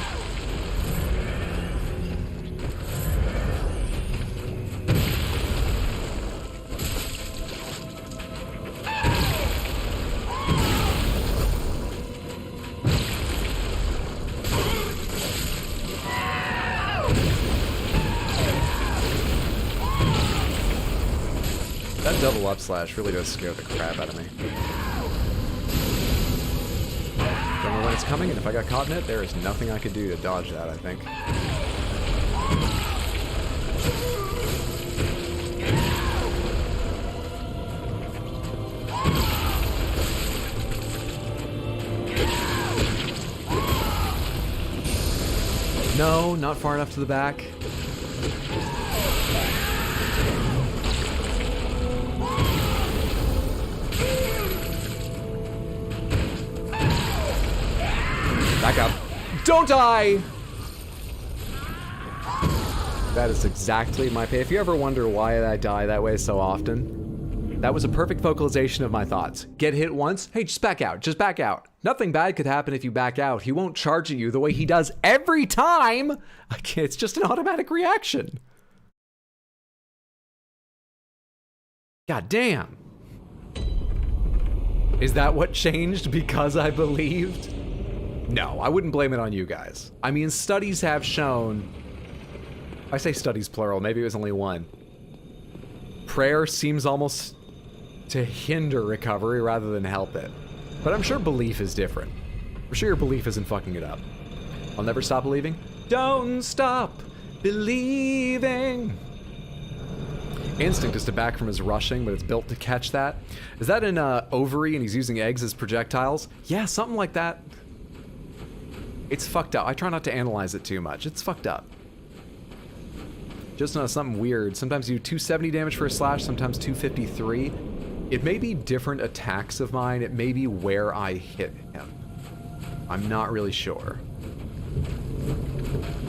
That double up slash really does scare the crap out of me. Don't know when it's coming, and if I got caught in it, there is nothing I could do to dodge that, I think. No, not far enough to the back. Back up. Don't die! That is exactly my pay. If you ever wonder why I die that way so often, that was a perfect vocalization of my thoughts. Get hit once, hey, just back out, just back out. Nothing bad could happen if you back out. He won't charge at you the way he does every time. It's just an automatic reaction. God damn. Is that what changed because I believed? No, I wouldn't blame it on you guys. I mean, studies have shown, I say studies plural, maybe it was only one. Prayer seems almost to hinder recovery rather than help it. But I'm sure belief is different. I'm sure your belief isn't fucking it up. I'll never stop believing. Don't stop believing. Instinct is to back from his rushing, but it's built to catch that. Is that an ovary and he's using eggs as projectiles? Yeah, something like that. It's fucked up. I try not to analyze it too much. It's fucked up. Just something weird. Sometimes you do 270 damage for a slash, sometimes 253. It may be different attacks of mine. It may be where I hit him. I'm not really sure.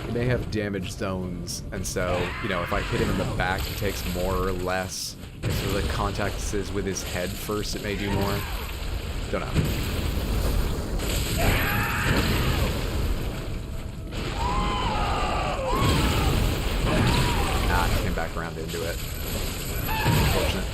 He may have damage zones, and so, you know, if I hit him in the back, he takes more or less. If the contact is with his head first, it may do more. Don't know. Back around into it. Unfortunate.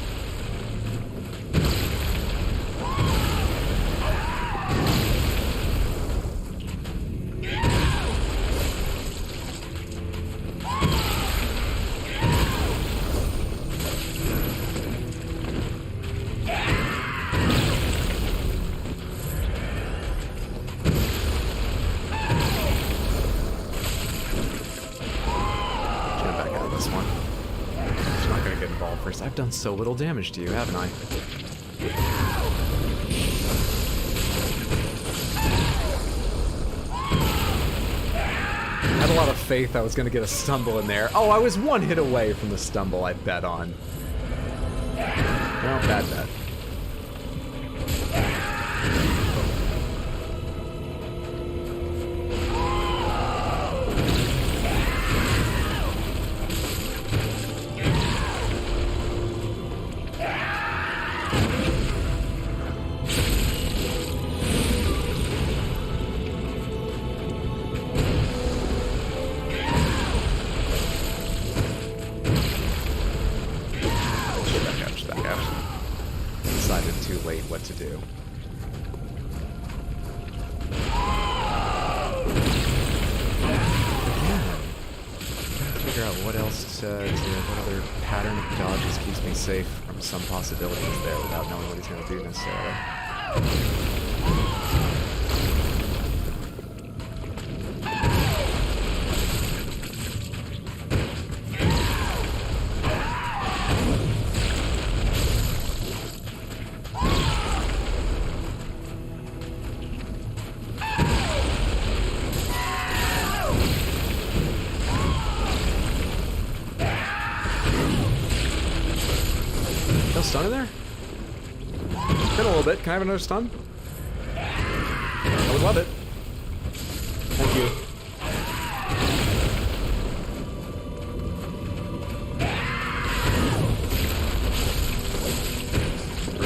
I've done so little damage to you, haven't I? had a lot of faith I was gonna get a stumble in there. Oh, I was one hit away from the stumble I bet on. No, bad bet. What to do. Figure out what else to do, what other pattern of dodges keeps me safe from some possibilities there without knowing what he's going to do necessarily. Stun in there? Hit a little bit. Can I have another stun? I would love it. Thank you.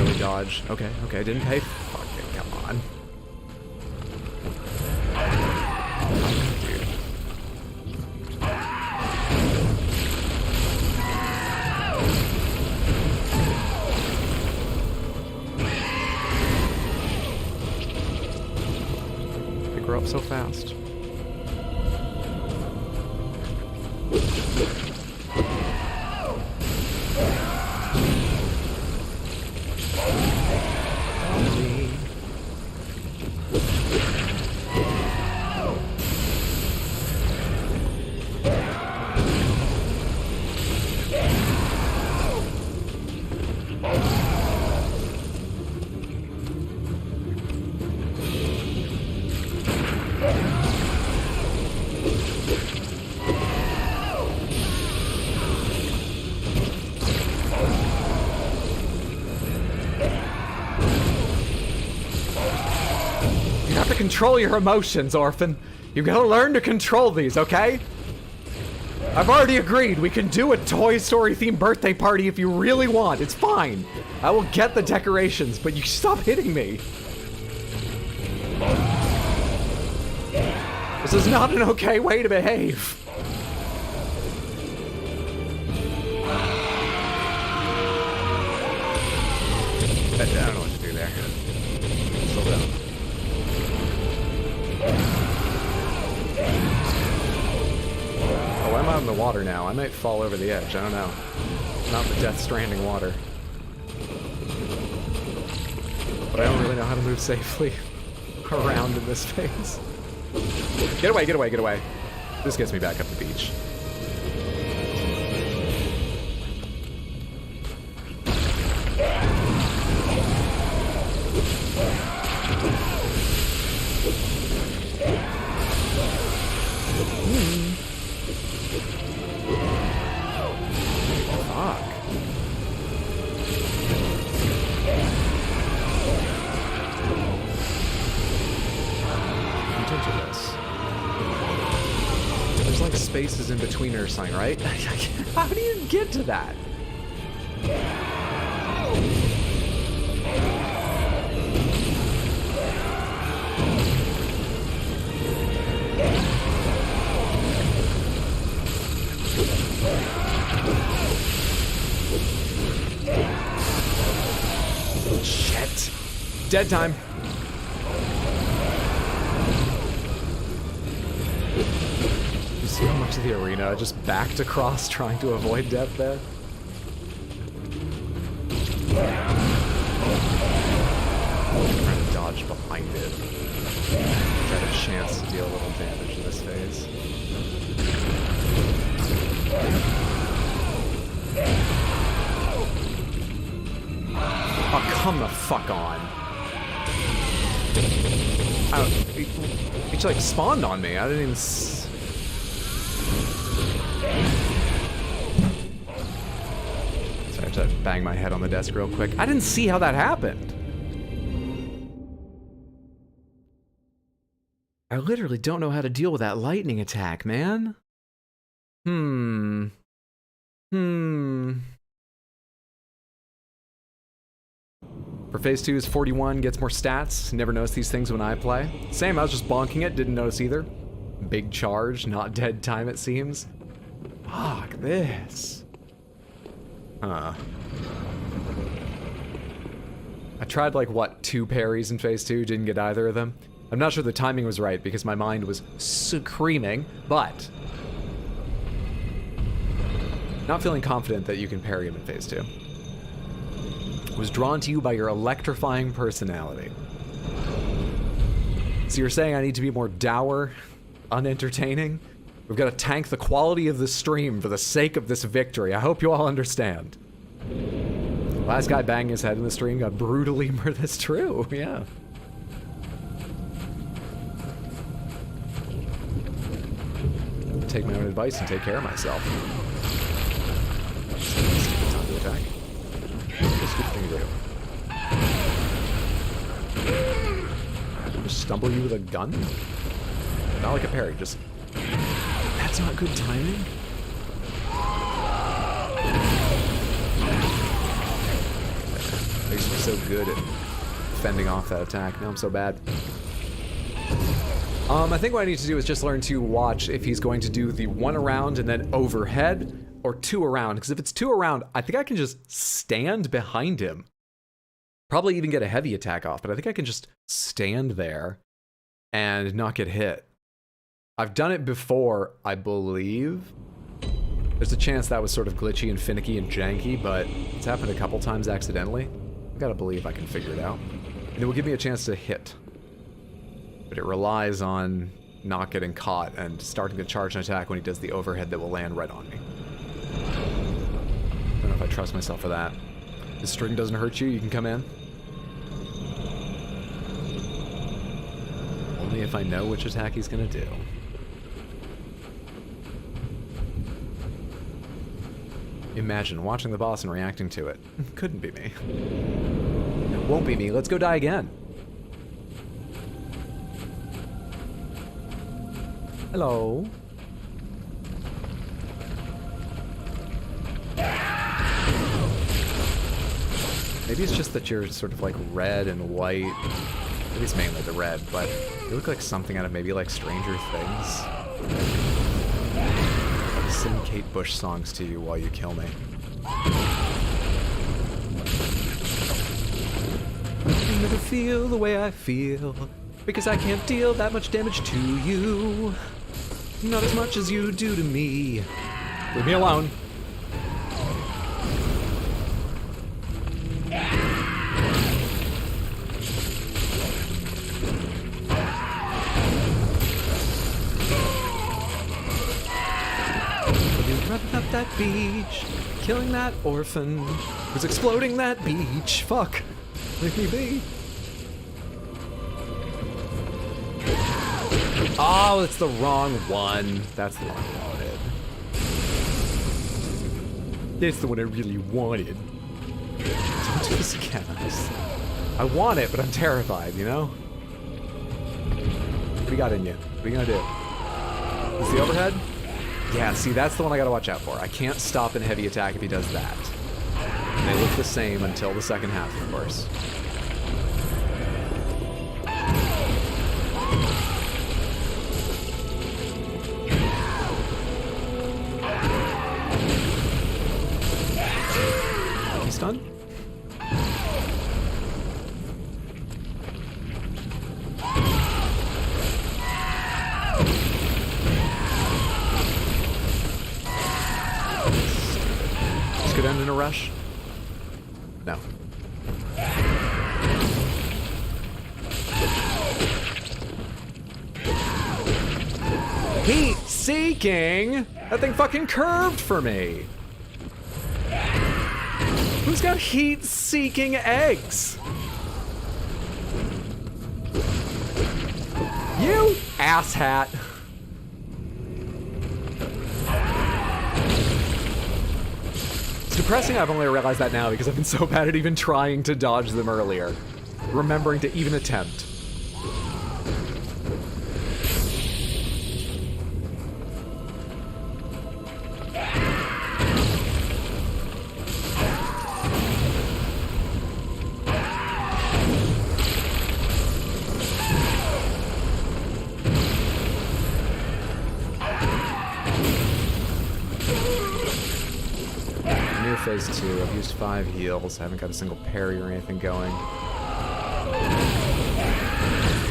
Really dodge. Okay, okay, didn't pay. Fuck it, come on. Up so fast. Control your emotions, Orphan. You gotta learn to control these, okay? I've already agreed. We can do a Toy Story themed birthday party if you really want. It's fine. I will get the decorations, but you stop hitting me. This is not an okay way to behave. I don't know what to do there. Slow down. Oh, I'm out in the water now. I might fall over the edge. I don't know. Not the Death Stranding water. But I don't really know how to move safely around in this phase. Get away, get away, get away. This gets me back up the beach. Spaces in between or something, right? How do you get to that? Shit. Dead time. See how much of the arena I just backed across trying to avoid death there? Trying to dodge behind it. Try a chance to deal a little damage in this phase. Oh, come the fuck on. It like spawned on me. I didn't even... Sorry, I have to bang my head on the desk real quick. I didn't see how that happened. I literally don't know how to deal with that lightning attack, man. For phase 2 is 41, gets more stats. Never notice these things when I play. Same, I was just bonking it, didn't notice either. Big charge, not dead time it seems. Fuck this. Huh. I tried like, what, 2 parries in phase 2, didn't get either of them. I'm not sure the timing was right because my mind was screaming, but not feeling confident that you can parry him in phase 2. Was drawn to you by your electrifying personality. So you're saying I need to be more dour, unentertaining? We've got to tank the quality of the stream for the sake of this victory. I hope you all understand. Last guy banging his head in the stream got brutally murdered. That's true, yeah. Take my own advice and take care of myself. Time to attack. That's a good thing to do. Just stumble you with a gun? Not like a parry, just... That's not good timing? I used to be so good at fending off that attack. Now I'm so bad. I think what I need to do is just learn to watch if he's going to do the 1 around and then overhead, or 2 around, because if it's 2 around, I think I can just stand behind him. Probably even get a heavy attack off, but I think I can just stand there and not get hit. I've done it before, I believe. There's a chance that was sort of glitchy and finicky and janky, but it's happened a couple times accidentally. I've got to believe I can figure it out. And it will give me a chance to hit. But it relies on not getting caught and starting to charge an attack when he does the overhead that will land right on me. I don't know if I trust myself for that. The string doesn't hurt you, you can come in. Only if I know which attack he's gonna do. Imagine watching the boss and reacting to it. Couldn't be me. It won't be me, let's go die again. Hello. Maybe it's just that you're sort of like red and white. Maybe it's mainly the red, but you look like something out of maybe like Stranger Things. I'll sing Kate Bush songs to you while you kill me. You never feel the way I feel, because I can't deal that much damage to you. Not as much as you do to me. Leave me alone. Running up that beach, killing that orphan who's exploding that beach. Fuck. Leave me be. Oh, it's the wrong one. That's the one I wanted. That's the one I really wanted. Don't do this again. I want it, but I'm terrified, you know? What do you got in you? What are you gonna do? Is the overhead? Yeah, see, that's the one I gotta watch out for. I can't stop in heavy attack if he does that. And they look the same until the second half, of course. He's done? Could end in a rush? No. Heat seeking? That thing fucking curved for me. Who's got heat seeking eggs? You asshat. depressing. I've only realized that now because I've been so bad at even trying to dodge them earlier. Remembering to even attempt. Phase 2. I've used 5 heals. I haven't got a single parry or anything going. The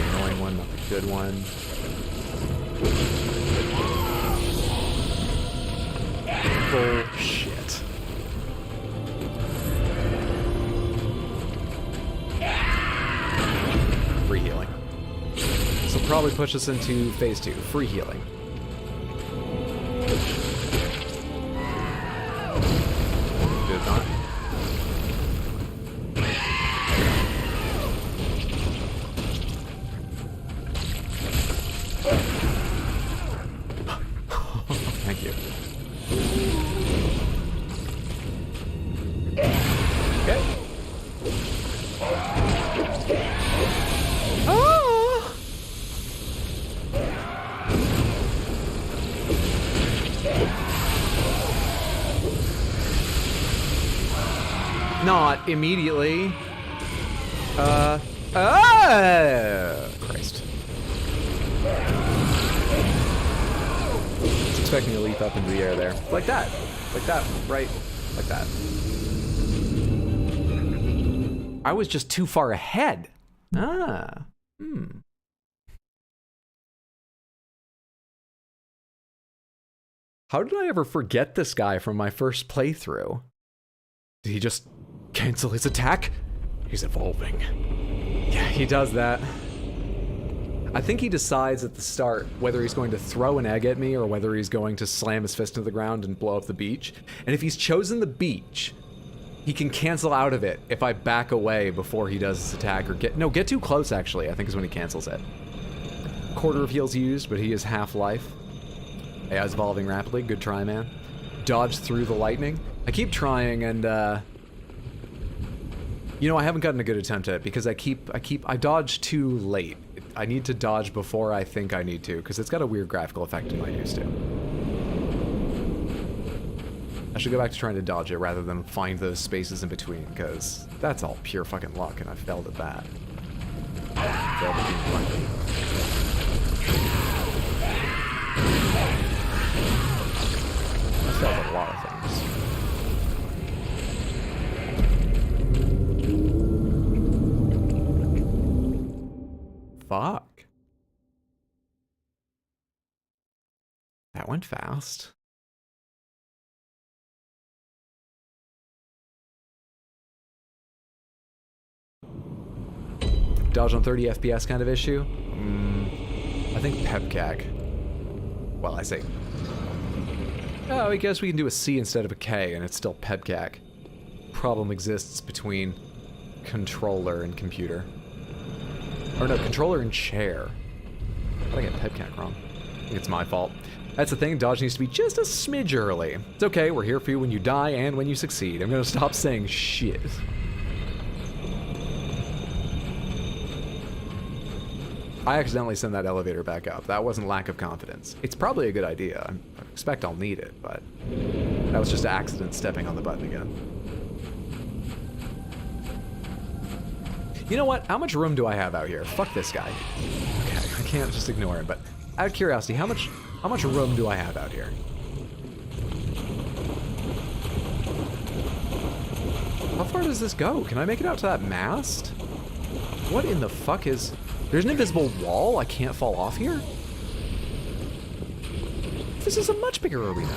annoying one, not the good one. Bullshit. Free healing. This will probably push us into phase 2. Free healing. Not. Thank you. Okay. Oh! Not immediately. Christ. I was expecting to leap up into the air there. Like that. Like that. Right. Like that. I was just too far ahead. Ah. How did I ever forget this guy from my first playthrough? Did he just cancel his attack? He's evolving. Yeah, he does that. I think he decides at the start whether he's going to throw an egg at me or whether he's going to slam his fist into the ground and blow up the beach. And if he's chosen the beach, he can cancel out of it if I back away before he does his attack or get too close actually, I think is when he cancels it. Quarter of heals used, but he is half life. AI's evolving rapidly, good try, man. Dodge through the lightning. I keep trying and, you know, I haven't gotten a good attempt at it because I dodge too late. I need to dodge before I think I need to, because it's got a weird graphical effect I'm not used to. I should go back to trying to dodge it rather than find those spaces in between, because that's all pure fucking luck, and I failed at that. Failed at being lucky. I failed at a lot of things. Fuck. That went fast. Dodge on 30 FPS kind of issue? I think pepcac. Well, I say... Oh, I guess we can do a C instead of a K, and it's still pepcac. Problem exists between controller and computer. Or no, controller and chair. How did I get pepcac wrong? I think it's my fault. That's the thing, dodge needs to be just a smidge early. It's okay, we're here for you when you die and when you succeed. I'm gonna stop saying shit. I accidentally sent that elevator back up. That wasn't lack of confidence. It's probably a good idea. I expect I'll need it, but that was just an accident stepping on the button again. You know what? How much room do I have out here? Fuck this guy. Okay, I can't just ignore him, but out of curiosity, how much room do I have out here? How far does this go? Can I make it out to that mast? What in the fuck is... There's an invisible wall? I can't fall off here? This is a much bigger arena.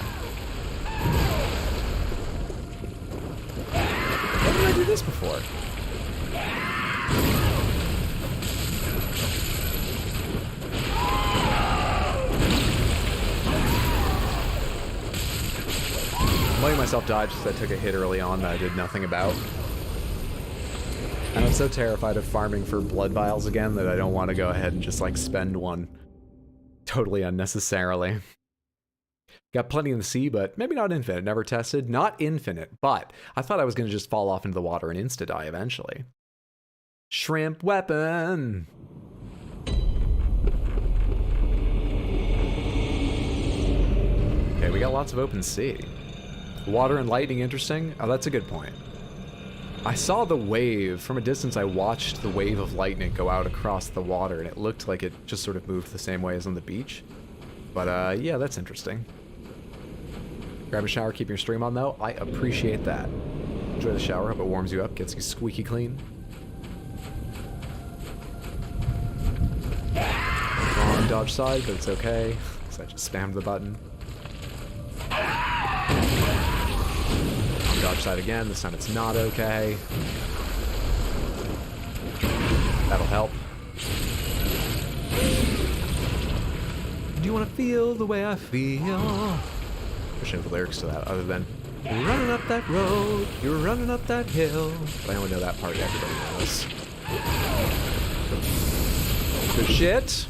Why did I do this before? I'm letting myself dodge because I took a hit early on that I did nothing about. And I'm so terrified of farming for blood vials again that I don't want to go ahead and just like spend one totally unnecessarily. Got plenty in the sea, but maybe not infinite. Never tested. Not infinite, but I thought I was going to just fall off into the water and insta-die eventually. Shrimp weapon! Okay, we got lots of open sea. Water and lightning interesting? Oh, that's a good point. I saw the wave. From a distance, I watched the wave of lightning go out across the water, and it looked like it just sort of moved the same way as on the beach. But, yeah, that's interesting. Grab a shower, keep your stream on, though. I appreciate that. Enjoy the shower. Hope it warms you up, gets you squeaky clean. Wrong dodge side, but it's okay, because I just spammed the button. Dodge side again, this time it's not okay. That'll help. Do you want to feel the way I feel? Wish I knew the lyrics to that other than you're running up that road, you're running up that hill. But I only know that part, everybody knows. Good shit.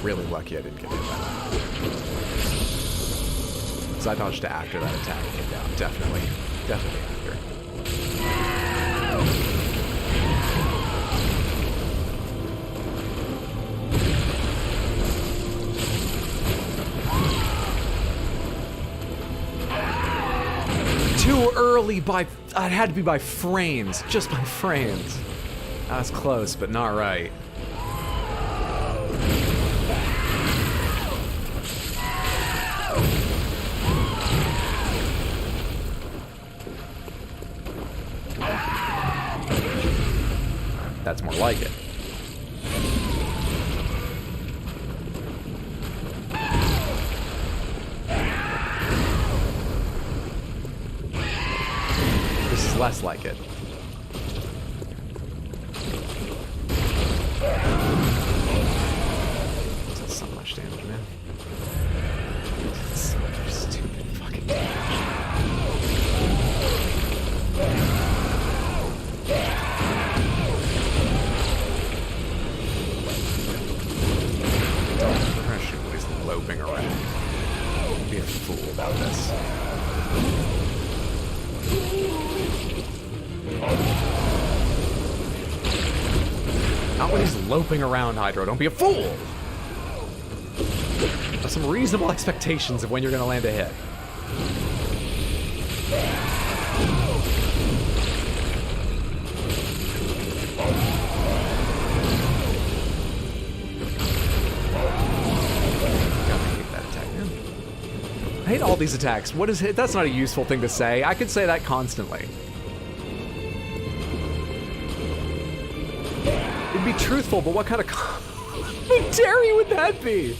Really lucky I didn't get hit by that. Because I dodged after that attack came down. Definitely. Definitely after. Too early by... it had to be by frames. Just by frames. That was close, but not right. That's more like it. This is less like it. That's so much damage, man. So much stupid fucking damage. Loping around. Be a fool about this. Not when he's loping around, Hydro. Don't be a fool! Have some reasonable expectations of when you're gonna land a hit. I hate all these attacks. What is it? That's not a useful thing to say. I could say that constantly. It'd be truthful, but what kind of commentary would that be?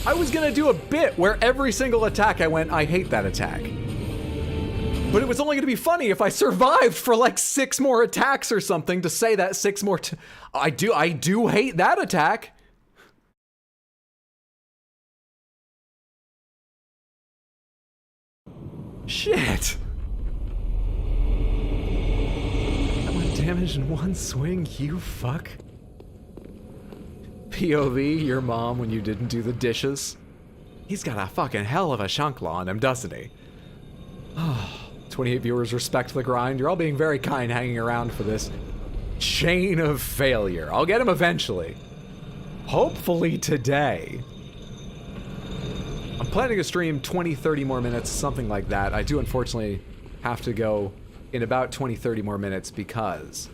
I was gonna do a bit where every single attack I went, I hate that attack. But it was only gonna be funny if I survived for like 6 more attacks or something to say that 6 more I do hate that attack. Shit! That much damage in one swing, you fuck. POV, your mom when you didn't do the dishes. He's got a fucking hell of a shankla on him, doesn't he? Oh, 28 viewers respect the grind. You're all being very kind hanging around for this chain of failure. I'll get him eventually. Hopefully today. I'm planning to stream 20-30 more minutes, something like that. I do unfortunately have to go in about 20-30 more minutes because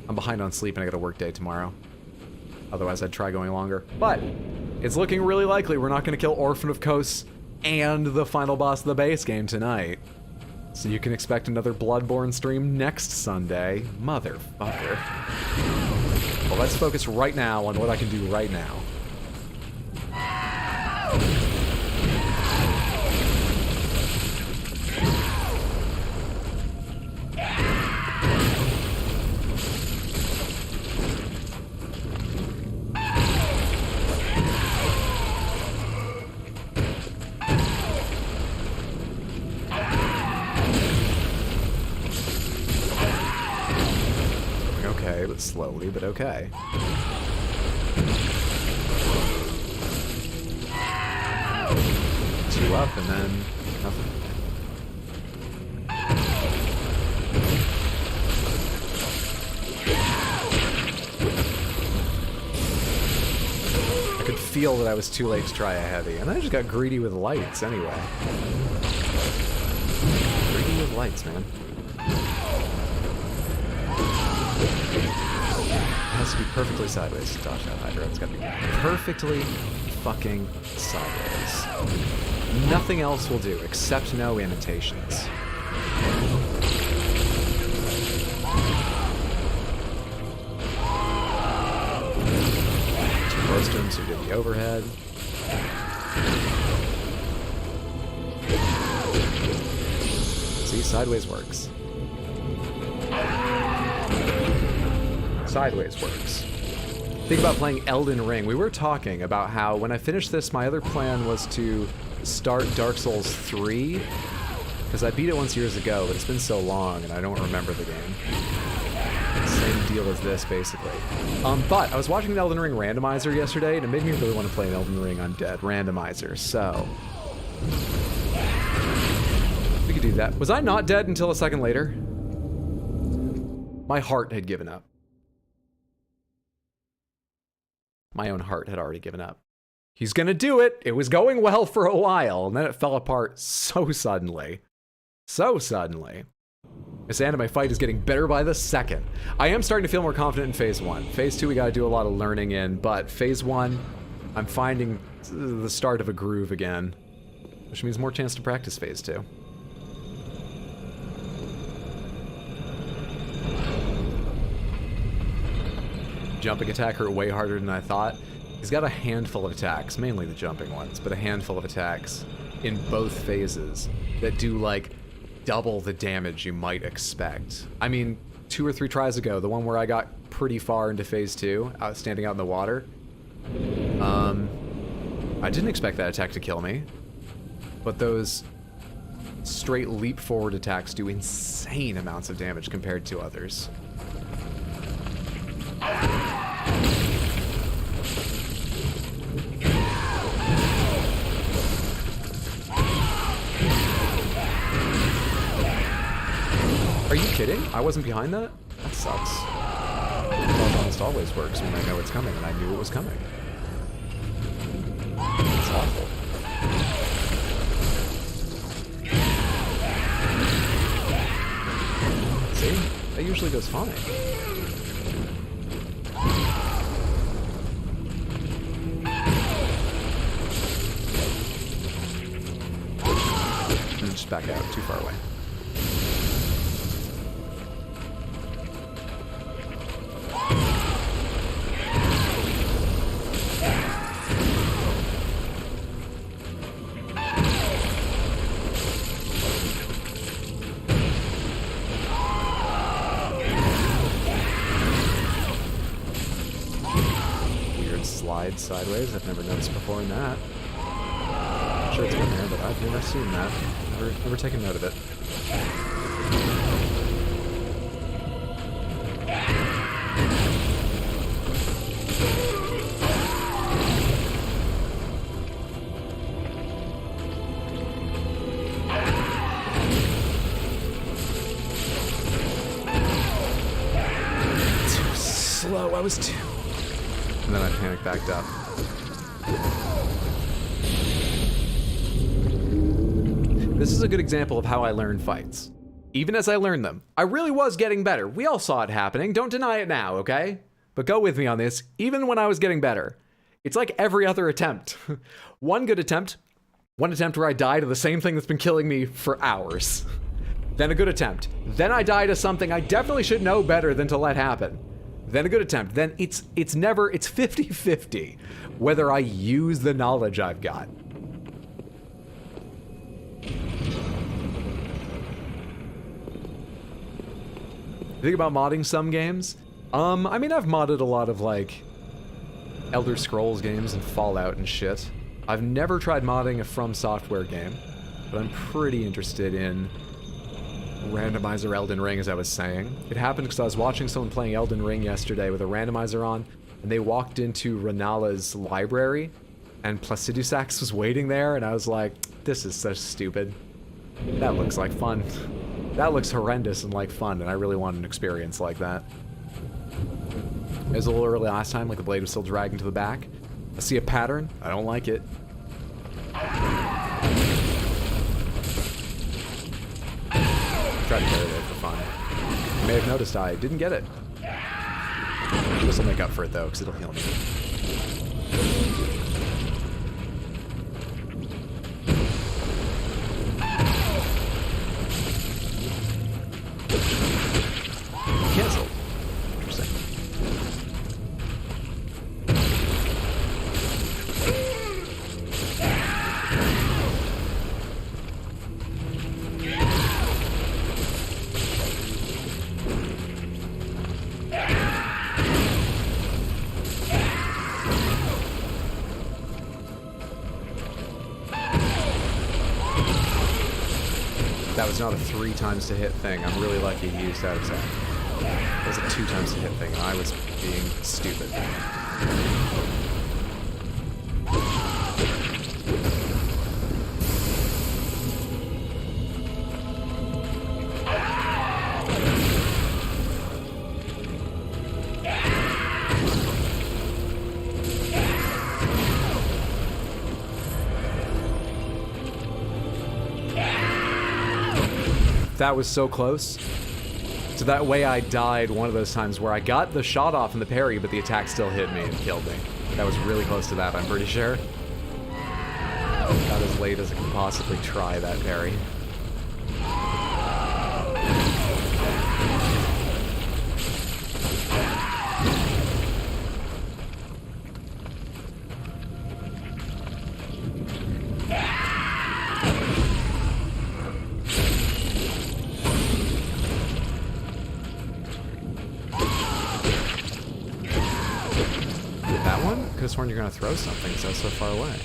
I'm behind on sleep and I got a work day tomorrow. Otherwise I'd try going longer. But it's looking really likely we're not going to kill Orphan of Kos and the final boss of the base game tonight. So you can expect another Bloodborne stream next Sunday. Motherfucker. Well, let's focus right now on what I can do right now. Okay, but slowly, but okay. Two up and then nothing. I could feel that I was too late to try a heavy, and I just got greedy with lights anyway. Greedy with lights, man. It has to be perfectly sideways to dodge that Hydra. It's got to be perfectly fucking sideways. Nothing else will do, except no imitations. Too close to him, so he did the overhead. See, sideways works. Sideways works. Think about playing Elden Ring. We were talking about how when I finished this, my other plan was to start Dark Souls 3, because I beat it once years ago, but it's been so long and I don't remember the game. Same deal as this, basically. But I was watching an Elden Ring randomizer yesterday, and it made me really want to play an Elden Ring Undead randomizer, so... we could do that. Was I not dead until a second later? My heart had given up. My own heart had already given up. He's gonna do it! It was going well for a while, and then it fell apart so suddenly. So suddenly. This anime fight is getting better by the second. I am starting to feel more confident in Phase 1. Phase 2 we gotta do a lot of learning in, but Phase 1, I'm finding the start of a groove again. Which means more chance to practice Phase 2. Jumping attack hurt way harder than I thought. He's got a handful of attacks, mainly the jumping ones, but a handful of attacks in both phases that do like double the damage you might expect. I mean, 2 or 3 tries ago, the one where I got pretty far into Phase 2, standing out in the water, I didn't expect that attack to kill me, but those straight leap forward attacks do insane amounts of damage compared to others. Are you kidding? I wasn't behind that? That sucks. It almost always works when I know it's coming, and I knew it was coming. It's awful. See? That usually goes fine. And just back out, too far away. Sideways. I've never noticed before in that. I'm sure it's been there, but I've never seen that. Never taken note of it. Too slow. I was too... And then I panic backed up. This is a good example of how I learn fights. Even as I learned them, I really was getting better. We all saw it happening. Don't deny it now, okay? But go with me on this, even when I was getting better. It's like every other attempt. One good attempt, one attempt where I die to the same thing that's been killing me for hours. Then a good attempt. Then I die to something I definitely should know better than to let happen. then a good attempt, then it's 50-50 whether I use the knowledge I've got. Think about modding some games? I mean, I've modded a lot of, like, Elder Scrolls games and Fallout and shit. I've never tried modding a From Software game, but I'm pretty interested in randomizer Elden Ring, as I was saying. It happened because I was watching someone playing Elden Ring yesterday with a randomizer on, and they walked into Renala's library, and Placidusax was waiting there, and I was like, this is so stupid. That looks like fun. That looks horrendous and like fun, and I really want an experience like that. It was a little early last time, like the blade was still dragging to the back. I see a pattern. I don't like it. Tried to carry it for fun. You may have noticed I didn't get it. This will make up for it though, because it'll heal me. Cancelled. Interesting. That was not a 3 times to hit thing. I'm really lucky he used that attack. That was a 2 times to hit thing, and I was being stupid. That was so close. So that way I died one of those times where I got the shot off in the parry, but the attack still hit me and killed me. That was really close to that, I'm pretty sure. Got as late as I can possibly try that parry. Could have sworn you're gonna throw something because I was so far away.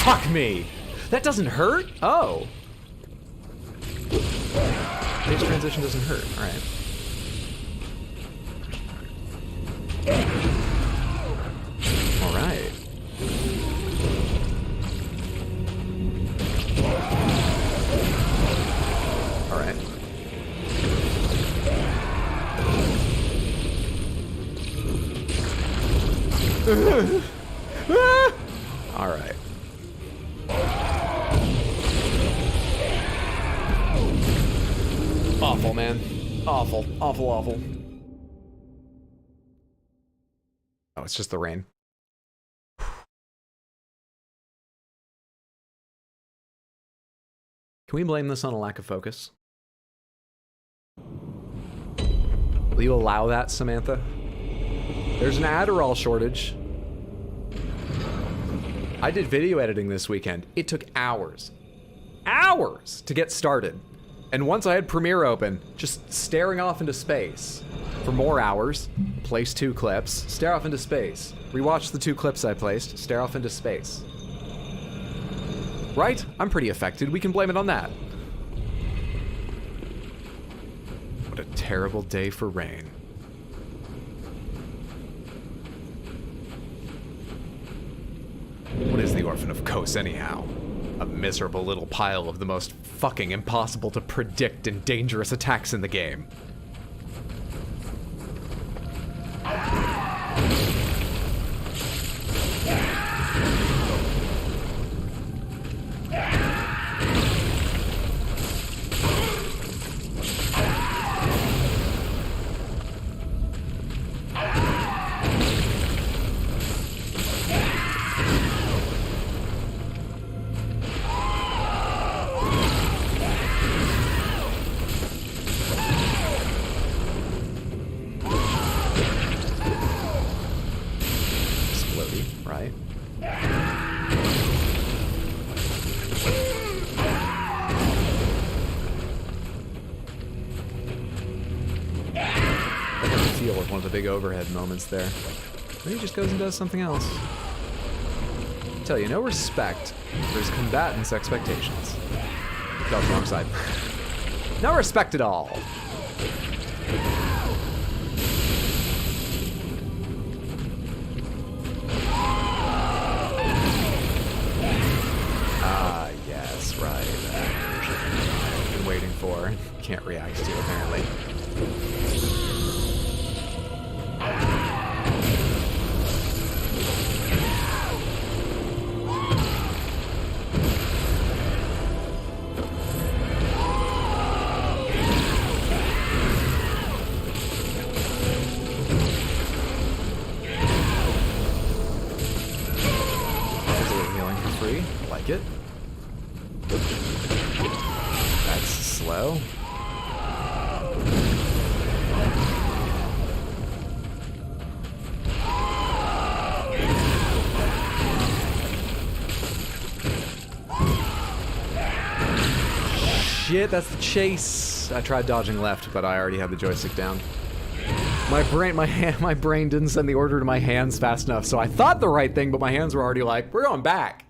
Fuck me! That doesn't hurt? Oh. Phase transition doesn't hurt. Alright. Alright. Alright. Alright. Awful, man. Awful. Awful, awful. Oh, it's just the rain. Can we blame this on a lack of focus? Will you allow that, Samantha? There's an Adderall shortage. I did video editing this weekend. It took hours. Hours to get started. And once I had Premiere open, just staring off into space for more hours, place 2 clips, stare off into space, rewatch the 2 clips I placed, stare off into space. Right? I'm pretty affected. We can blame it on that. What a terrible day for rain. What is the Orphan of Kos, anyhow? A miserable little pile of the most fucking impossible to predict and dangerous attacks in the game. of the big overhead moments there. Maybe he just goes and does something else. I tell you, no respect for his combatants' expectations. No, wrong side. No respect at all. Ah, yes, right. I've been waiting for. Can't react to, apparently. It. That's slow. Shit, that's the chase. I tried dodging left, but I already had the joystick down. My brain didn't send the order to my hands fast enough, so I thought the right thing, but my hands were already like, we're going back.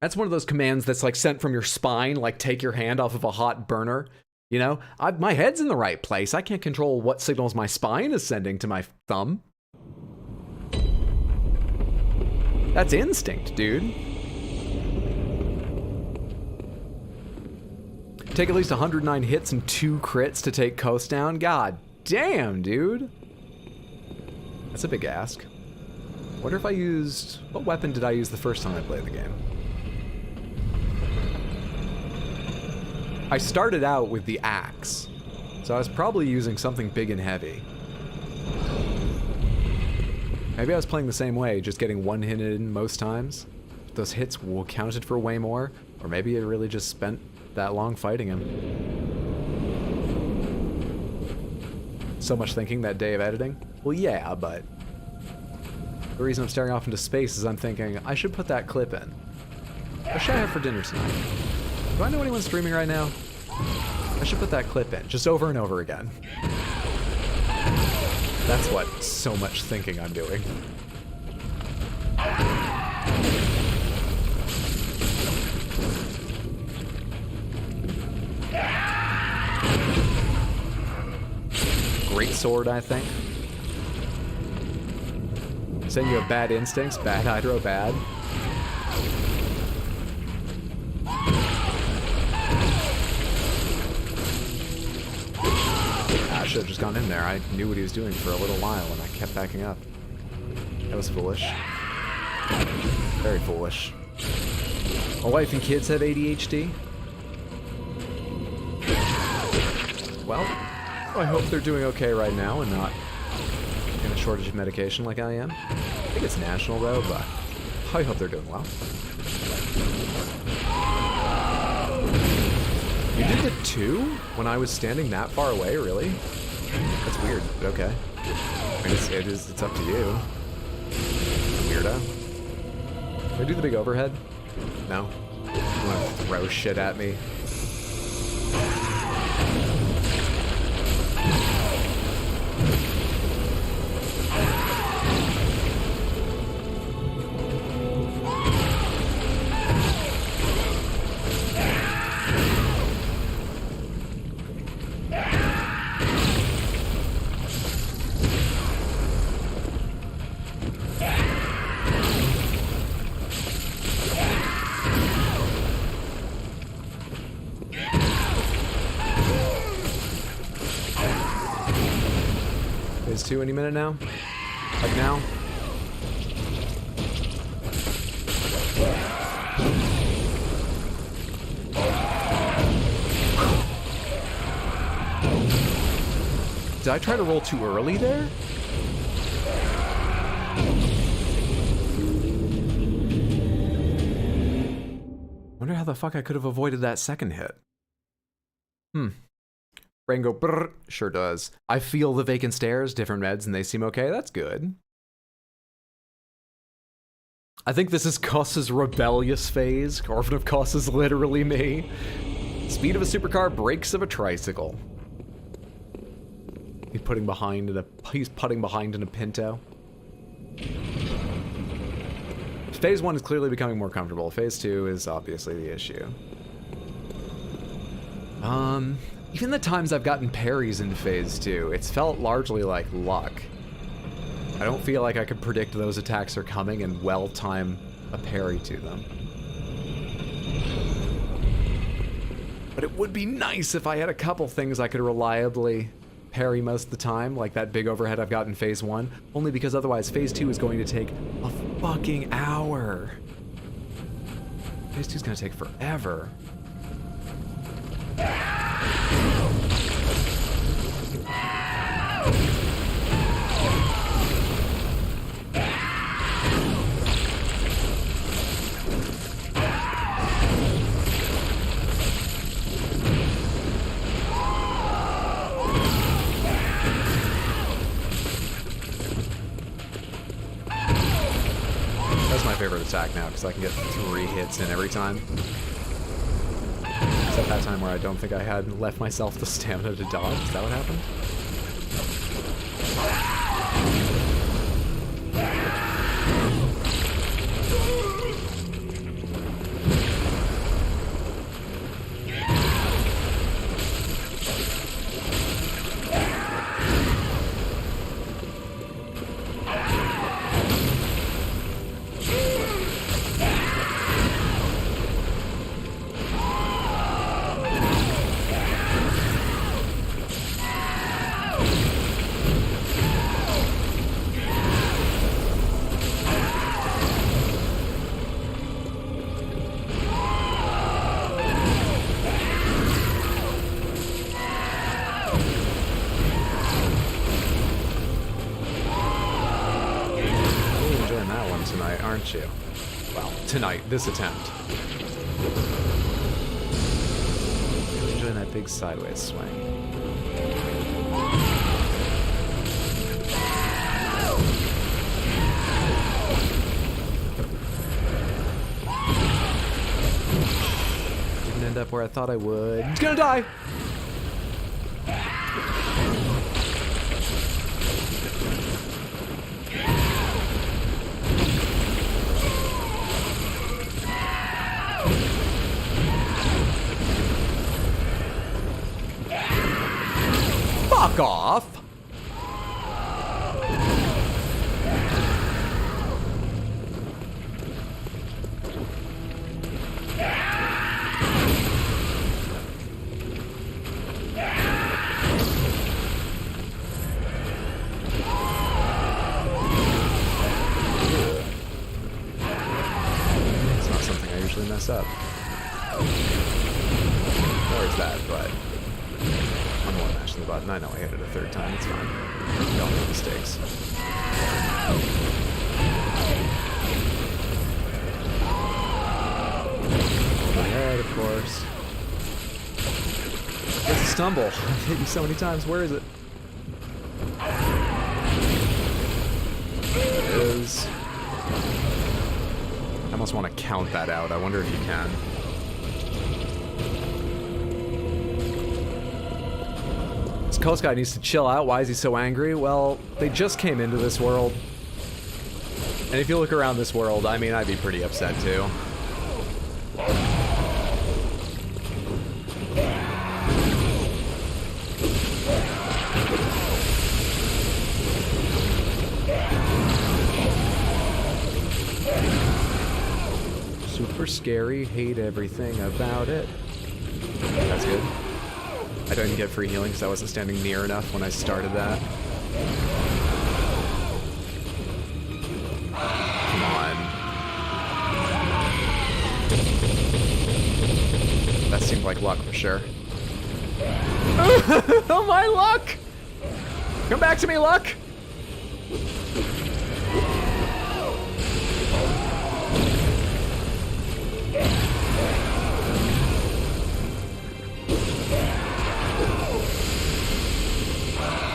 That's one of those commands that's like sent from your spine, like take your hand off of a hot burner. You know, my head's in the right place. I can't control what signals my spine is sending to my thumb. That's instinct, dude. Take at least 109 hits and 2 crits to take Kos down. God damn, dude. That's a big ask. Wonder if I used... What weapon did I use the first time I played the game? I started out with the axe, so I was probably using something big and heavy. Maybe I was playing the same way, just getting one hit in most times. Those hits will counted for way more, or maybe I really just spent that long fighting him. So much thinking that day of editing? Well, yeah, but the reason I'm staring off into space is I'm thinking, I should put that clip in. What should I have for dinner tonight? Do I know anyone streaming right now? I should put that clip in, just over and over again. That's what so much thinking I'm doing. Great sword, I think. Saying you have bad instincts, bad hydro, bad. I should have just gone in there. I knew what he was doing for a little while and I kept backing up. That was foolish. Very foolish. My wife and kids have ADHD. Well, I hope they're doing okay right now and not in a shortage of medication like I am. I think it's national though, but I hope they're doing well. You did the 2 when I was standing that far away, really? That's weird, but okay. I mean, it's up to you. Weirdo. Can I do the big overhead? No? You wanna throw shit at me? Phase 2 any minute now? Like now? Did I try to roll too early there? Wonder how the fuck I could have avoided that second hit. Brain go brrr. Sure does. I feel the vacant stares, different meds, and they seem okay. That's good. I think this is Kos's rebellious phase. Orphan of Kos is literally me. Speed of a supercar, brakes of a tricycle. He's putting behind in a he's putting behind in a Pinto. Phase 1 is clearly becoming more comfortable. Phase 2 is obviously the issue. Even the times I've gotten parries in Phase 2, it's felt largely like luck. I don't feel like I could predict those attacks are coming and well time a parry to them. But it would be nice if I had a couple things I could reliably parry most of the time, like that big overhead I've got in Phase 1, only because otherwise Phase 2 is going to take a fucking hour. Phase 2 is going to take forever. That's my favorite attack now, because I can get 3 hits in every time. Except that time where I don't think I had left myself the stamina to dodge. Is that what happened? Tonight, aren't you? Well, tonight, this attempt. Really enjoying that big sideways swing. Didn't end up where I thought I would. It's gonna die! Fuck off! It's not something I usually mess up. Or is that, but I'm more mashing the button. I know I hit it a third time. It's fine. We all make mistakes. My head, of course. It's a stumble. I've hit you so many times. Where is it? There it is. I almost want to count that out. I wonder if you can. This Kos guy needs to chill out. Why is he so angry? Well, they just came into this world. And if you look around this world, I mean, I'd be pretty upset too. Super scary, hate everything about it. That's good. I don't even get free healing because I wasn't standing near enough when I started that. Come on. That seemed like luck for sure. Oh my luck! Come back to me, luck!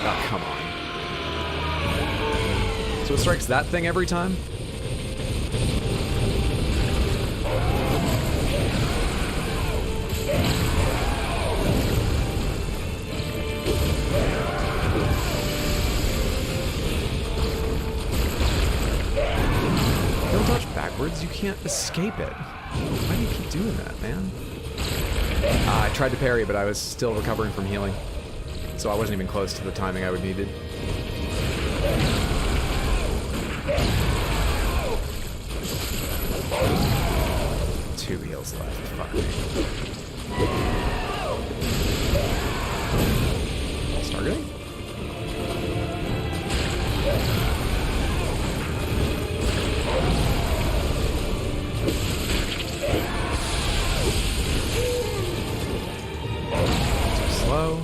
Oh, come on. So it strikes that thing every time? crouch backwards, you can't escape it. Why do you keep doing that, man? I tried to parry, but I was still recovering from healing. So I wasn't even close to the timing I would needed. Two heals left. Fuck me. Stargate? Too slow.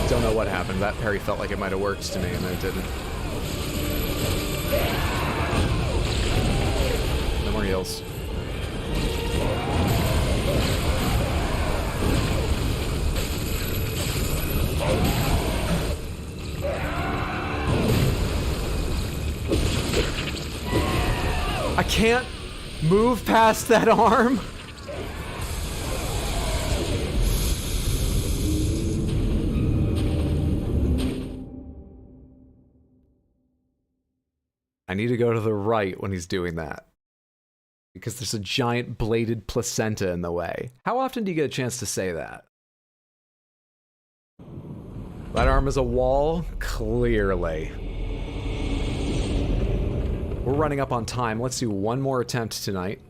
Don't know what happened. That parry felt like it might have worked to me, and then it didn't. No more heals. I can't move past that arm. I need to go to the right when he's doing that. Because there's a giant bladed placenta in the way. How often do you get a chance to say that? That arm is a wall? Clearly. We're running up on time. Let's do one more attempt tonight.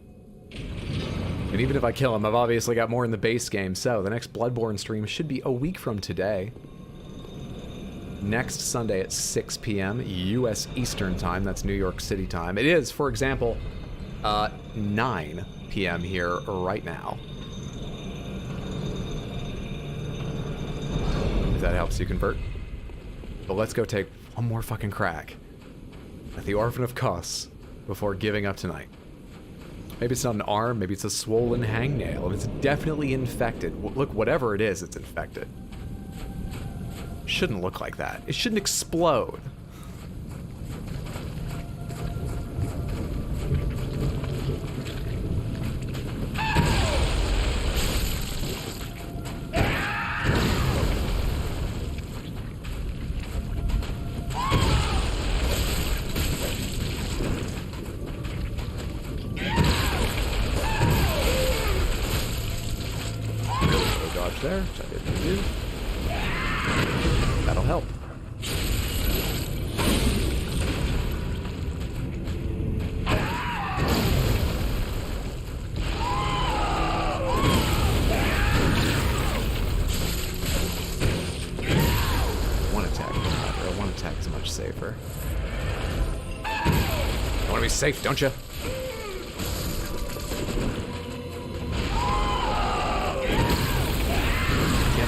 And even if I kill him, I've obviously got more in the base game, so the next Bloodborne stream should be a week from today. Next Sunday at 6 p.m. U.S. Eastern Time. That's New York City time. It is, for example, 9 p.m. here right now. If that helps you convert. But let's go take one more fucking crack at the Orphan of Kos before giving up tonight. Maybe it's not an arm, maybe it's a swollen hangnail, and it's definitely infected. Look, whatever it is, it's infected. Shouldn't look like that. It shouldn't explode. Dodge there, which I didn't do. That'll help. One attack, or one attack is much safer. You want to be safe, don't you?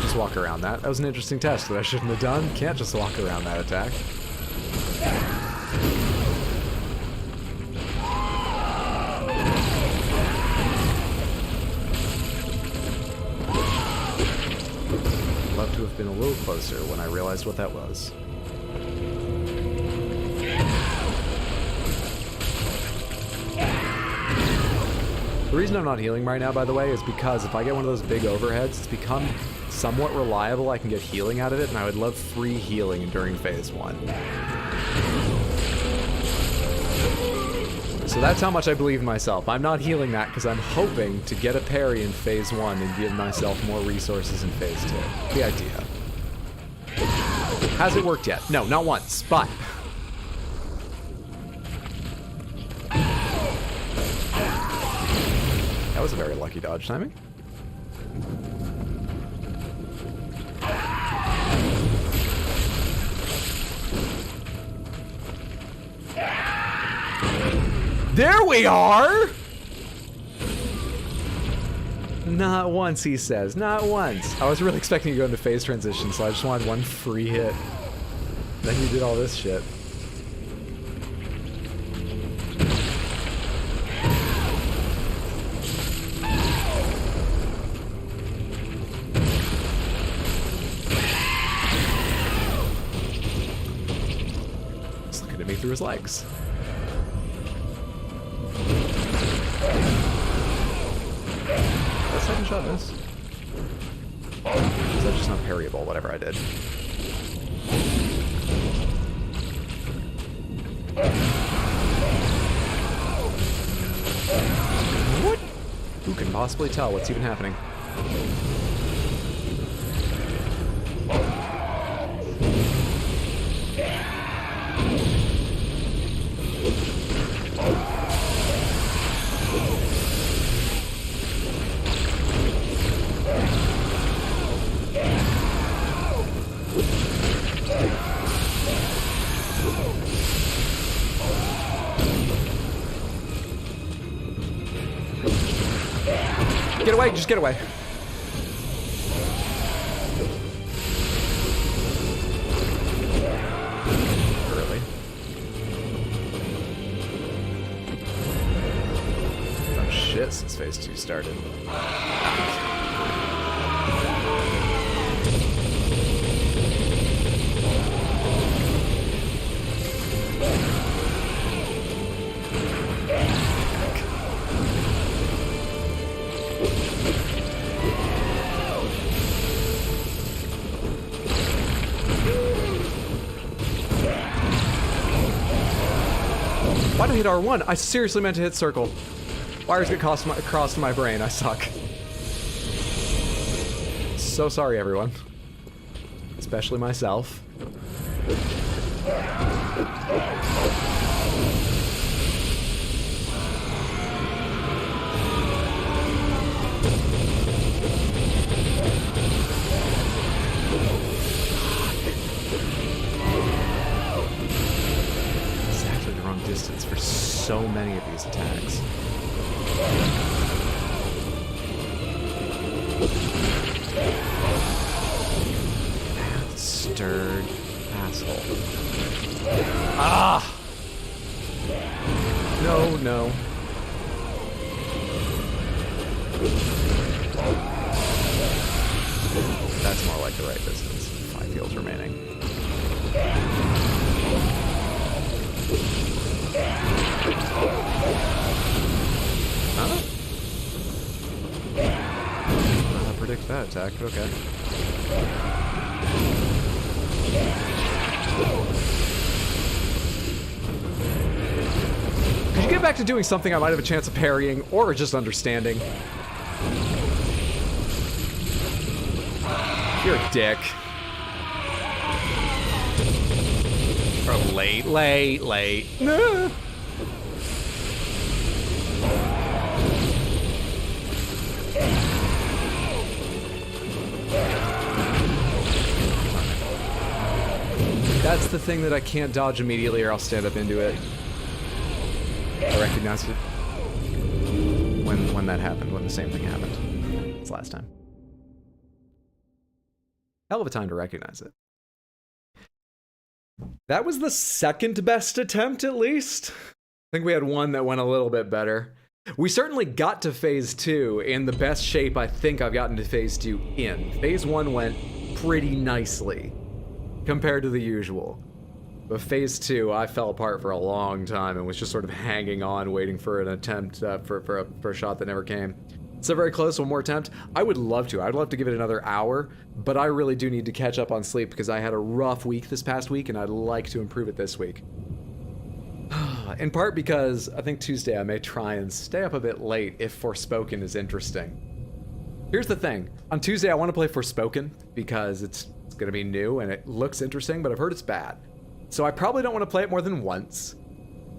Just walk around that. That was an interesting test that I shouldn't have done. Can't just walk around that attack. Love to have been a little closer when I realized what that was. The reason I'm not healing right now, by the way, is because if I get one of those big overheads, it's become somewhat reliable. I can get healing out of it, and I would love free healing during phase 1. So that's how much I believe in myself. I'm not healing that because I'm hoping to get a parry in phase 1 and give myself more resources in phase 2. The idea. Has it worked yet? No, not once, but... That was a very lucky dodge timing. There we are! Not once, he says. Not once. I was really expecting to go into phase transition, so I just wanted one free hit. Then you did all this shit. He's looking at me through his legs. Second shot miss. Is that just not parryable, whatever I did? What? Who can possibly tell what's even happening? Get away, just get away. Really? Oh shit, since phase 2 started. Why did I hit R1? I seriously meant to hit circle. Wires get crossed in my brain. I suck. So sorry, everyone. Especially myself. Distance for so many of these attacks. Stirred asshole. Ah! No, no. That's more like the right distance. 5 heals remaining. Huh? I predict that attack, but okay. Could you get back to doing something I might have a chance of parrying, or just understanding? You're a dick. Or late. No. That's the thing that I can't dodge immediately or I'll stand up into it. I recognized it when that happened, when the same thing happened. It's last time. Hell of a time to recognize it. That was the second best attempt, at least. I think we had one that went a little bit better. We certainly got to phase 2 in the best shape I think I've gotten to phase 2 in. Phase 1 went pretty nicely compared to the usual. But phase 2, I fell apart for a long time and was just sort of hanging on, waiting for an attempt, for a shot that never came. So very close, one more attempt. I would love to. I'd love to give it another hour, but I really do need to catch up on sleep because I had a rough week this past week and I'd like to improve it this week. In part because I think Tuesday I may try and stay up a bit late if Forspoken is interesting. Here's the thing. On Tuesday I want to play Forspoken because it's going to be new and it looks interesting, but I've heard it's bad. So I probably don't want to play it more than once.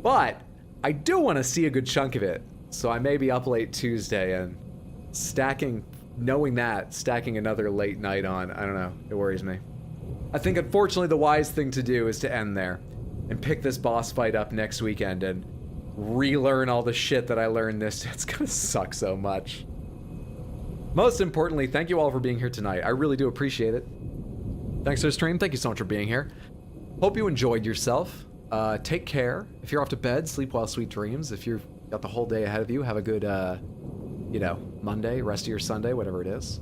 But I do want to see a good chunk of it. So I may be up late Tuesday and knowing that, stacking another late night on, I don't know, it worries me. I think unfortunately the wise thing to do is to end there and pick this boss fight up next weekend and relearn all the shit that I learned this. It's gonna suck so much. Most importantly, thank you all for being here tonight. I really do appreciate it. Thanks for the stream. Thank you so much for being here. Hope you enjoyed yourself. Take care. If you're off to bed, sleep well, sweet dreams. If you've got the whole day ahead of you, have a good, Monday, rest of your Sunday, whatever it is.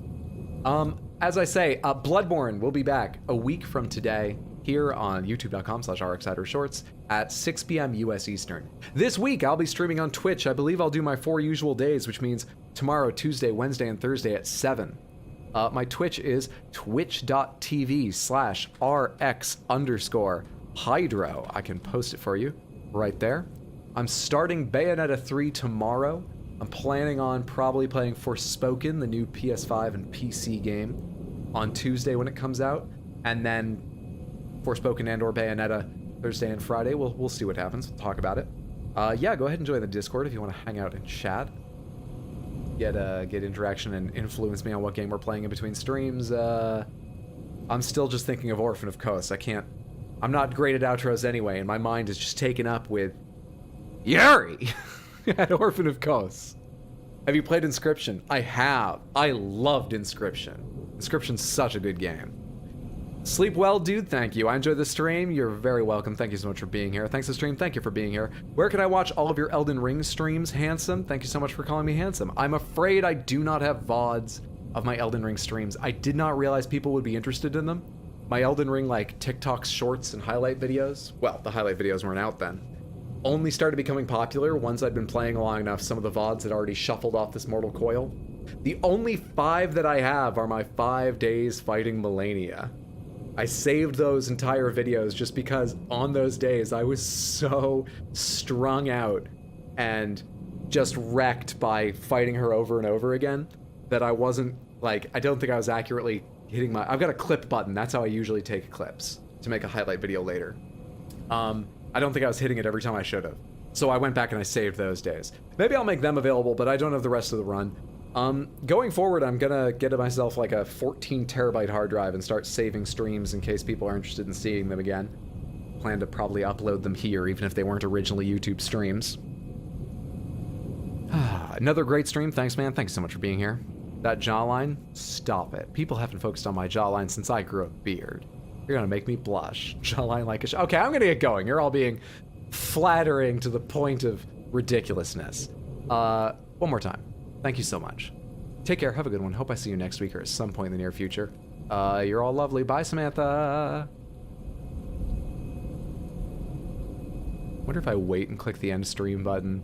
As I say, Bloodborne will be back a week from today here on youtube.com/rxidershorts at 6 p.m. US Eastern. This week, I'll be streaming on Twitch. I believe I'll do my 4 usual days, which means tomorrow, Tuesday, Wednesday, and Thursday at 7. My Twitch is twitch.tv/rx_hydro. I can post it for you. right there. I'm starting Bayonetta 3 tomorrow. I'm planning on probably playing Forspoken, the new PS5 and PC game, on Tuesday when it comes out. And then Forspoken and or Bayonetta Thursday and Friday. We'll see what happens. We'll talk about it. Yeah, go ahead and join the Discord if you want to hang out and chat. Get interaction and influence me on what game we're playing in between streams. I'm still just thinking of Orphan of Kos. I'm not great at outros anyway, and my mind is just taken up with Yuri at Orphan of Kos. Have you played Inscription? I have. I loved Inscription. Inscription's such a good game. Sleep well, dude. Thank you. I enjoyed the stream. You're very welcome. Thank you so much for being here. Thanks to the stream. Thank you for being here. Where can I watch all of your Elden Ring streams, Handsome? Thank you so much for calling me handsome. I'm afraid I do not have VODs of my Elden Ring streams. I did not realize people would be interested in them. My Elden Ring, like, TikTok shorts and highlight videos, well, the highlight videos weren't out then, only started becoming popular once I'd been playing long enough. Some of the VODs had already shuffled off this mortal coil. The only 5 that I have are my 5 days fighting Melania. I saved those entire videos just because on those days I was so strung out and just wrecked by fighting her over and over again that I wasn't, like, I don't think I was accurately hitting my... I've got a clip button. That's how I usually take clips to make a highlight video later. I don't think I was hitting it every time I should have. So I went back and I saved those days. Maybe I'll make them available, but I don't have the rest of the run. Going forward, I'm gonna get myself like a 14 terabyte hard drive and start saving streams in case people are interested in seeing them again. Plan to probably upload them here, even if they weren't originally YouTube streams. Another great stream. Thanks, man. Thanks so much for being here. That jawline, stop it. People haven't focused on my jawline since I grew a beard. You're gonna make me blush. Jawline like a okay, I'm gonna get going. You're all being flattering to the point of ridiculousness. One more time. Thank you so much. Take care. Have a good one. Hope I see you next week or at some point in the near future. You're all lovely. Bye, Samantha. Wonder if I wait and click the end stream button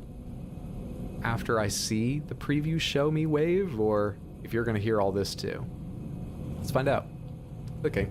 after I see the preview show me wave, or if you're gonna hear all this too. Let's find out. Okay.